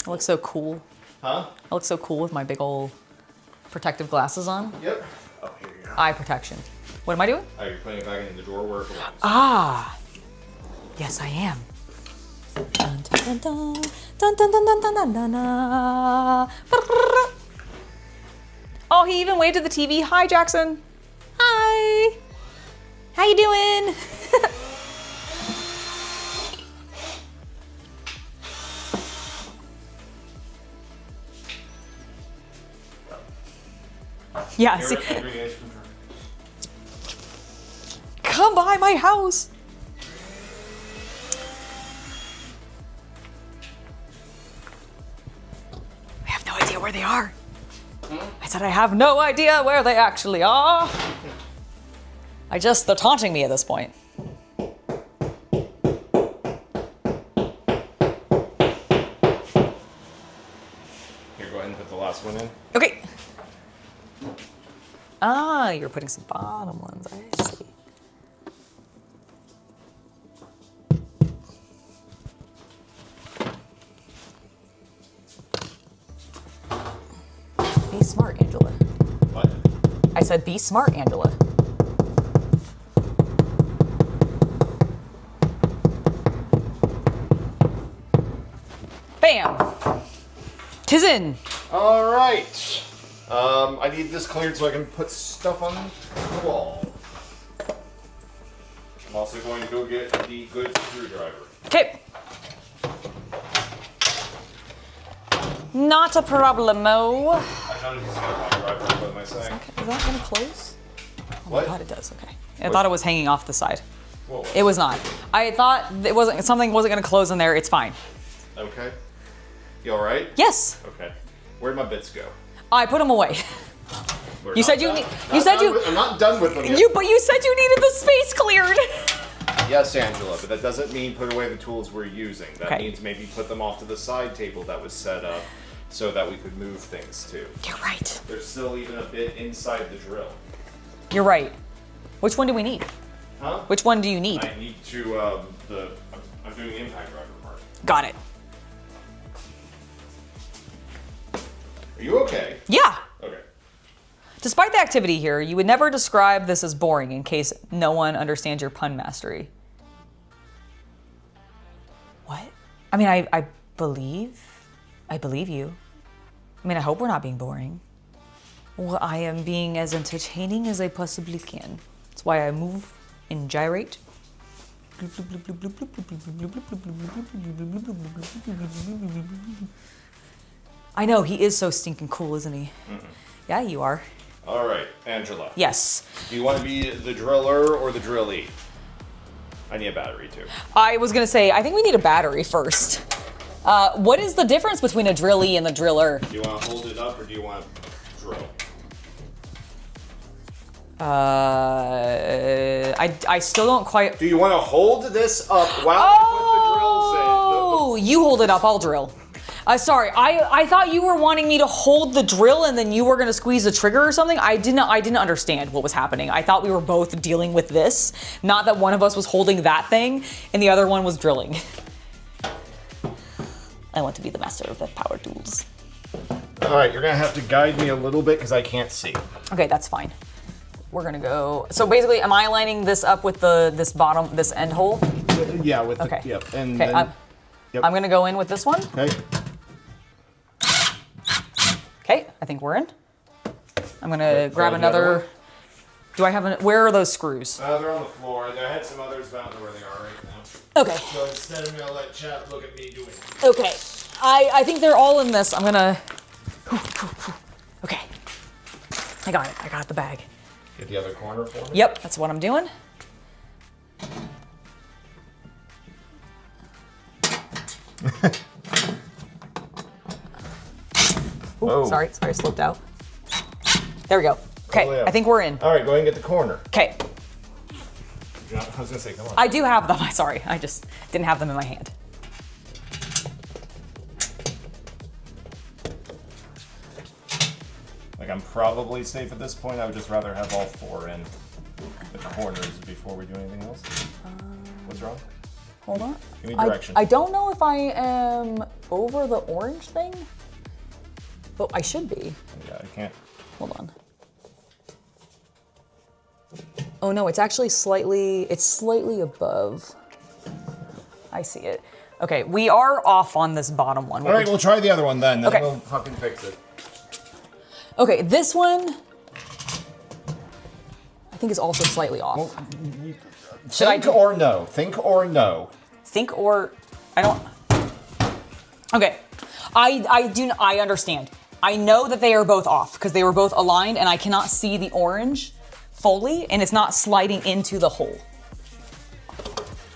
I look so cool. Huh? I look so cool with my big old protective glasses on. Yep. Oh, here you go. Eye protection. What am I doing? Oh, you're putting it back in the drawer where it belongs. Ah. Yes, I am. Dun, dun, dun, dun. Dun, dun, dun, dun, dun, dun, dun, dun. Oh, he even waved at the TV. Hi, Jackson. Hi. How you doing? Yeah, see, come by my house. I have no idea where they are. I said I have no idea where they actually are. They're taunting me at this point. Here, go ahead and put the last one in. Okay. Ah, you're putting some bottom ones, I see. Be smart, Angela. What? I said be smart, Angela. Bam! 'Tis in. All right. I need this cleared so I can put stuff on the wall. I'm also going to go get the good screwdriver. Okay. Not a problemo. I don't know if he's got a screwdriver. What am I saying? Is that gonna close? Oh What? my god, it does. Okay. I thought it was hanging off the side. Whoa. It was not. I thought something wasn't gonna close in there. It's fine. Okay. You all right? Yes. Okay. Where'd my bits go? I put them away. We're You not said you done- need. not You said done you. with- I'm not done with them yet. But you said you needed the space cleared. Yes, Angela, but that doesn't mean put away the tools we're using. That Okay. means maybe put them off to the side table that was set up so that we could move things too. You're right. There's still even a bit inside the drill. You're right. Which one do we need? Huh? Which one do you need? I need to, I'm doing the impact driver part. Got it. Are you okay? Yeah. Okay. Despite the activity here, you would never describe this as boring in case no one understands your pun mastery. What? I mean, I believe you. I mean, I hope we're not being boring. Well, I am being as entertaining as I possibly can. That's why I move and gyrate. I know, he is so stinking cool, isn't he? Yeah, you are. All right, Angela. Yes. Do you want to be the driller or the drillee? I need a battery too. I was gonna say, I think we need a battery first. What is the difference between a drillee and the driller? Do you want to hold it up or do you want to drill? I still don't quite. Do you want to hold this up while I put the drills in? Oh, you hold it up, I'll drill. Sorry, I thought you were wanting me to hold the drill and then you were gonna squeeze the trigger or something. I didn't understand what was happening. I thought we were both dealing with this, not that one of us was holding that thing and the other one was drilling. I want to be the master of the power tools. All right, you're gonna have to guide me a little bit because I can't see. Okay, that's fine. We're gonna go. So basically, am I lining this up with this end hole? Yeah, with Okay. the, yep. And Okay, then, I'm gonna go in with this one. okay. Okay, I think we're in. I'm gonna grab grab the other another. one? Do I have where are those screws? They're on the floor. I had some others, but I don't know where they are right now. Okay. So instead, I'm gonna let chat look at me doing it. Okay. I think they're all in this. I'm gonna. Okay. I got it. I got the bag. Get the other corner for me. Yep, that's what I'm doing. Ooh, Whoa. sorry, slipped out. There we go. Okay, yeah. I think we're in. All right, go ahead and get the corner. Okay, I was gonna say, come on. I do have them. Sorry, I just didn't have them in my hand. Like, I'm probably safe at this point. I would just rather have all four in the corners before we do anything else. What's wrong? Hold on. Give me direction. I don't know if I am. over the orange thing? But I should be. Yeah, I can't. Hold on. Oh no, it's actually slightly above. I see it. Okay, we are off on this bottom one. All right, we'll try the other one then. Then Okay. we'll fucking fix it. Okay, this one I think is also slightly off. Well, Should I think or no? Think or no? Think or I don't. Okay, I understand. I know that they are both off because they were both aligned, and I cannot see the orange fully, and it's not sliding into the hole.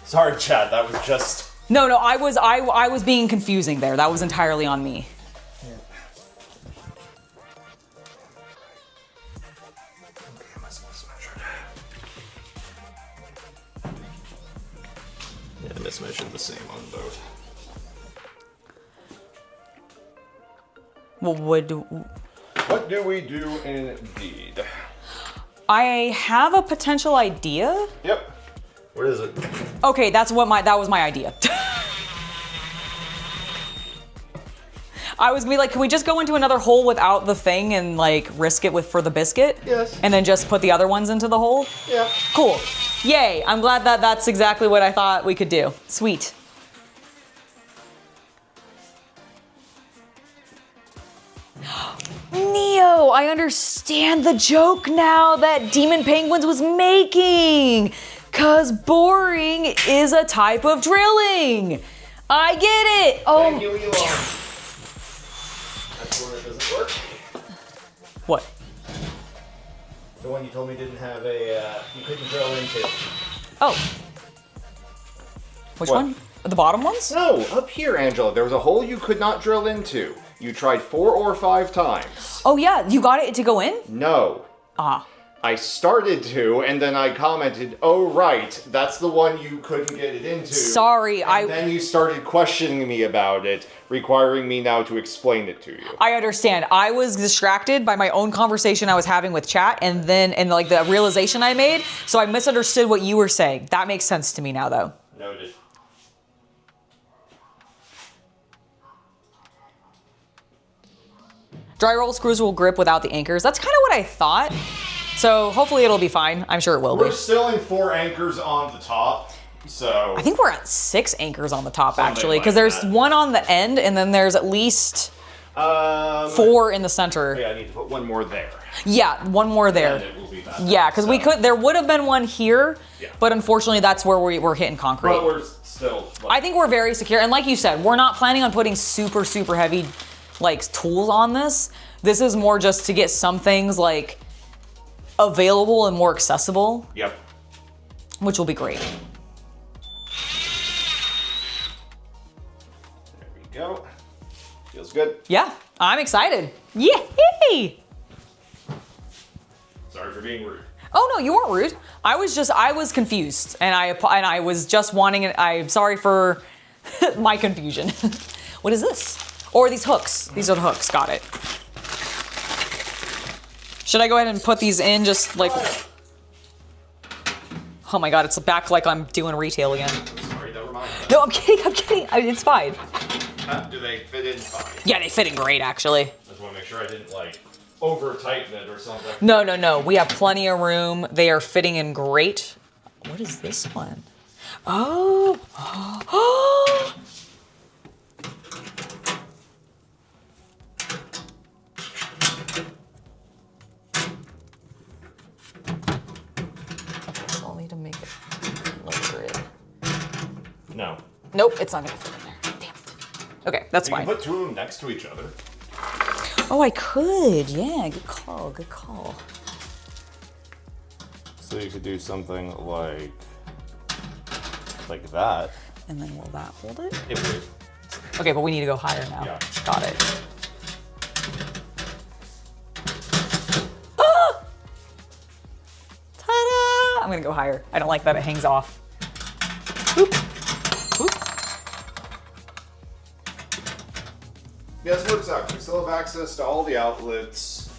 Sorry, Chad. That was just. No, I was being confusing there. That was entirely on me. Yeah, this measured the same on both. Well, What do we do indeed? I have a potential idea. Yep. What is it? Okay, that was my idea. I was gonna be like, can we just go into another hole without the thing and like risk it for the biscuit? Yes. And then just put the other ones into the hole? Yeah. Cool. Yay, I'm glad that that's exactly what I thought we could do. Sweet. Neo, I understand the joke now that Demon Penguins was making. 'Cause boring is a type of drilling. I get it. Oh. Thank you, Elon. That's where it doesn't work. What? The one you told me didn't have you couldn't drill into. Oh. Which What? one? The bottom ones? No, up here, Angela. There was a hole you could not drill into. You tried 4 or 5 times. Oh yeah, you got it to go in? No. Ah. I started to, and then I commented, oh right, that's the one you couldn't get it into. Sorry, and then you started questioning me about it, requiring me now to explain it to you. I understand. I was distracted by my own conversation I was having with chat and like the realization I made, so I misunderstood what you were saying. That makes sense to me now though. Noted. Dry roll screws will grip without the anchors. That's kind of what I thought. So hopefully it'll be fine. I'm sure it will be. We're still in 4 anchors on the top, so... I think we're at 6 anchors on the top Something actually, because like there's that. 1 on the end and then there's at least 4 in the center. Yeah, I need to put 1 more there. Yeah, 1 more there. And it will be that. Yeah, because there would have been 1 here, Yeah. but unfortunately that's where we're hitting concrete. But we're still... I think we're very secure, and like you said, we're not planning on putting super heavy like tools on this. This is more just to get some things like available and more accessible. Yep. Which will be great. There we go. Feels good. Yeah, I'm excited. Yay! Sorry for being rude. Oh no, you weren't rude. I was confused, and I was just wanting it. I'm sorry for my confusion. What is this? Or these hooks. These are the hooks. Got it. Should I go ahead and put these in just like... Oh my god, it's back like I'm doing retail again. Sorry, never mind. No, I'm kidding. It's fine. Do they fit in fine? Yeah, they fit in great, actually. I just want to make sure I didn't, like, over-tighten it or something. No. We have plenty of room. They are fitting in great. What is this one? Oh. Oh. I'll need to make it lower it. No. Nope, it's not gonna fit in there. Damn it. Okay, that's You fine. can put 2 of them next to each other. Oh, I could. Yeah, good call. Good call. So you could do something like that. And then will that hold it? It would. Okay, but we need to go higher now. Yeah. Got it. Ah! Ta-da! I'm gonna go higher. I don't like that it hangs off. Boop. Boop. Yeah, this works out. We still have access to all the outlets.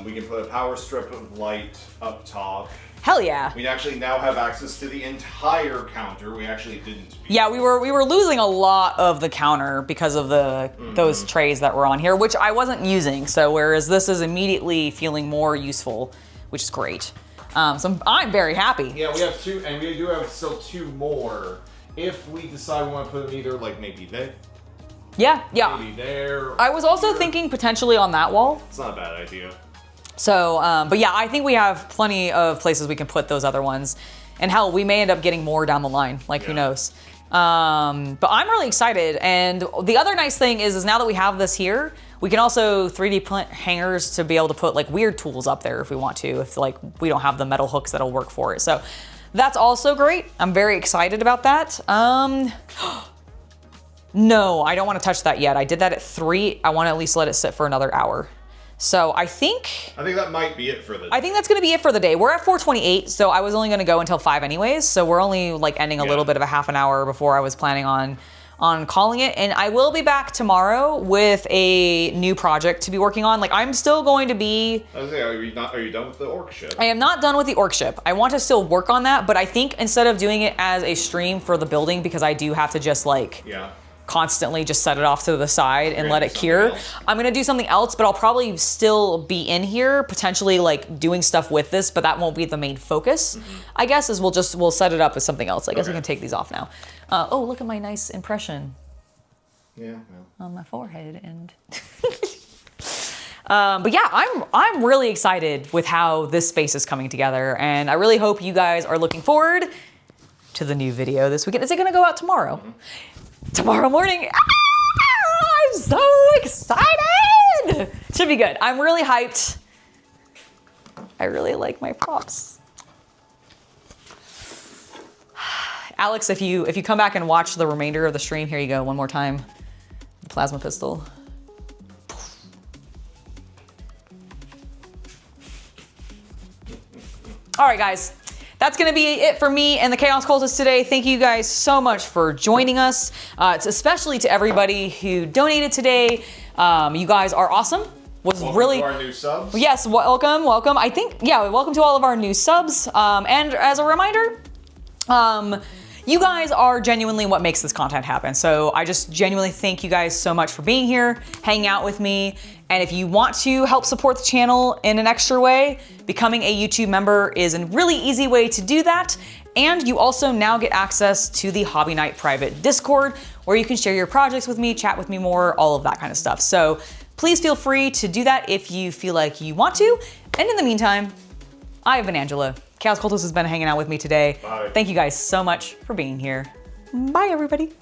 We can put a power strip of light up top. Hell yeah. We actually now have access to the entire counter. We actually didn't. Yeah, we were losing a lot of the counter because of those trays that were on here, which I wasn't using. So whereas this is immediately feeling more useful, which is great. So I'm very happy. Yeah, we have 2, and we do have still 2 more. If we decide we want to put them either like maybe there. Yeah. Maybe there. I was also thinking potentially on that wall. It's not a bad idea. So, but yeah, I think we have plenty of places we can put those other ones. And hell, we may end up getting more down the line, like who knows. But I'm really excited. And the other nice thing is now that we have this here, we can also 3D print hangers to be able to put like weird tools up there if we want to, if like we don't have the metal hooks that'll work for it. So that's also great. I'm very excited about that. No, I don't want to touch that yet. I did that at 3. I want to at least let it sit for another hour. So I think that might be it for the day. I think that's going to be it for the day. We're at 4:28, so I was only going to go until 5 anyways. So we're only like ending a little bit of a half an hour before I was planning on calling it. And I will be back tomorrow with a new project to be working on. Like I'm still going to be... I was saying, are you done with the orc ship? I am not done with the orc ship. I want to still work on that, but I think instead of doing it as a stream for the building, because I do have to just like... constantly just set it off to the side and let it cure. I'm gonna do something else, but I'll probably still be in here, potentially like doing stuff with this, but that won't be the main focus. I guess is we'll set it up as something else. I guess we can take these off now. Oh, look at my nice impression. Yeah. On my forehead and. But yeah, I'm really excited with how this space is coming together, and I really hope you guys are looking forward to the new video this weekend. Is it gonna go out tomorrow? Tomorrow morning. I'm so excited! Should be good. I'm really hyped. I really like my props. Alex, if you come back and watch the remainder of the stream, here you go, one more time. The plasma pistol. All right, guys. That's gonna be it for me and the Chaos Cultist today. Thank you guys so much for joining us. Especially to everybody who donated today. You guys are awesome. Welcome to our new subs. Yes, welcome. I think, welcome to all of our new subs. And as a reminder, you guys are genuinely what makes this content happen. So I just genuinely thank you guys so much for being here, hanging out with me. And if you want to help support the channel in an extra way, becoming a YouTube member is a really easy way to do that. And you also now get access to the Hobby Night private Discord, where you can share your projects with me, chat with me more, all of that kind of stuff. So please feel free to do that if you feel like you want to. And in the meantime, I've been Angela. Chaos Cultist has been hanging out with me today. Bye. Thank you guys so much for being here. Bye, everybody.